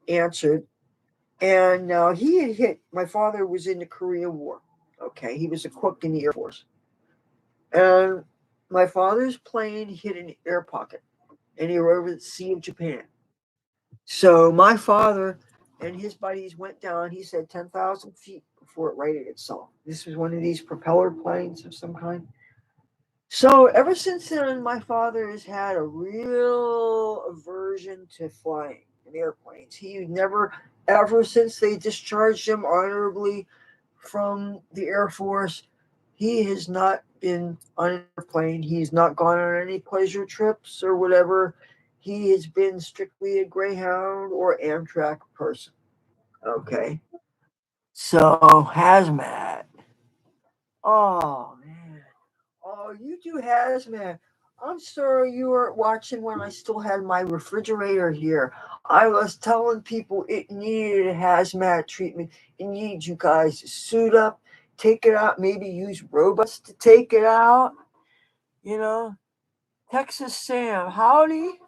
S1: answered, and he had hit. My father was in the Korean War. Okay, he was a cook in the Air Force, and my father's plane hit an air pocket, and he were over the Sea of Japan. So my father and his buddies went down. He said 10,000 feet before it righted itself. This was one of these propeller planes of some kind. So ever since then, my father has had a real aversion to flying in airplanes. He never, ever since they discharged him honorably from the Air Force, he has not been on an airplane. He's not gone on any pleasure trips or whatever. He has been strictly a Greyhound or Amtrak person. Okay. So, hazmat. Oh, man. Oh, you do hazmat. I'm sorry you weren't watching when I still had my refrigerator here. I was telling people it needed a hazmat treatment. It needs you guys to suit up, take it out, maybe use robots to take it out. You know, Texas Sam, howdy.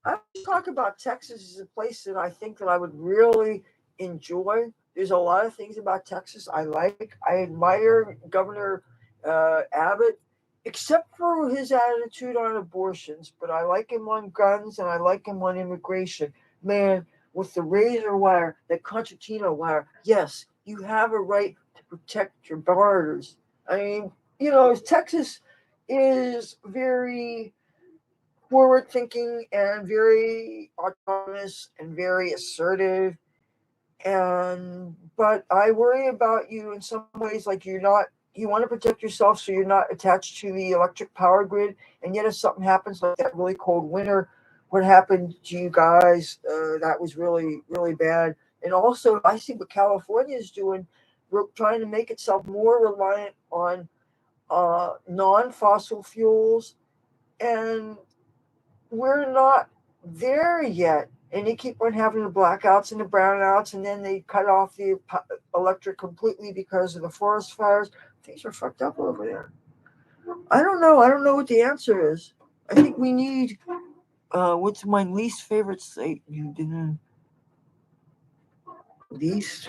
S1: I always talk about Texas as a place that I think that I would really enjoy. There's a lot of things about Texas I like. I admire Governor Abbott, except for his attitude on abortions. But I like him on guns and I like him on immigration. Man, with the razor wire, that concertina wire, yes, you have a right to protect your borders. I mean, Texas is very forward thinking and very autonomous and very assertive. And but I worry about you in some ways, like you want to protect yourself so you're not attached to the electric power grid. And yet if something happens like that really cold winter, what happened to you guys, that was really really bad. And also I see what California is doing. We're trying to make itself more reliant on non-fossil fuels, and we're not there yet. And they keep on having the blackouts and the brownouts, and then they cut off the electric completely because of the forest fires. Things are fucked up over there. I don't know. I don't know what the answer is. I think we need. What's my least favorite state? You didn't least.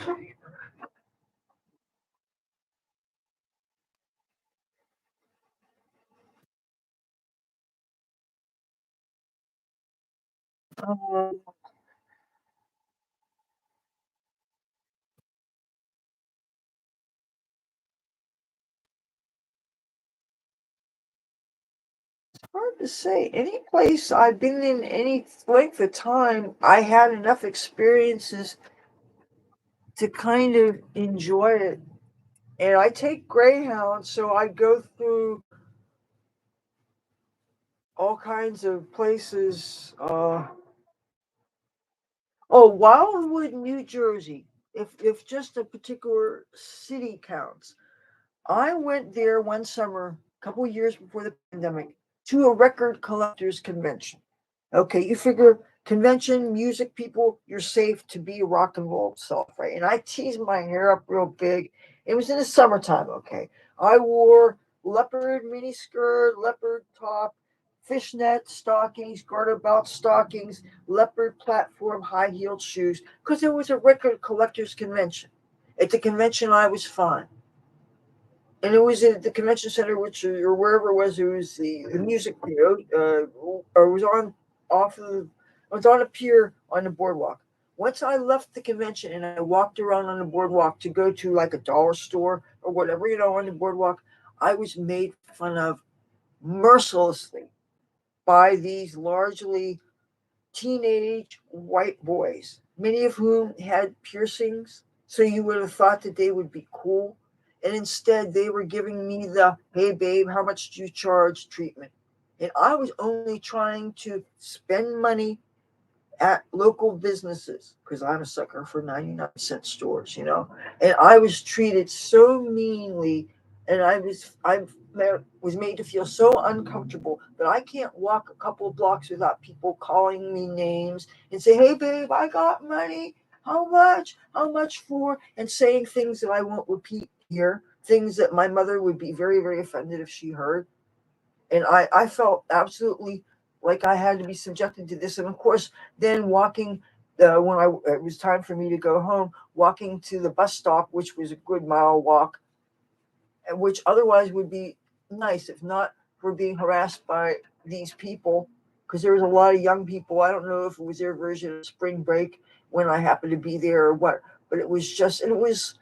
S1: Um, Hard to say. Any place I've been in any length of time, I had enough experiences to kind of enjoy it. And I take Greyhound, so I go through all kinds of places. Wildwood, New Jersey. If just a particular city counts, I went there one summer, a couple years before the pandemic, to a record collectors convention. Okay, you figure convention, music people, you're safe to be your rock and roll self, right? And I teased my hair up real big. It was in the summertime, okay. I wore leopard mini skirt, leopard top, fishnet stockings, garter belt stockings, leopard platform high heeled shoes, because it was a record collectors convention. At the convention, I was fine, and it was at the convention center, which or wherever it was. It was the music video, or it was on off of. It was on a pier on the boardwalk. Once I left the convention and I walked around on the boardwalk to go to like a dollar store or whatever, on the boardwalk, I was made fun of mercilessly by these largely teenage white boys, many of whom had piercings. So you would have thought that they would be cool. And instead, they were giving me the "hey, babe, how much do you charge" treatment. And I was only trying to spend money at local businesses because I'm a sucker for 99-cent stores. And I was treated so meanly, and I was made to feel so uncomfortable that I can't walk a couple of blocks without people calling me names and say, "Hey, babe, I got money. How much? How much for?" And saying things that I won't repeat here. things that my mother would be very, very offended if she heard. And I felt absolutely like I had to be subjected to this. And of course, then walking, when it was time for me to go home, walking to the bus stop, which was a good mile walk, and which otherwise would be nice if not for being harassed by these people, because there was a lot of young people. I don't know if it was their version of spring break when I happened to be there or what, but it was just, and it was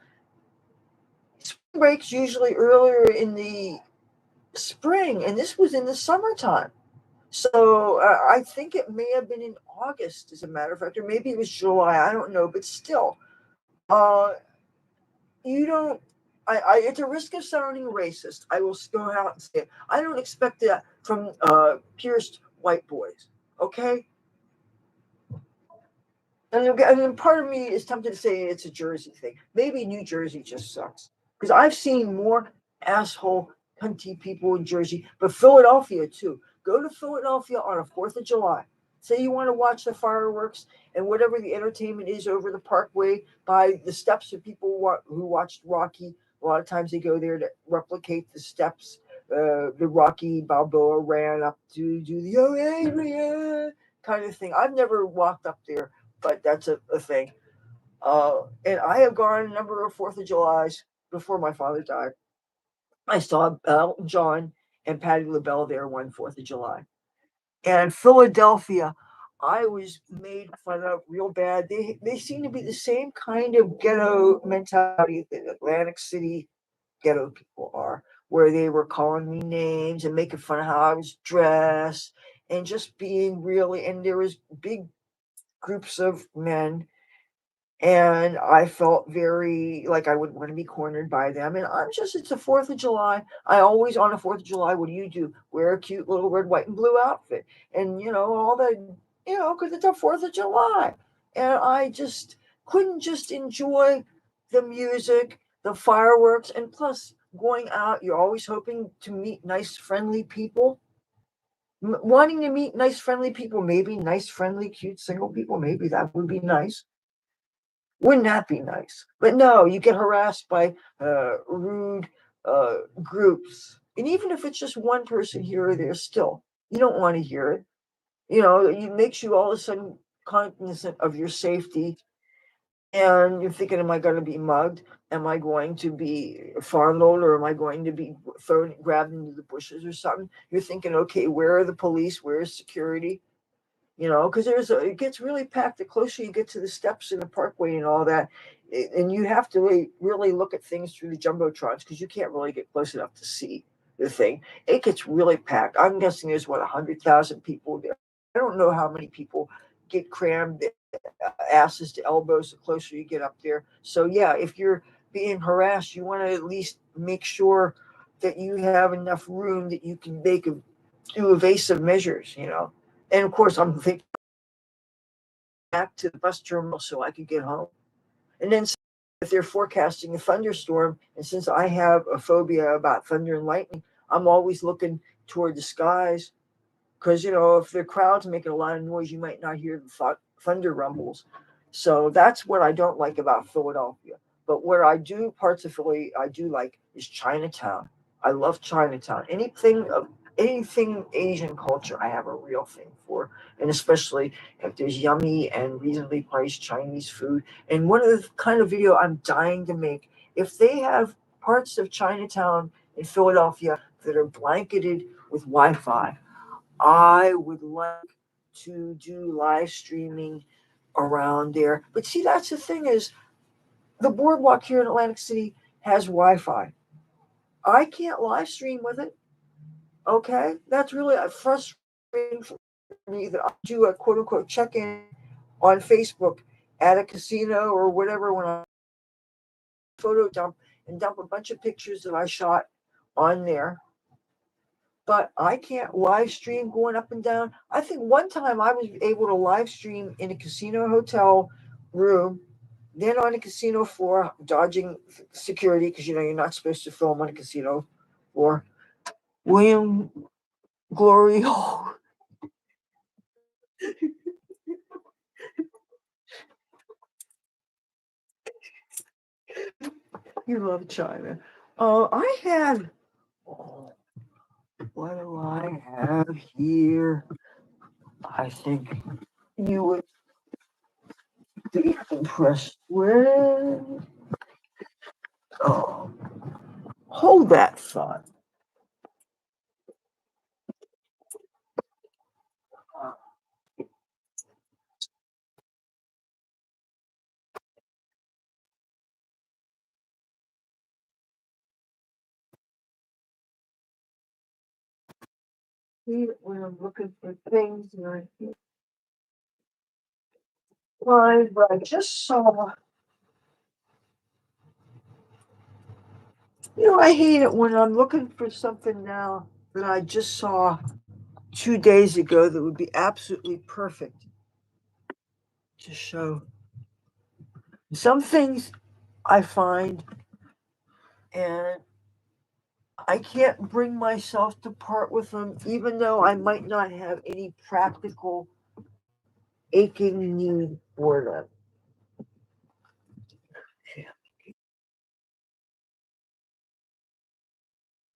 S1: spring breaks usually earlier in the spring, and this was in the summertime. So I think it may have been in August, as a matter of fact, or maybe it was July. I don't know, but still, uh, you don't. At the risk of sounding racist, I will go out and say it. I don't expect that from pierced white boys. Okay, and then part of me is tempted to say it's a Jersey thing. Maybe New Jersey just sucks because I've seen more asshole cunty people in Jersey, but Philadelphia too. Go to Philadelphia on a 4th of July. Say you want to watch the fireworks and whatever the entertainment is over the Parkway by the steps of people who watched Rocky. A lot of times they go there to replicate the steps the Rocky Balboa ran up to do the "Oh Adrian" kind of thing. I've never walked up there, but that's a thing. And I have gone a number of 4th of Julys before my father died. I saw Elton John and Patti LaBelle there one 4th of July. And Philadelphia, I was made fun of real bad. They seem to be the same kind of ghetto mentality that Atlantic City ghetto people are, where they were calling me names and making fun of how I was dressed and just being really. And there was big groups of men, and I felt very like I wouldn't want to be cornered by them. And I'm just, it's the 4th of July. I always, on the 4th of July, what do? Wear a cute little red, white, and blue outfit. And, all the, because it's the 4th of July. And I just couldn't just enjoy the music, the fireworks, and plus going out, you're always hoping to meet nice, friendly people. Wanting to meet nice, friendly people, maybe nice, friendly, cute, single people, maybe that would be nice. Wouldn't that be nice? But no, you get harassed by rude groups. And even if it's just one person here or there, still, you don't want to hear it. It makes you all of a sudden cognizant of your safety. And you're thinking, am I going to be mugged? Am I going to be fondled, or am I going to be grabbed into the bushes or something? You're thinking, okay, where are the police? Where is security? Because it gets really packed the closer you get to the steps in the Parkway and all that. And you have to really look at things through the jumbotrons because you can't really get close enough to see the thing. It gets really packed. I'm guessing there's 100,000 people there. I don't know how many people get crammed asses to elbows the closer you get up there. So yeah, if you're being harassed, you want to at least make sure that you have enough room that you can do evasive measures. And of course, I'm thinking back to the bus terminal so I could get home. And then if they're forecasting a thunderstorm, and since I have a phobia about thunder and lightning, I'm always looking toward the skies because if the crowd's making a lot of noise, you might not hear the thunder rumbles. So that's what I don't like about Philadelphia. But where parts of Philly I do like is Chinatown. I love Chinatown. Anything Asian culture, I have a real thing for, and especially if there's yummy and reasonably priced Chinese food. And one of the kind of video I'm dying to make, if they have parts of Chinatown in Philadelphia that are blanketed with Wi-Fi, I would like to do live streaming around there. But see, that's the thing is the boardwalk here in Atlantic City has Wi-Fi. I can't live stream with it. Okay, that's really frustrating for me that I do a quote unquote check in on Facebook at a casino or whatever when I photo dump and dump a bunch of pictures that I shot on there, but I can't live stream going up and down. I think one time I was able to live stream in a casino hotel room, then on a casino floor, dodging security because you're not supposed to film on a casino floor. William Glory Hall. You love China. Oh, I have. Oh, what do I have here? I think you would be impressed with. Oh, hold that thought. When I'm looking for things and I can't find, but I just saw. I hate it when I'm looking for something now that I just saw 2 days ago that would be absolutely perfect to show. Some things I find and I can't bring myself to part with them, even though I might not have any practical aching need for them.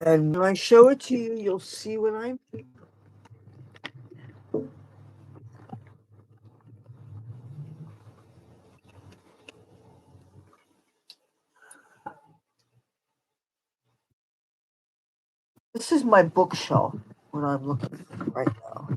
S1: And when I show it to you, you'll see what I'm. This is my bookshelf when I'm looking right now.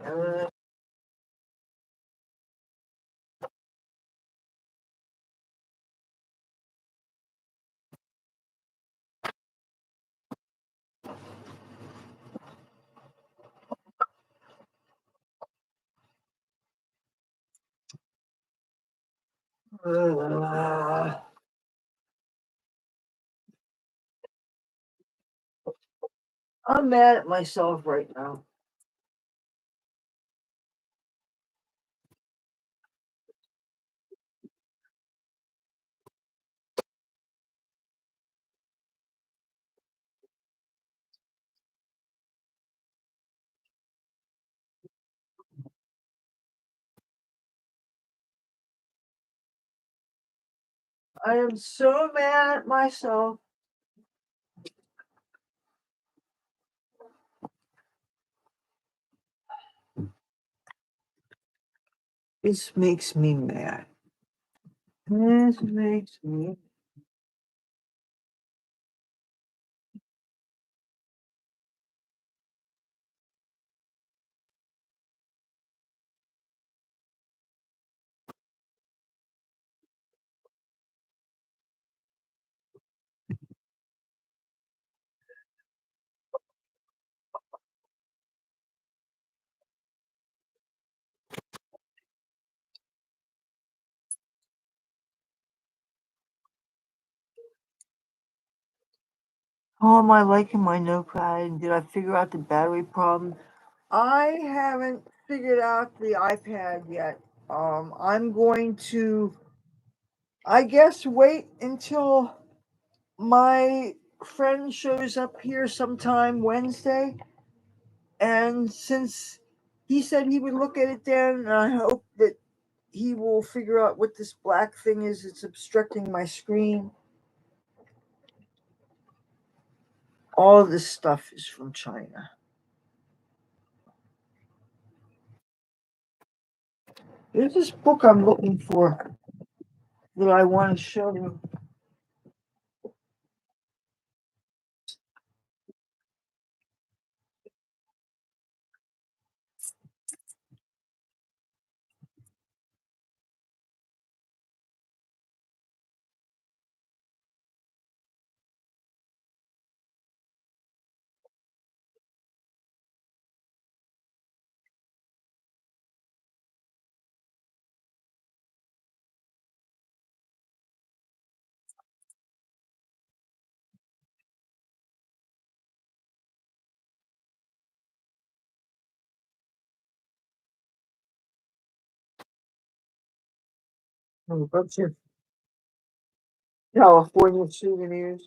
S1: Uh, uh, I'm mad at myself right now. I am so mad at myself. This makes me mad. This makes me. How am I liking my notepad? Did I figure out the battery problem? I haven't figured out the iPad yet. I'm going to, I guess, wait until my friend shows up here sometime Wednesday. And since he said he would look at it then, and I hope that he will figure out what this black thing is. It's obstructing my screen. All of this stuff is from China. There's this book I'm looking for that I want to show you. a bunch of California souvenirs.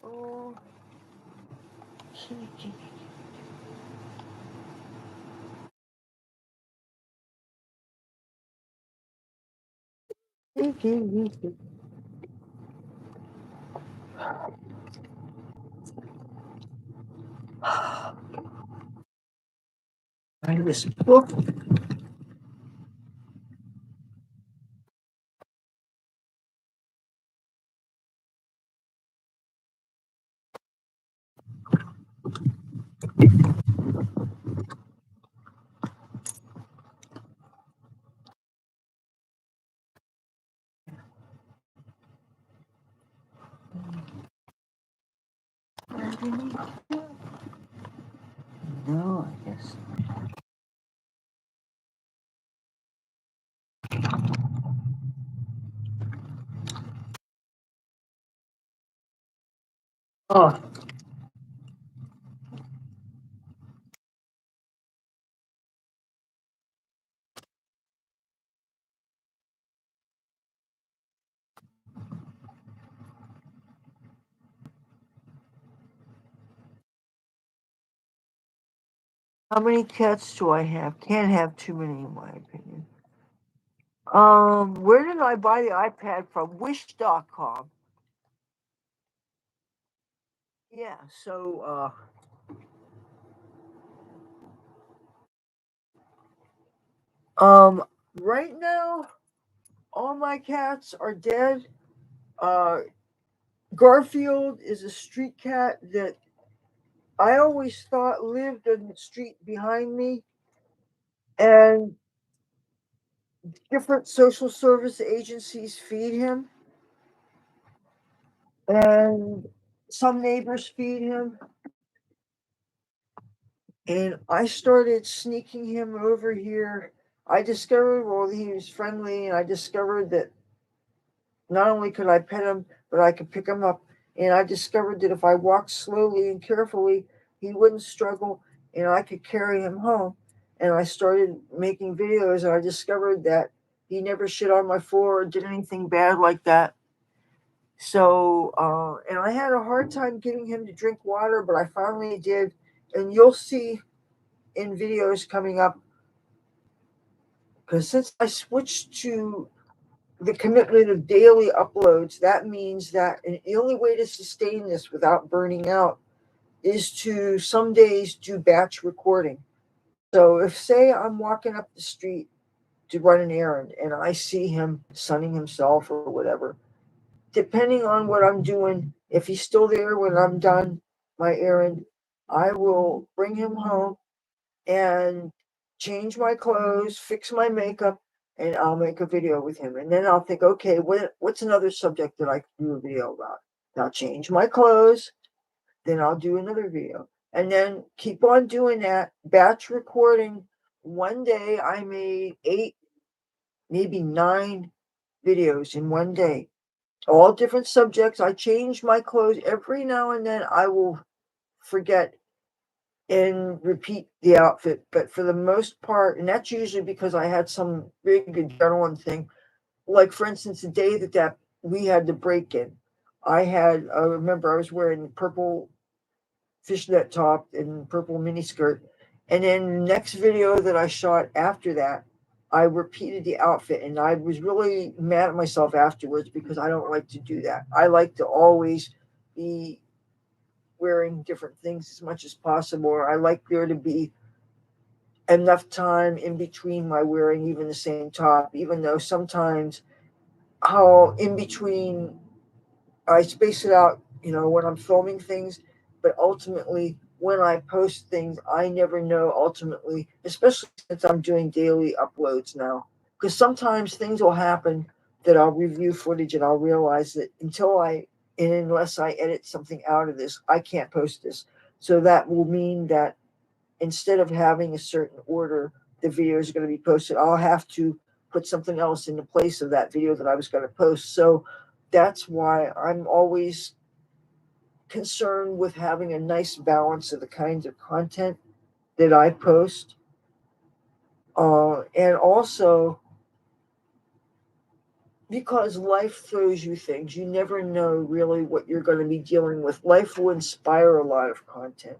S1: Oh, find this book. No, I guess. Oh, how many cats do I have? Can't have too many, in my opinion. Where did I buy the iPad from? Wish.com. Yeah, so right now all my cats are dead. Uh, Garfield is a street cat that I always thought lived on the street behind me, and different social service agencies feed him, and some neighbors feed him. And I started sneaking him over here. I discovered, well, he was friendly, and I discovered that not only could I pet him, but I could pick him up. And I discovered that if I walked slowly and carefully, he wouldn't struggle, and I could carry him home. And I started making videos, and I discovered that he never shit on my floor or did anything bad like that. So, and I had a hard time getting him to drink water, but I finally did. And you'll see in videos coming up, because since I switched to the commitment of daily uploads, that means that the only way to sustain this without burning out is to some days do batch recording. So if, say, I'm walking up the street to run an errand and I see him sunning himself or whatever, depending on what I'm doing, if he's still there when I'm done my errand, I will bring him home and change my clothes, fix my makeup, and I'll make a video with him. And then I'll think, okay, what's another subject that I can do a video about? I'll change my clothes, then I'll do another video. And then keep on doing that, batch recording. One day I made 8, maybe 9 videos in one day, all different subjects. I change my clothes every now and then. I will forget and repeat the outfit. But for the most part, and that's usually because I had some big adrenaline thing. Like, for instance, the day that we had the break in, I remember I was wearing purple fishnet top and purple miniskirt. And then the next video that I shot after that, I repeated the outfit, and I was really mad at myself afterwards because I don't like to do that. I like to always be wearing different things as much as possible. Or I like there to be enough time in between my wearing even the same top, even though sometimes how in between I space it out, when I'm filming things, but ultimately when I post things, I never know ultimately, especially since I'm doing daily uploads now, because sometimes things will happen that I'll review footage and I'll realize that and unless I edit something out of this, I can't post this. So that will mean that instead of having a certain order, the video is going to be posted. I'll have to put something else in the place of that video that I was going to post. So that's why I'm always concerned with having a nice balance of the kinds of content that I post. And also because life throws you things, you never know really what you're going to be dealing with. Life will inspire a lot of content.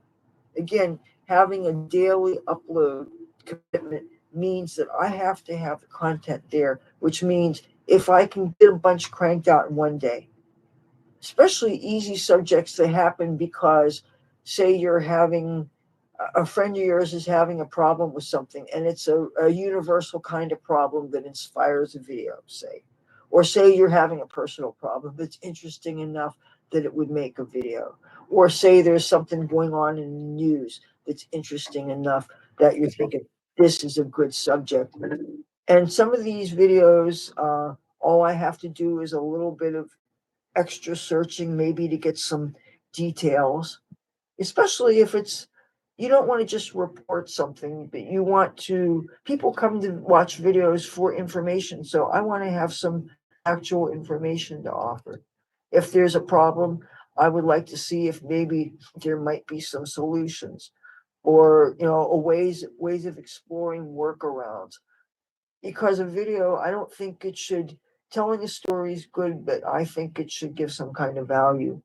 S1: Again, having a daily upload commitment means that I have to have the content there, which means if I can get a bunch cranked out in one day, especially easy subjects that happen because, say, you're having a friend of yours is having a problem with something, and it's a universal kind of problem that inspires a video, say. Or say you're having a personal problem that's interesting enough that it would make a video. Or say there's something going on in the news that's interesting enough that you're thinking, this is a good subject. And some of these videos, all I have to do is a little bit of extra searching, maybe to get some details, especially if it's, you don't want to just report something, but you want to, people come to watch videos for information. So I want to have some actual information to offer. If there's a problem, I would like to see if maybe there might be some solutions or, a ways of exploring workarounds. Because a video, I don't think it should, telling a story is good, but I think it should give some kind of value.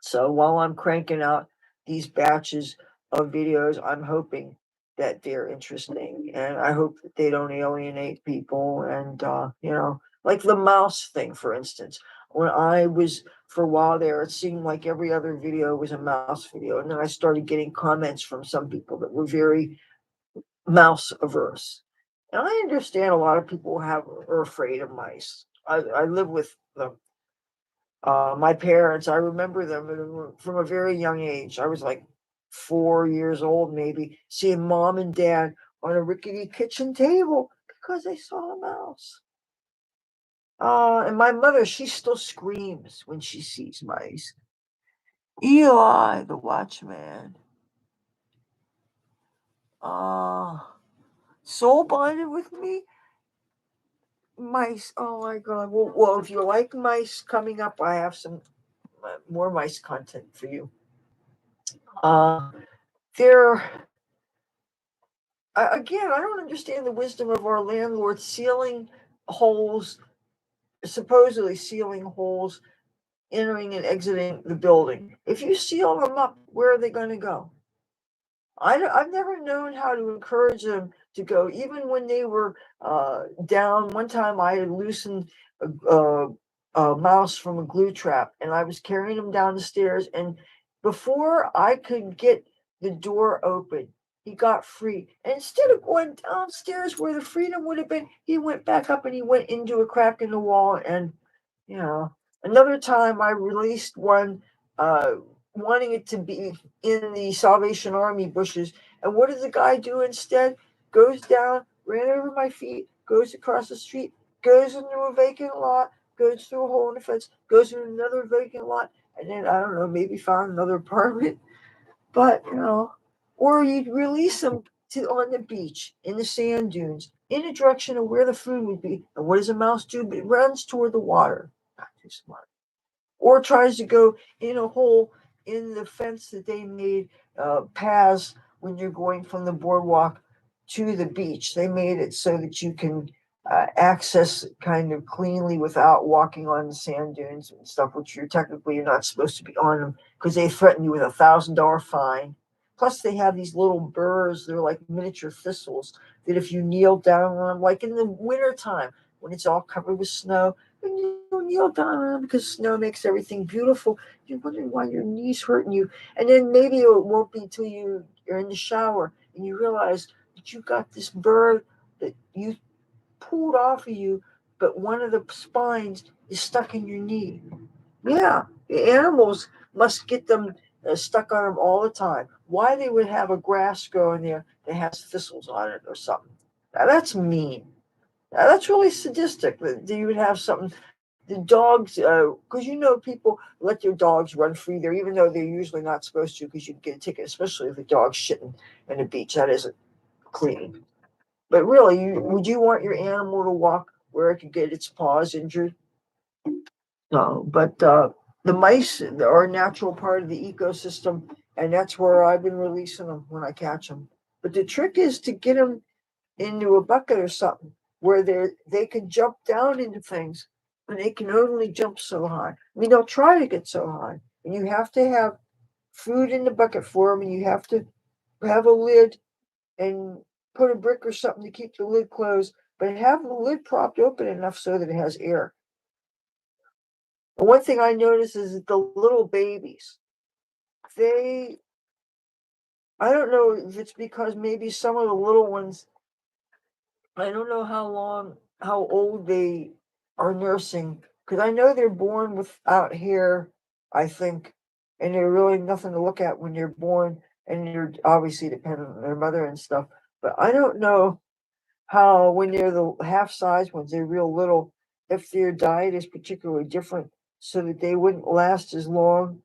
S1: So while I'm cranking out these batches of videos, I'm hoping that they're interesting and I hope that they don't alienate people. And, like the mouse thing, for instance, when I was for a while there, it seemed like every other video was a mouse video. And then I started getting comments from some people that were very mouse averse. And I understand a lot of people are afraid of mice. I live with them. My parents, I remember them from a very young age. I was like 4 years old, maybe, seeing mom and dad on a rickety kitchen table because they saw a mouse. And my mother, she still screams when she sees mice. Eli, the watchman. Uh, soul bonded with me. Mice. Oh my God. Well, if you like mice coming up, I have some more mice content for you. Uh, they're again, I don't understand the wisdom of our landlord sealing holes, supposedly sealing holes, entering and exiting the building. If you seal them up, where are they going to go? I've never known how to encourage them to go, even when they were down. One time I had loosened a mouse from a glue trap and I was carrying him down the stairs. And before I could get the door open, he got free. And instead of going downstairs where the freedom would have been, he went back up and he went into a crack in the wall. And, you know, another time I released one. Wanting it to be in the Salvation Army bushes. And what does the guy do instead? Goes down, ran over my feet, goes across the street, goes into a vacant lot, goes through a hole in the fence, goes into another vacant lot, and then I don't know, maybe found another apartment. But or you'd release them to on the beach, in the sand dunes, in the direction of where the food would be. And what does a mouse do? It runs toward the water. Not too smart, or tries to go in a hole in the fence that they made paths when you're going from the boardwalk to the beach. They made it so that you can access kind of cleanly without walking on the sand dunes and stuff, which you're not supposed to be on them because they threaten you with $1,000 fine. Plus, they have these little burrs. They're like miniature thistles that if you kneel down on them, like in the wintertime when it's all covered with snow, when you kneel down on them because snow makes everything beautiful, you're wondering why your knees hurting you. And then maybe it won't be until you're in the shower and you realize that you got this burr that you pulled off of you, but one of the spines is stuck in your knee. Yeah, the animals must get them stuck on them all the time. Why they would have a grass growing there that has thistles on it or something? Now that's mean. Now that's really sadistic. That you would have something. The dogs, because people let their dogs run free there, even though they're usually not supposed to, because you can get a ticket, especially if the dog's shitting in the beach. That isn't clean. But really, would you want your animal to walk where it could get its paws injured? No, but the mice are a natural part of the ecosystem, and that's where I've been releasing them when I catch them. But the trick is to get them into a bucket or something where they can jump down into things, and they can only jump so high. I mean, they'll try to get so high, and you have to have food in the bucket for them, and you have to have a lid and put a brick or something to keep the lid closed, but have the lid propped open enough so that it has air. And one thing I notice is that the little babies, they, I don't know if it's because maybe some of the little ones, I don't know how old they are nursing, because I know they're born without hair, I think, and they're really nothing to look at when they're born, and they're obviously dependent on their mother and stuff. But I don't know how when they're the half size ones, they're real little, if their diet is particularly different, so that they wouldn't last as long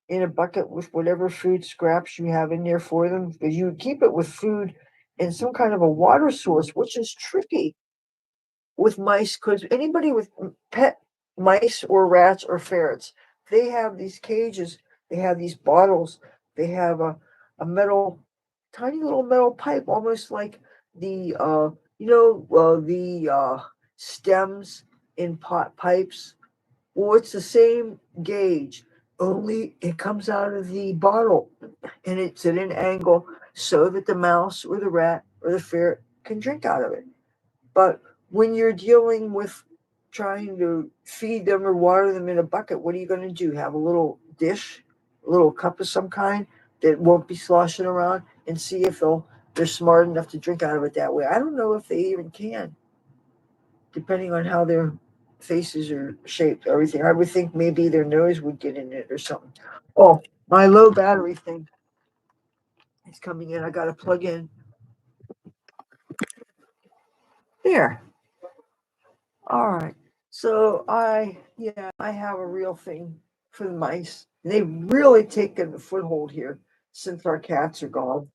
S1: in a bucket with whatever food scraps you have in there for them, because you would keep it with food and some kind of a water source, which is tricky with mice, because anybody with pet mice or rats or ferrets, they have these cages, they have these bottles, they have a metal, tiny little metal pipe, almost like the the stems in pot pipes. Well, it's the same gauge, only it comes out of the bottle, and it's at an angle so that the mouse or the rat or the ferret can drink out of it. But when you're dealing with trying to feed them or water them in a bucket, what are you going to do? Have a little dish, a little cup of some kind that won't be sloshing around, and see if they're smart enough to drink out of it that way. I don't know if they even can, depending on how their faces are shaped, everything. I would think maybe their nose would get in it or something. Oh, my low battery thing is coming in. I got to plug in. There. All right. So I have a real thing for the mice. They've really taken the foothold here since our cats are gone.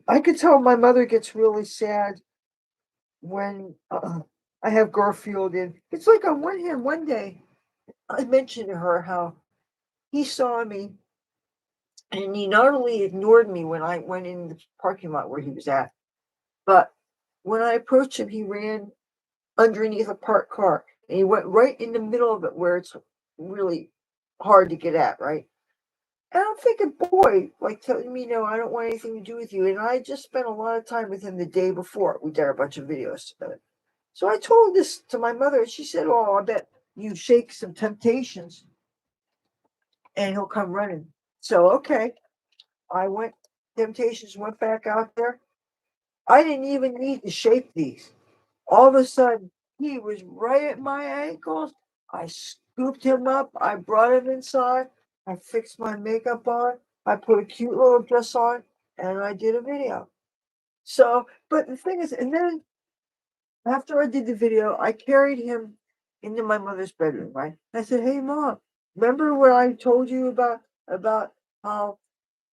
S1: I could tell my mother gets really sad when I have Garfield in. It's like on one hand, one day I mentioned to her how he saw me and he not only ignored me when I went in the parking lot where he was at, but when I approached him, he ran underneath a parked car, and he went right in the middle of it where it's really hard to get at, right? And I'm thinking, boy, like telling me, no, I don't want anything to do with you. And I just spent a lot of time with him the day before. We did a bunch of videos together. So I told this to my mother, and she said, oh, I bet you shake some temptations and he'll come running. So, okay, I went, temptations went back out there. I didn't even need to shake these. All of a sudden, he was right at my ankles. I scooped him up. I brought him inside. I fixed my makeup on. I put a cute little dress on, and I did a video. So, but the thing is, and then after I did the video, I carried him into my mother's bedroom, right? I said, "Hey, mom, remember what I told you about how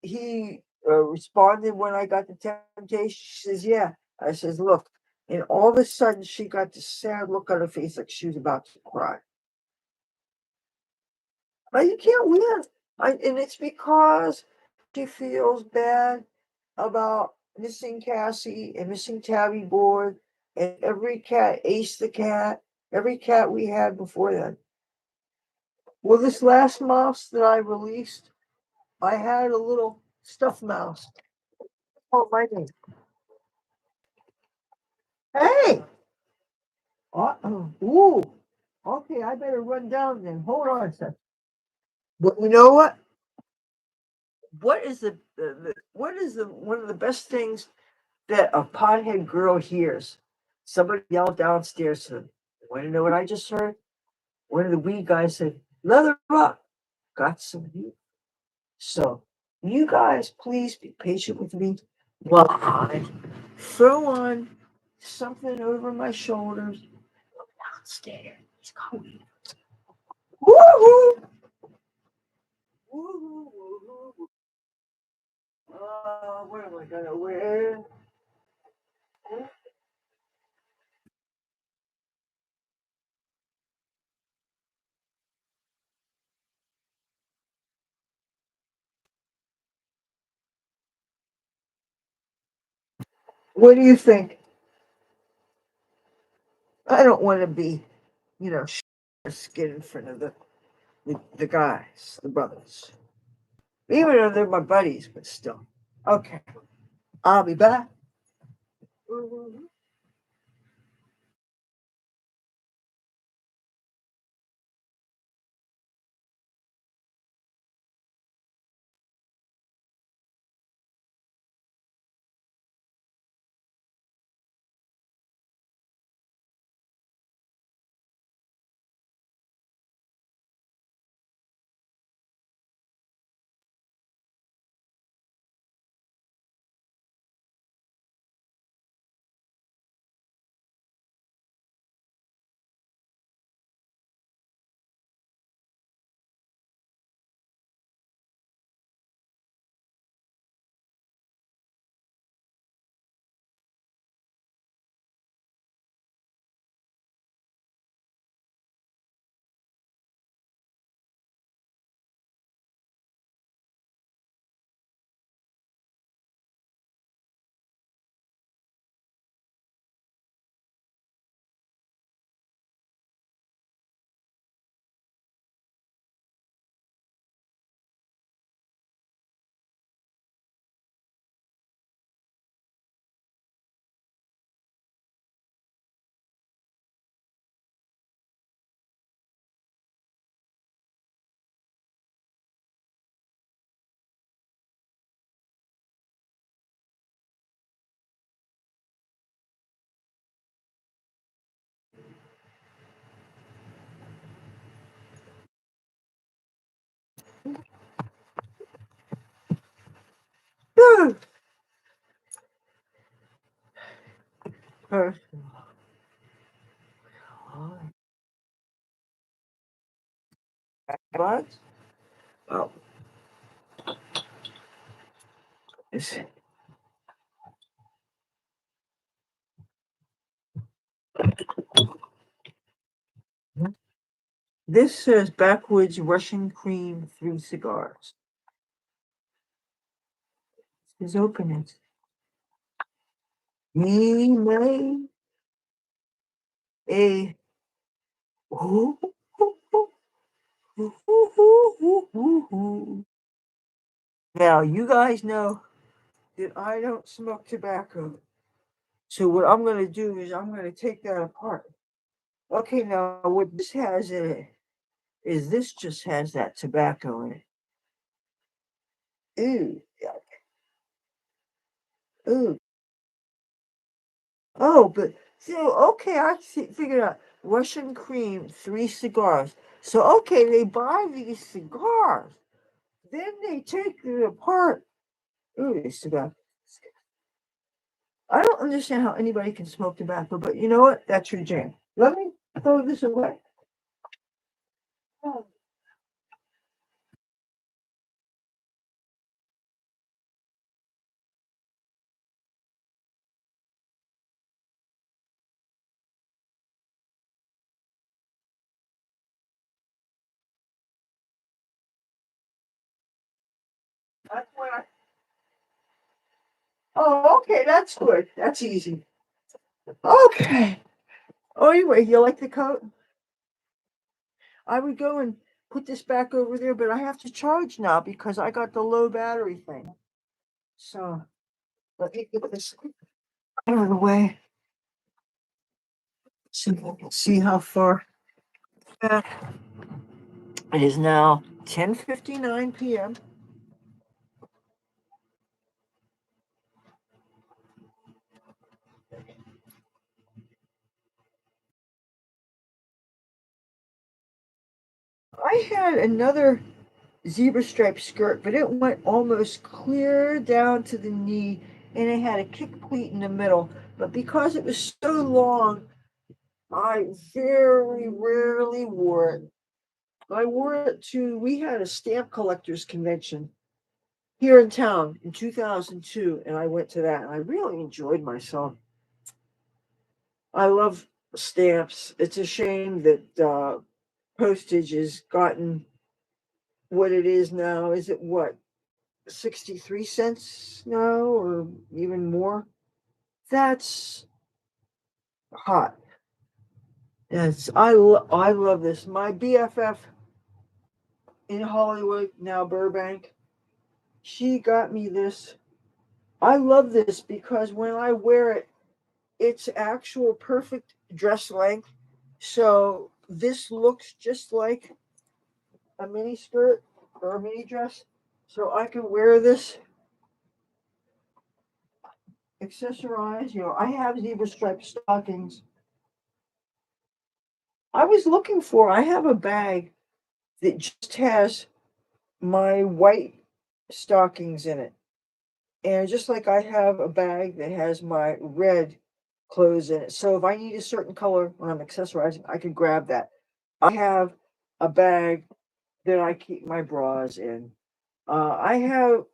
S1: he responded when I got the temptation?" She says, "Yeah." I says, "Look," and all of a sudden she got this sad look on her face, like she was about to cry. But you can't win, and it's because she feels bad about missing Cassie and missing Tabby Board and every cat, Ace the cat, every cat we had before then. Well, this last mouse that I released, I had a little stuffed mouse. Oh, my name. Hey! Ooh. Okay, I better run down then. Hold on a sec. But you know what? What is what is the one of the best things that a pothead girl hears? Somebody yelled downstairs to them. Want to know what I just heard? One of the wee guys said, "Leather Rokk, got some heat." So you guys, please be patient with me while I throw on something over my shoulders downstairs. He's coming. Woo-hoo! Woo-hoo! What am I gonna wear? What do you think? I don't want to be, you know, skin in front of the guys, the brothers. Even though they're my buddies, but still. Okay, I'll be back. But oh, this this says backwoods Russian cream 3 cigars. Is open it. He made a now you guys know that I don't smoke tobacco. So what I'm gonna do is I'm gonna take that apart. Okay, now what this has in it is this just has that tobacco in it. Ooh, ooh. Oh, but so okay, figured out Russian cream, 3 cigars. So okay, they buy these cigars, then they take it apart. Ooh, this tobacco. I don't understand how anybody can smoke tobacco, but you know what? That's your jam. Let me throw this away. Oh, that's what oh, okay, that's good. That's easy. Okay. Oh, anyway, you like the coat? I would go and put this back over there, but I have to charge now because I got the low battery thing. So let me get this out of the way so we can see how far back. It is now 10:59 p.m. I had another zebra striped skirt, but it went almost clear down to the knee and it had a kick pleat in the middle. But because it was so long, I very rarely wore it. I wore it to, we had a stamp collectors convention here in town in 2002, and I went to that and I really enjoyed myself. I love stamps. It's a shame that postage has gotten what it is now. Is it what, 63 cents now or even more That's hot. Yes, I love this. My BFF in Hollywood, now Burbank, she got me this. I love this because when I wear it, it's actual perfect dress length. So this looks just like a mini skirt or a mini dress. So I can wear this, accessorize. I have zebra striped stockings. I have a bag that just has my white stockings in it. And just like I have a bag that has my red clothes in it. So if I need a certain color when I'm accessorizing, I can grab that. I have a bag that I keep my bras in. I have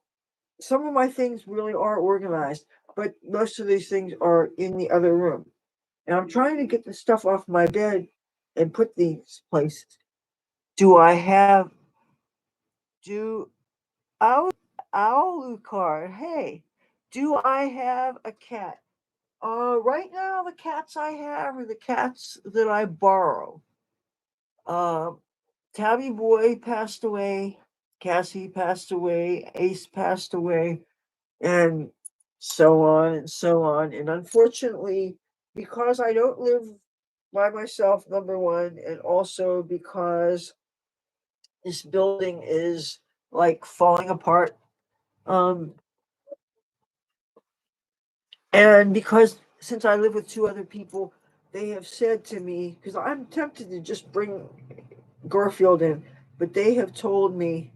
S1: some of my things really are organized, but most of these things are in the other room. And I'm trying to get the stuff off my bed and put these places. Do I have do Alucard? Hey, do I have a cat? Right now the cats I have are the cats that I borrow. Uh, Tabby Boy passed away, Cassie passed away, Ace passed away, and so on and so on. And unfortunately, because I don't live by myself, number one, and also because this building is like falling apart. Um, and because since I live with two other people, they have said to me, because I'm tempted to just bring Garfield in, but they have told me,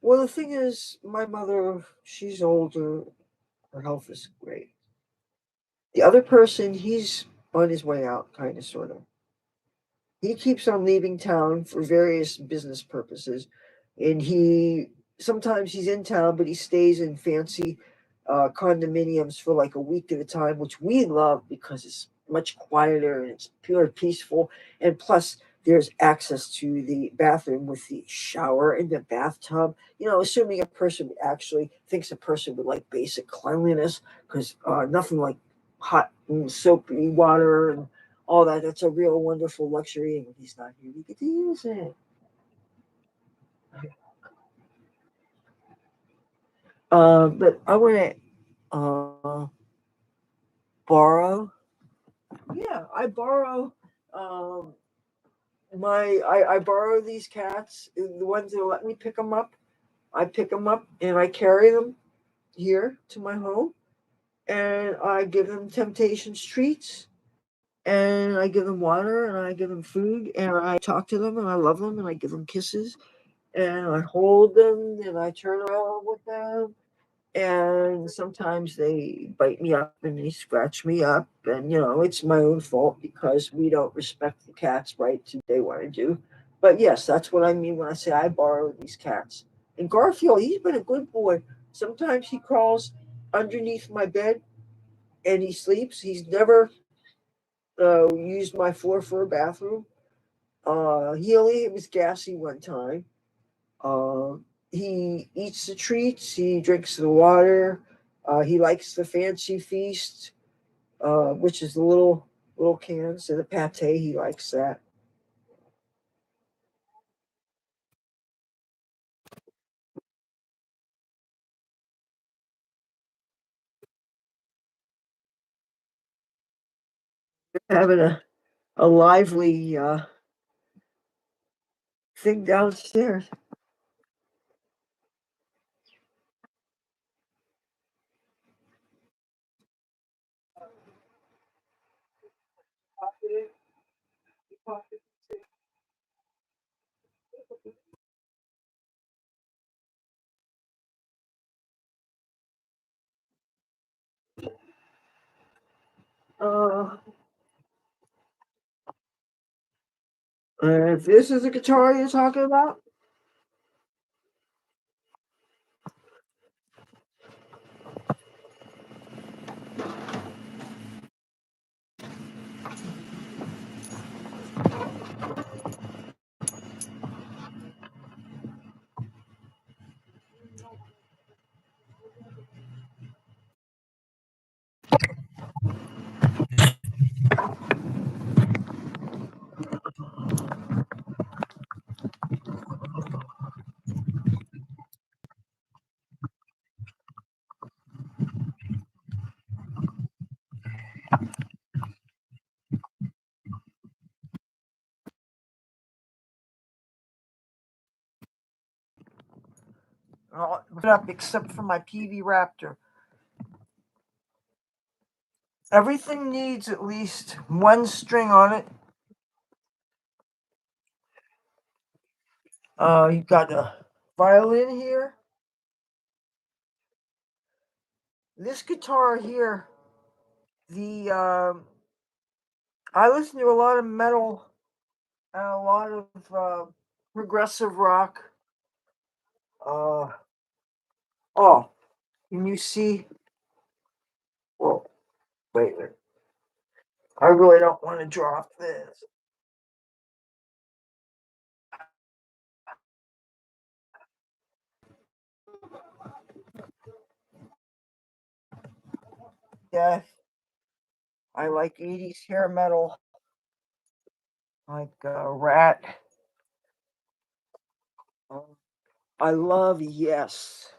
S1: well, the thing is, my mother, she's older, her health is great. The other person, he's on his way out, kind of, sort of. He keeps on leaving town for various business purposes, and he sometimes he's in town, but he stays in fancy condominiums for like a week at a time, which we love because it's much quieter and it's pure peaceful, and plus there's access to the bathroom with the shower and the bathtub. Assuming a person actually thinks a person would like basic cleanliness, because nothing like hot and soapy water and all that. That's a real wonderful luxury, and when he's not here, we get to use it. But I want to borrow. Yeah, I borrow. Um, I borrow these cats. The ones that let me pick them up, I pick them up and I carry them here to my home, and I give them Temptations treats, and I give them water, and I give them food, and I talk to them, and I love them, and I give them kisses, and I hold them and I turn around with them. And sometimes they bite me up and they scratch me up. And, it's my own fault because we don't respect the cat's right to do what they want to do. But yes, that's what I mean when I say I borrow these cats. And Garfield, he's been a good boy. Sometimes he crawls underneath my bed and he sleeps. He's never used my floor for a bathroom. He only was gassy one time. Uh, he eats the treats. He drinks the water. He likes the fancy feast, which is the little cans and the pate. He likes that. Having a lively thing downstairs. Uh, if this is a guitar you're talking about, All up except for my PV Raptor. Everything needs at least one string on it. You've got a violin here. This guitar here, the I listen to a lot of metal and a lot of progressive rock. Uh, oh, can you see? Well, wait a minute. I really don't want to drop this. Yeah, I like 80s hair metal, like Rat. I love Yes.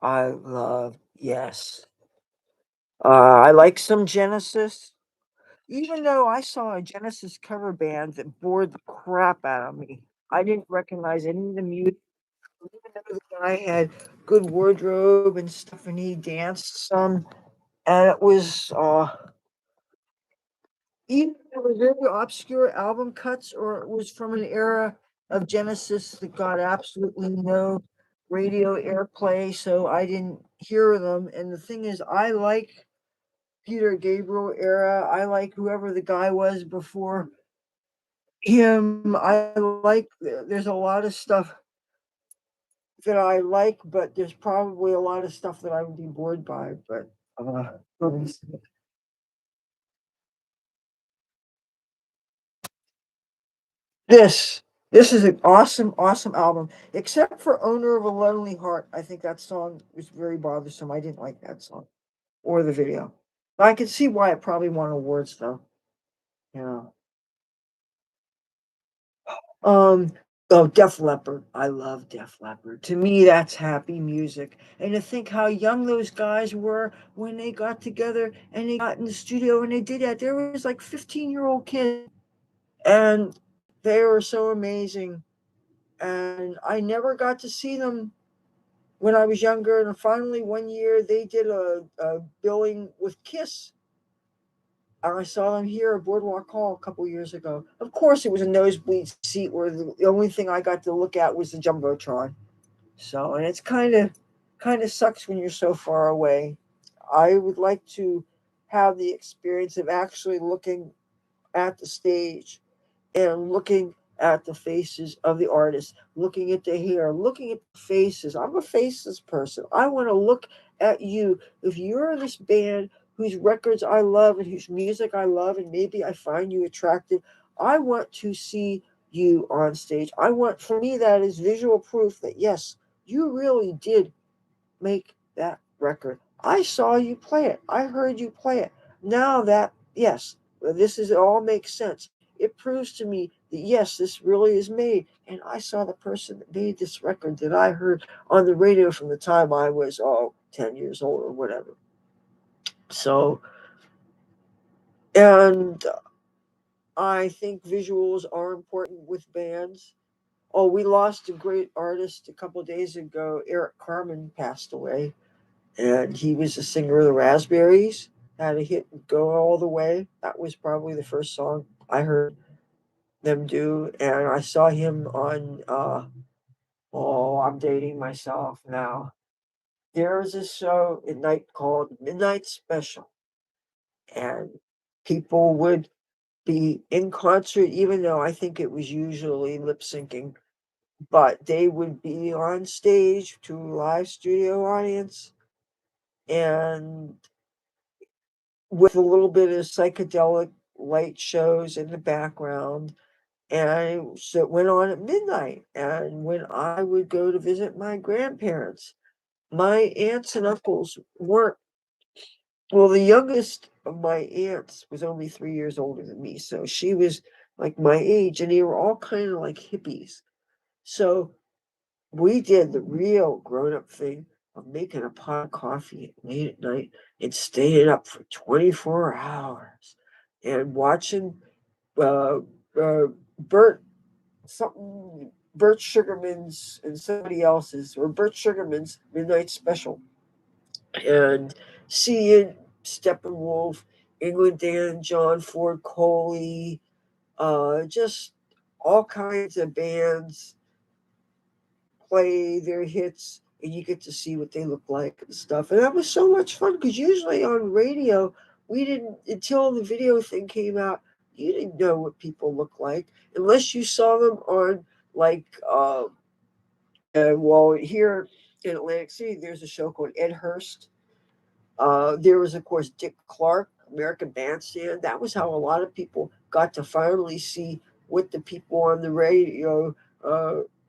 S1: I love Yes. I like some Genesis. Even though I saw a Genesis cover band that bored the crap out of me, I didn't recognize any of the music. Even though the guy had good wardrobe and stuff, and he danced some, and it was even if it was very obscure album cuts, or it was from an era of Genesis that got absolutely no radio airplay, so I didn't hear them. And the thing is, I like Peter Gabriel era. I like whoever the guy was before him. I like, there's a lot of stuff that I like, but there's probably a lot of stuff that I would be bored by. But this this is an awesome, awesome album. Except for Owner of a Lonely Heart. I think that song was very bothersome. I didn't like that song or the video. I can see why it probably won awards though. Yeah. Um, oh, Def Leppard. I love Def Leppard. To me, that's happy music. And to think how young those guys were when they got together and they got in the studio and they did that. There was like 15-year-old kids and they were so amazing. And I never got to see them when I was younger. And finally, one year they did a billing with Kiss. And I saw them here at Boardwalk Hall a couple years ago. Of course, it was a nosebleed seat where the only thing I got to look at was the jumbotron. So, and it's kind of sucks when you're so far away. I would like to have the experience of actually looking at the stage and looking at the faces of the artists, looking at the hair, looking at the faces. I'm a faceless person. I want to look at you. If you're this band whose records I love and whose music I love, and maybe I find you attractive, I want to see you on stage. I want, for me, that is visual proof that yes, you really did make that record. I saw you play it. I heard you play it. Now that, yes, this is, it all makes sense. It proves to me that yes, this really is made. And I saw the person that made this record that I heard on the radio from the time I was, 10 years old or whatever. So, and I think visuals are important with bands. Oh, we lost a great artist a couple of days ago. Eric Carmen passed away, and he was a singer of the Raspberries. Had a hit "Go All the Way." That was probably the first song I heard them do, and I saw him on. Oh, I'm dating myself now. There's a show at night called Midnight Special, and people would be in concert, even though I think it was usually lip syncing, but they would be on stage to a live studio audience and with a little bit of psychedelic light shows in the background. And so it went on at midnight. And when I would go to visit my grandparents, my aunts and uncles weren't, well, the youngest of my aunts was only 3 years older than me. So she was like my age, and they were all kind of like hippies. So we did the real grown up thing of making a pot of coffee late at night and staying up for 24 hours and watching uh, Bert something Bert Sugarman's and somebody else's, or Bert Sugarman's Midnight Special, and seeing Steppenwolf, England Dan, John Ford Coley, just all kinds of bands play their hits, and you get to see what they look like and stuff. And that was so much fun because usually on radio, we didn't, until the video thing came out, you didn't know what people look like unless you saw them on, like, well, here in Atlantic City, there's a show called Ed Hurst. There was, of course, Dick Clark, American Bandstand. That was how a lot of people got to finally see what the people on the radio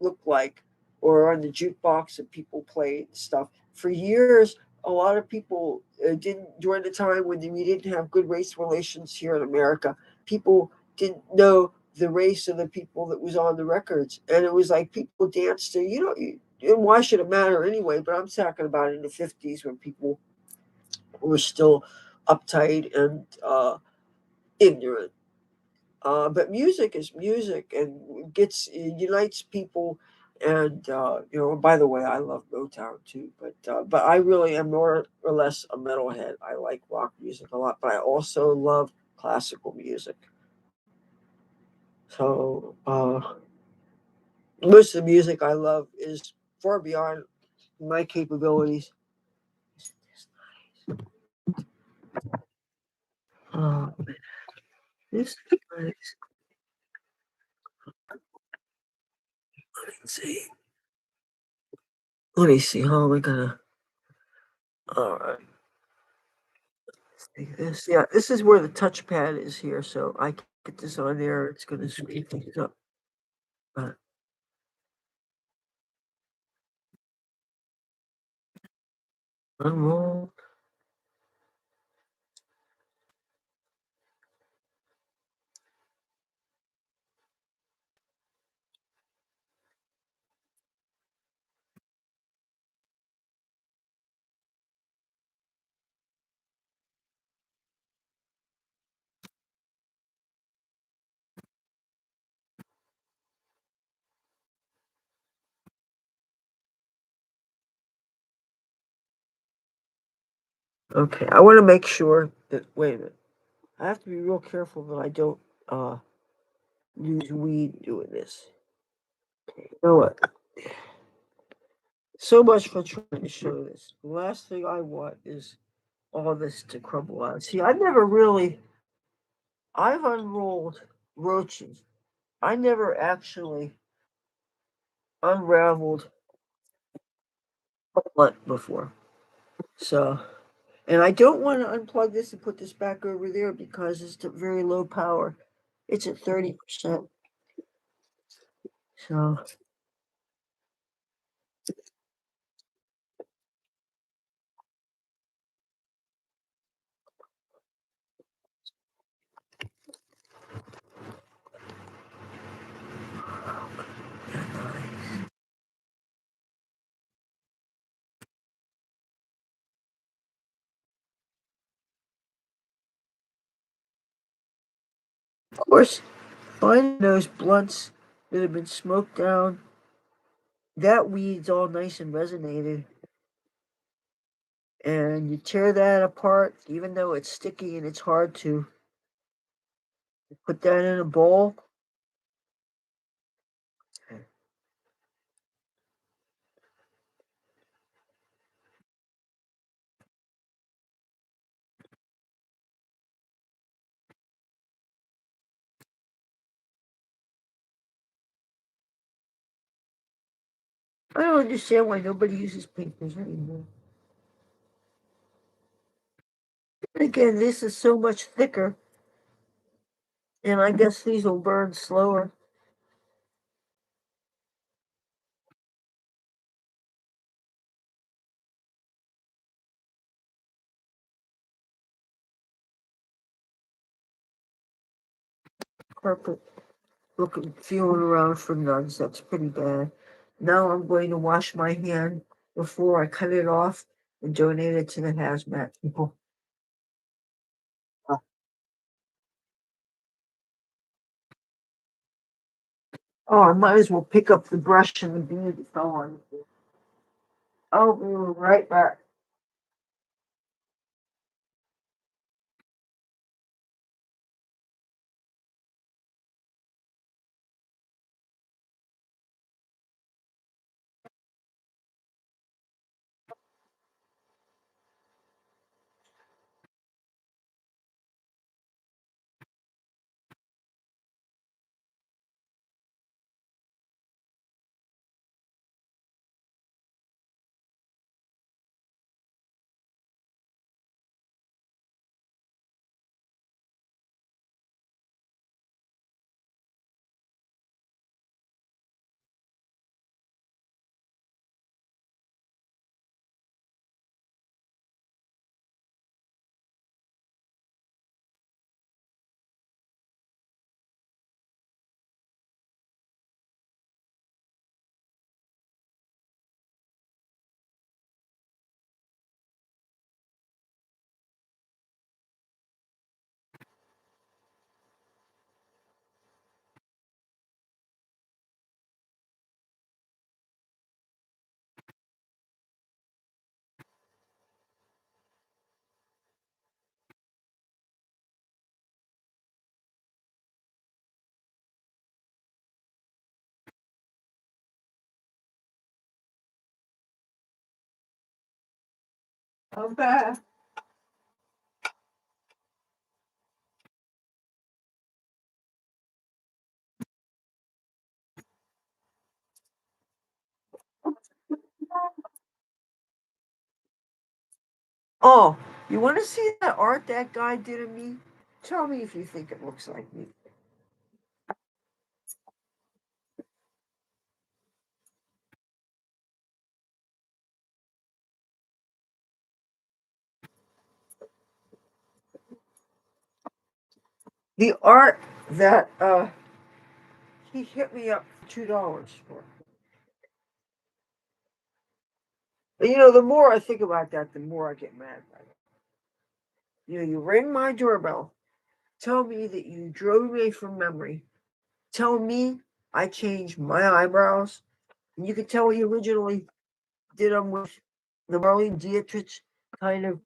S1: looked like, or on the jukebox that people played stuff. For years, a lot of people didn't, during the time when we didn't have good race relations here in America, people didn't know the race of the people that was on the records. And it was like people danced to, and why should it matter anyway? But I'm talking about in the 50s when people were still uptight and ignorant. But music is music, and unites people. And by the way, I love Motown too. But I really am more or less a metalhead. I like rock music a lot, but I also love classical music. So most of the music I love is far beyond my capabilities. Oh, this is nice. Let's see. Let me see. How am I gonna? All right. Like this. Yeah, this is where the touchpad is here, so I can get this on there. It's gonna speed things up. But unroll. Okay, I want to make sure that. Wait a minute. I have to be real careful that I don't uh use weed doing this. You know what? So much for trying to show this. The last thing I want is all this to crumble out. See, I never really. I've unrolled roaches. I never actually unraveled a blunt before. So, and I don't want to unplug this and put this back over there because it's at very low power. It's at 30%. So, of course, finding those blunts that have been smoked down, that weed's all nice and resonated. And you tear that apart, even though it's sticky and it's hard to put that in a bowl. I don't understand why nobody uses papers anymore. Again, this is so much thicker, and I guess these will burn slower. Carpet. Looking, feeling around for nuns. That's pretty bad. Now I'm going to wash my hand before I cut it off and donate it to the hazmat people. Oh, I might as well pick up the brush and the bead that fell on it. I'll be right back. I'm back. Oh, you want to see that art that guy did of me? Tell me if you think it looks like me. The art that he hit me up for $2 for. But, the more I think about that, the more I get mad about it. You ring my doorbell, tell me that you drove me from memory, tell me I changed my eyebrows, and you could tell he originally did them with the Marlene Dietrich kind of,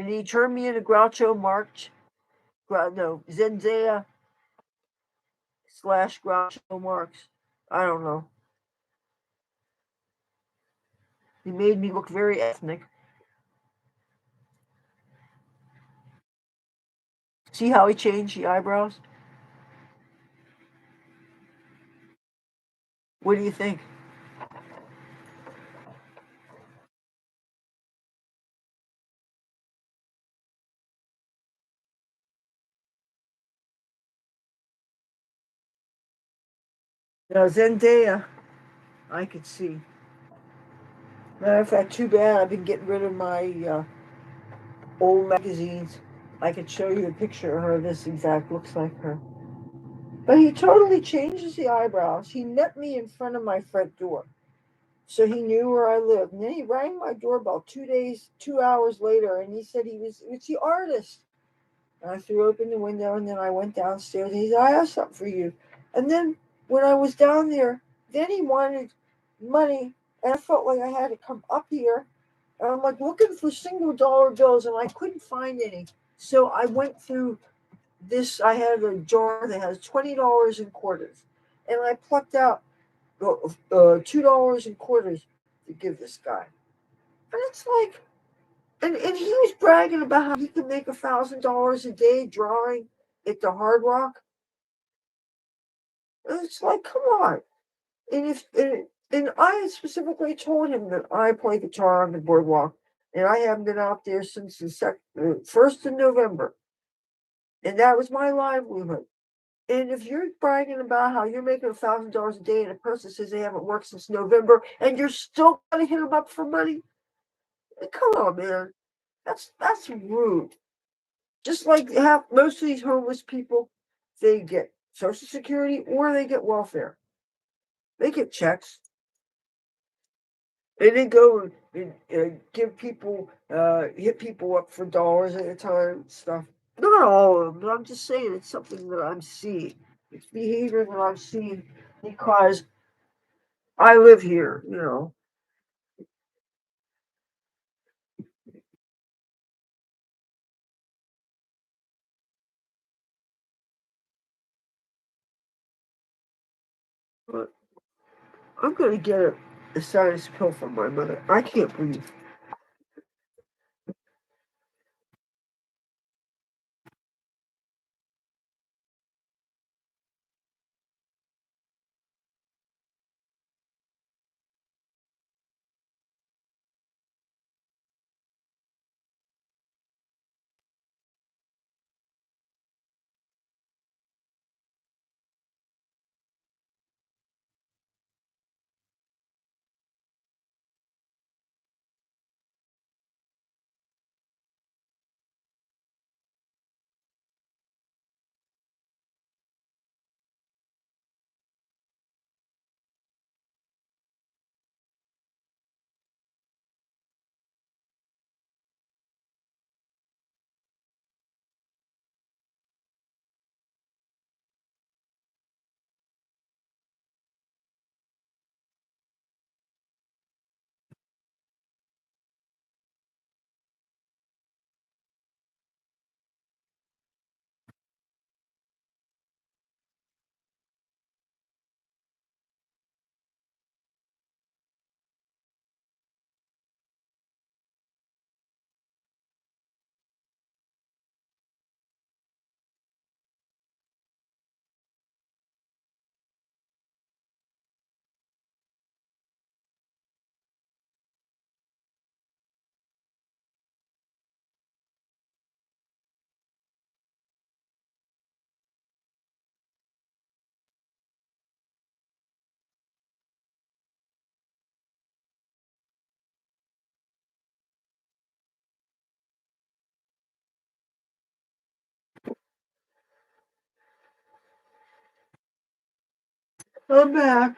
S1: and he turned me into Groucho Marx, no, Zendaya slash Groucho Marx. I don't know. He made me look very ethnic. See how he changed the eyebrows? What do you think? Now, Zendaya, I could see. Matter of fact, too bad I've been getting rid of my old magazines. I could show you a picture of her. This exact looks like her. But he totally changes the eyebrows. He met me in front of my front door. So he knew where I lived. And then he rang my doorbell 2 hours later, and he said it's the artist. And I threw open the window, and then I went downstairs. And he said, I have something for you. And then when I was down there, then he wanted money, and I felt like I had to come up here. And I'm like looking for single dollar bills, and I couldn't find any. So I went through this. I had a jar that has $20 in quarters, and I plucked out $2 in quarters to give this guy. And it's like, and he was bragging about how he could make $1,000 a day drawing at the Hard Rock. And it's like, come on. And I specifically told him that I play guitar on the boardwalk, and I haven't been out there since the 1st of November, and that was my livelihood. And if you're bragging about how you're making $1,000 a day, and a person says they haven't worked since November, and you're still gonna hit them up for money, come on, man, that's rude. Just like half most of these homeless people, they get Social Security or they get welfare. They get checks. And they go and give people, hit people up for dollars at a time, stuff. Not all of them, but I'm just saying it's something that I'm seeing. It's behavior that I've seen because I live here, But I'm gonna get a sinus pill from my mother. I can't breathe. I'm back.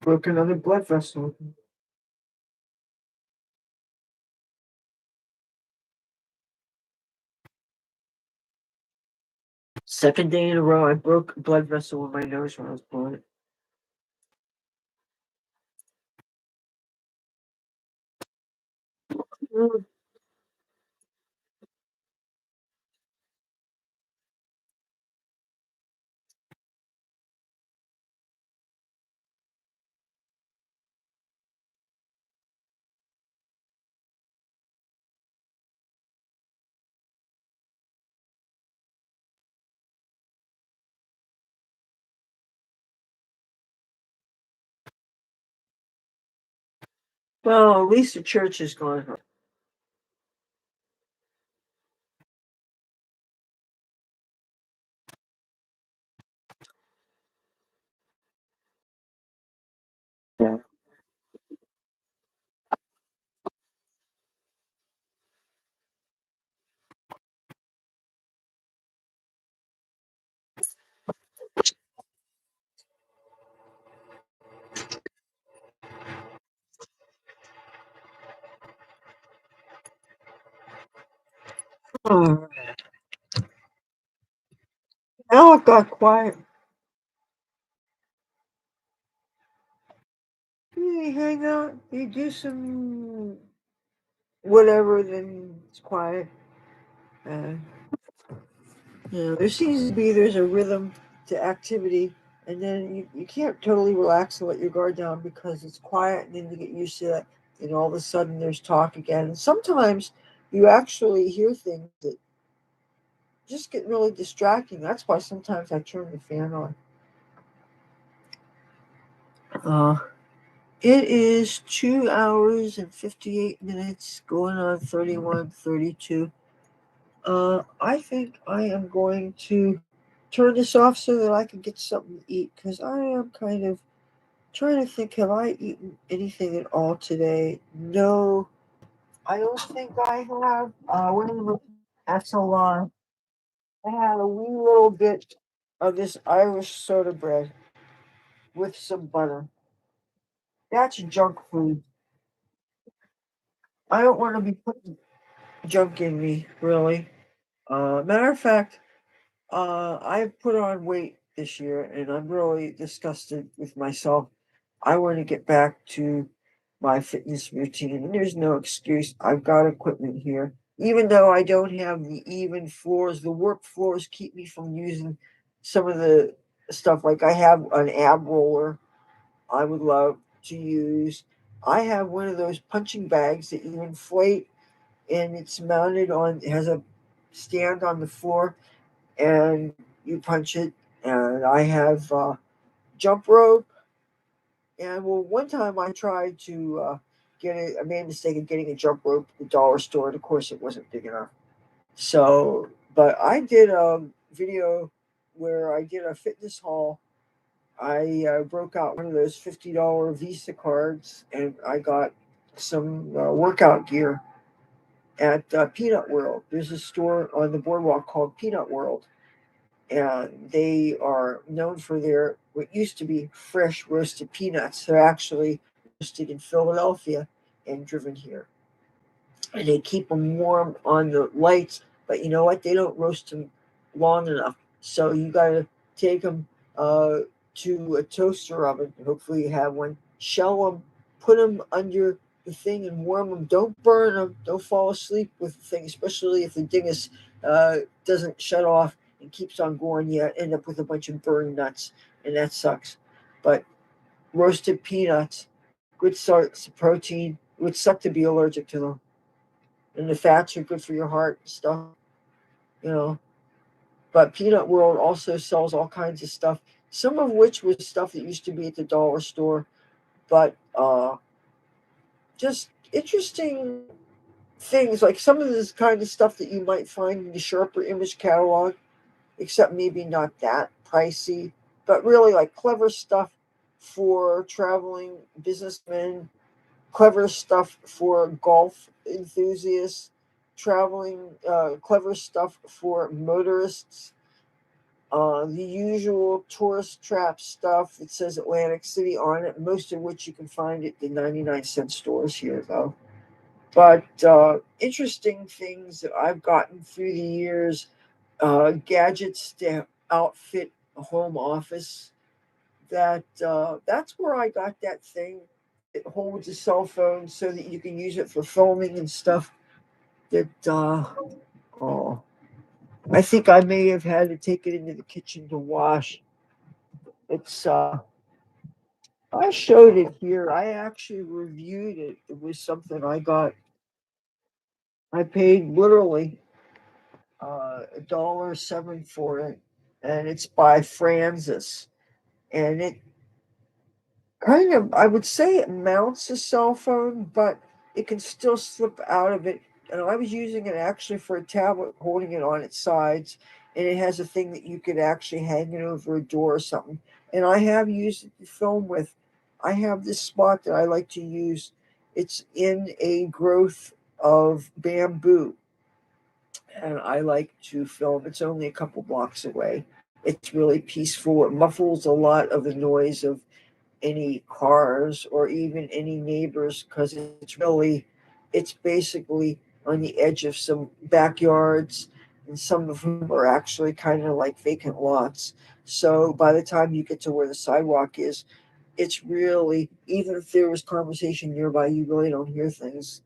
S1: Broke another blood vessel. Second day in a row, I broke a blood vessel in my nose when I was born. Well, at least the church is gone. Yeah. Oh, now it got quiet. You hang out, you do some whatever, then it's quiet. Uh, there seems to be there's a rhythm to activity, and then you can't totally relax and let your guard down because it's quiet, and then you get used to that, and all of a sudden there's talk again. And sometimes you actually hear things that just get really distracting. That's why sometimes I turn the fan on. Uh, it is 2 hours and 58 minutes, going on 31, 32. I think I am going to turn this off so that I can get something to eat because I am kind of Trying to think, have I eaten anything at all today? No, I don't think I have. What is it? That's a lie. I had a wee little bit of this Irish soda bread with some butter. That's junk food. I don't want to be putting junk in me, really. Matter of fact, I've put on weight this year and I'm really disgusted with myself. I want to get back to my fitness routine, and there's no excuse. I've got equipment here. Even though I don't have the even floors, the work floors keep me from using some of the stuff. Like I have an ab roller I would love to use. I have one of those punching bags that you inflate and it's mounted on, it has a stand on the floor and you punch it. And I have jump rope. And well, one time I tried to get it. I made a mistake of getting a jump rope at the dollar store, and of course it wasn't big enough. So, but I did a video where I did a fitness haul. I broke out one of those $50 Visa cards, and I got some workout gear at Peanut World. There's a store on the boardwalk called Peanut World, and they are known for their what used to be fresh roasted peanuts. They're actually roasted in Philadelphia and driven here, and they keep them warm on the lights. But you know what? They don't roast them long enough, so you got to take them uh, to a toaster oven. Hopefully, you have one. Shell them, put them under the thing, and warm them. Don't burn them. Don't fall asleep with the thing, especially if the dingus doesn't shut off and keeps on going. You end up with a bunch of burned nuts, and that sucks. But roasted peanuts, good sorts of protein. It would suck to be allergic to them, and the fats are good for your heart and stuff, you know. But Peanut World also sells all kinds of stuff, some of which was stuff that used to be at the dollar store, but just interesting things like some of this kind of stuff that you might find in the Sharper Image catalog, except maybe not that pricey, but really like clever stuff for traveling businessmen, clever stuff for golf enthusiasts, traveling, clever stuff for motorists, the usual tourist trap stuff that says Atlantic City on it, most of which you can find at the 99-cent stores here, though. But interesting things that I've gotten through the years, gadgets to outfit a home office. That's where I got that thing that holds a cell phone so that you can use it for filming and stuff. That oh, I think I may have had to take it into the kitchen to wash. It's I showed it here. I actually reviewed it. It was something I got. I paid literally $1.07 for it, and it's by Francis, and it kind of, I would say it mounts a cell phone, but it can still slip out of it. And I was using it actually for a tablet, holding it on its sides, and it has a thing that you could actually hang it over a door or something. And I have used it to film with. I have this spot that I like to use. It's in a growth of bamboo, and I like to film. It's only a couple blocks away. It's really peaceful. It muffles a lot of the noise of any cars or even any neighbors because it's basically on the edge of some backyards, and some of whom are actually kind of like vacant lots. So by the time you get to where the sidewalk is, it's really, even if there was conversation nearby, you really don't hear things,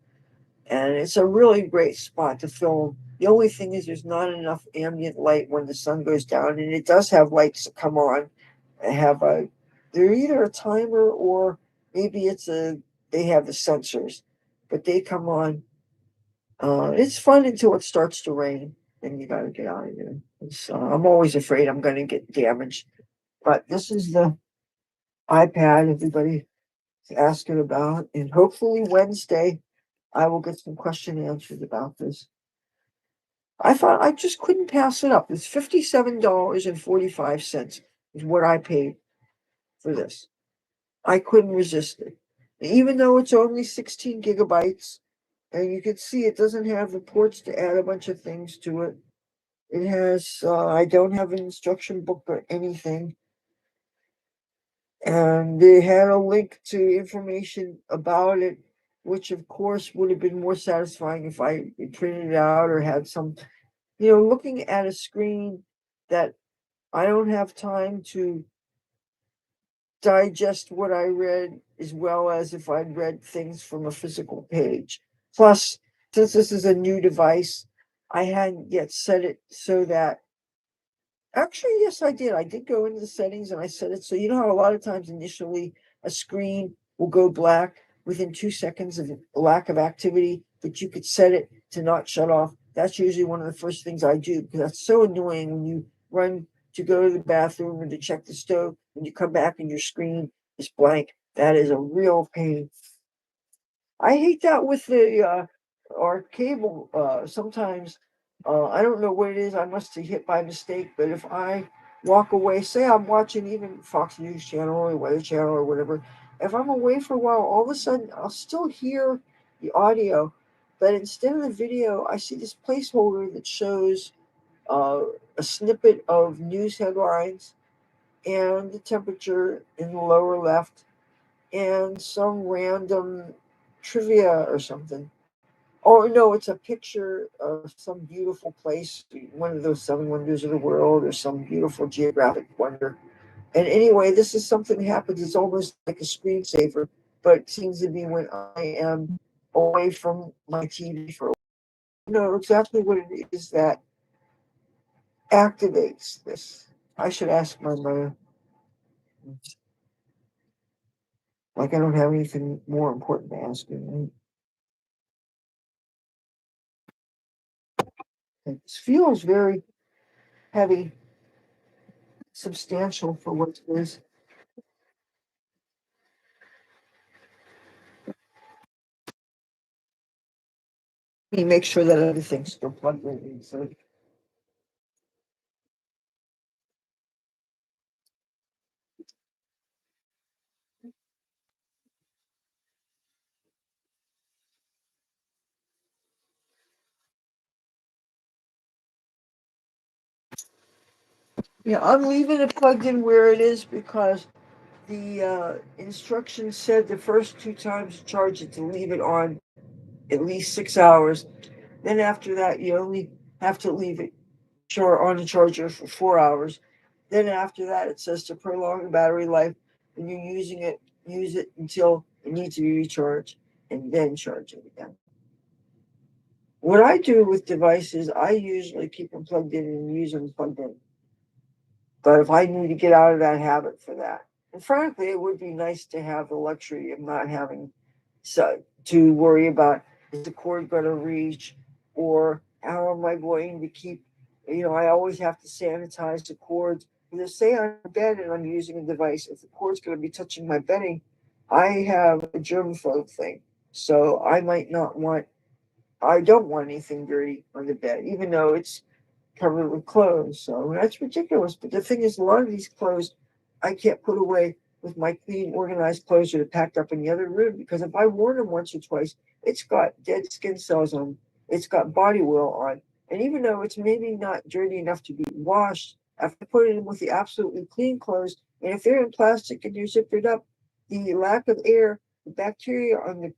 S1: and it's a really great spot to film. The only thing is there's not enough ambient light when the sun goes down, and it does have lights that come on. I have a they're either a timer or maybe it's a they have the sensors, but they come on. It's fun until it starts to rain, and you got to get out of there. I'm always afraid I'm going to get damaged. But this is the iPad everybody's asking about, and hopefully Wednesday I will get some question answers about this. I thought I just couldn't pass it up. It's $57.45 is what I paid for this. I couldn't resist it. Even though it's only 16 gigabytes, and you can see it doesn't have the ports to add a bunch of things to it. It has, I don't have an instruction book or anything. And they had a link to information about it, which of course would have been more satisfying if I printed it out or had some, looking at a screen that I don't have time to digest what I read as well as if I'd read things from a physical page. Plus, since this is a new device, I hadn't yet set it so that actually, yes, I did. I did go into the settings and I set it so you know how a lot of times initially a screen will go black within 2 seconds of lack of activity, but you could set it to not shut off. That's usually one of the first things I do because that's so annoying when you run to go to the bathroom or to check the stove and you come back and your screen is blank. That is a real pain. I hate that with the our cable. Sometimes I don't know what it is. I must have hit by mistake. But if I walk away, say I'm watching even Fox News Channel or Weather Channel or whatever, if I'm away for a while, all of a sudden I'll still hear the audio, but instead of the video, I see this placeholder that shows uh, a snippet of news headlines and the temperature in the lower left and some random trivia or something. Oh no, it's a picture of some beautiful place, one of those seven wonders of the world, or some beautiful geographic wonder. And anyway, this is something that happens. It's almost like a screensaver, but it seems to be when I am away from my TV for a while. I know exactly what it is that activates this. I should ask my mother. Like I don't have anything more important to ask her. It feels very heavy, substantial for what it is. You make sure that everything's still plugged in. So yeah, I'm leaving it plugged in where it is because the instructions said the first two times you charge it to leave it on at least 6 hours. Then after that, you only have to leave it on the charger for 4 hours. Then after that, it says to prolong the battery life, when you're using it, use it until it needs to be recharged, and then charge it again. What I do with devices, I usually keep them plugged in and use them plugged in. But if I need to get out of that habit for that, and frankly, it would be nice to have the luxury of not having to worry about is the cord going to reach or how am I going to keep, I always have to sanitize the cords. Because say I'm in bed and I'm using a device, if the cord's going to be touching my bedding, I have a germaphobe thing. So I don't want anything dirty on the bed, even though it's covered with clothes. So that's ridiculous. But the thing is, a lot of these clothes I can't put away with my clean, organized clothes that are packed up in the other room because if I worn them once or twice, it's got dead skin cells on, it's got body oil on. And even though it's maybe not dirty enough to be washed, if I put it in with the absolutely clean clothes, and if they're in plastic and you're zipped it up, the lack of air, the bacteria on the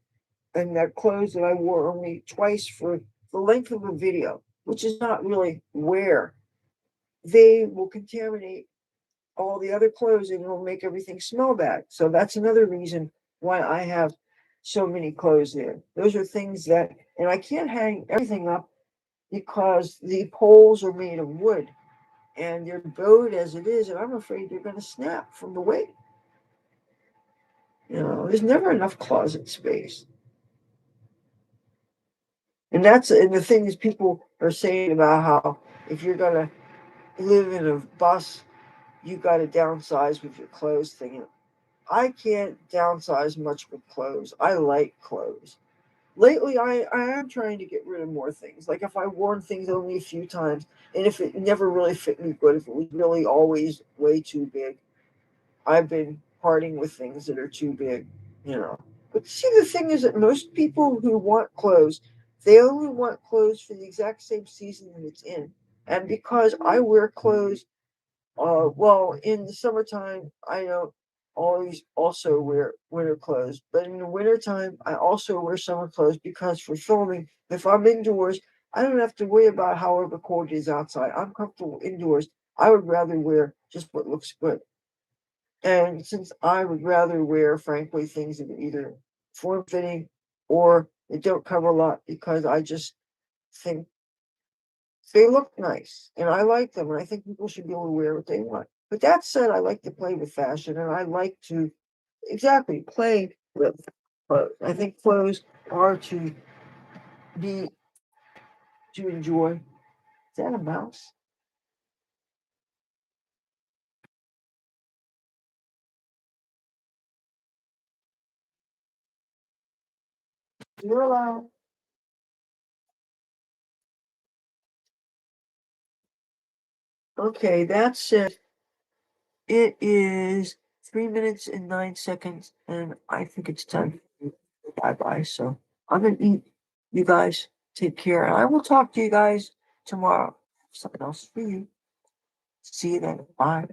S1: and that clothes that I wore only twice for the length of a video, which is not really wear, they will contaminate all the other clothes and it'll make everything smell bad. So that's another reason why I have so many clothes there. Those are things that, and I can't hang everything up because the poles are made of wood and they're bowed as it is, and I'm afraid they're going to snap from the weight. There's never enough closet space. And the thing is, people are saying about how if you're gonna live in a bus, you got to downsize with your clothes thing. I can't downsize much with clothes. I like clothes. Lately, I am trying to get rid of more things. Like if I worn things only a few times, and if it never really fit me good, if it was really always way too big, I've been parting with things that are too big, you know. But see, the thing is that most people who want clothes, they only want clothes for the exact same season that it's in. And because I wear clothes, well, in the summertime, I don't always also wear winter clothes, but in the wintertime, I also wear summer clothes because for filming, if I'm indoors, I don't have to worry about however cold it is outside. I'm comfortable indoors. I would rather wear just what looks good. And since I would rather wear, frankly, things that are either form fitting or they don't cover a lot because I just think they look nice and I like them. And I think people should be able to wear what they want. But that said, I like to play with fashion and I like to exactly play with clothes. I think clothes are be to enjoy. Is that a mouse? You're allowed. Okay, that's it. It is 3 minutes and 9 seconds, and I think it's time to bye bye. So I'm gonna eat. You guys take care, and I will talk to you guys tomorrow. Something else for you. See you then. Bye.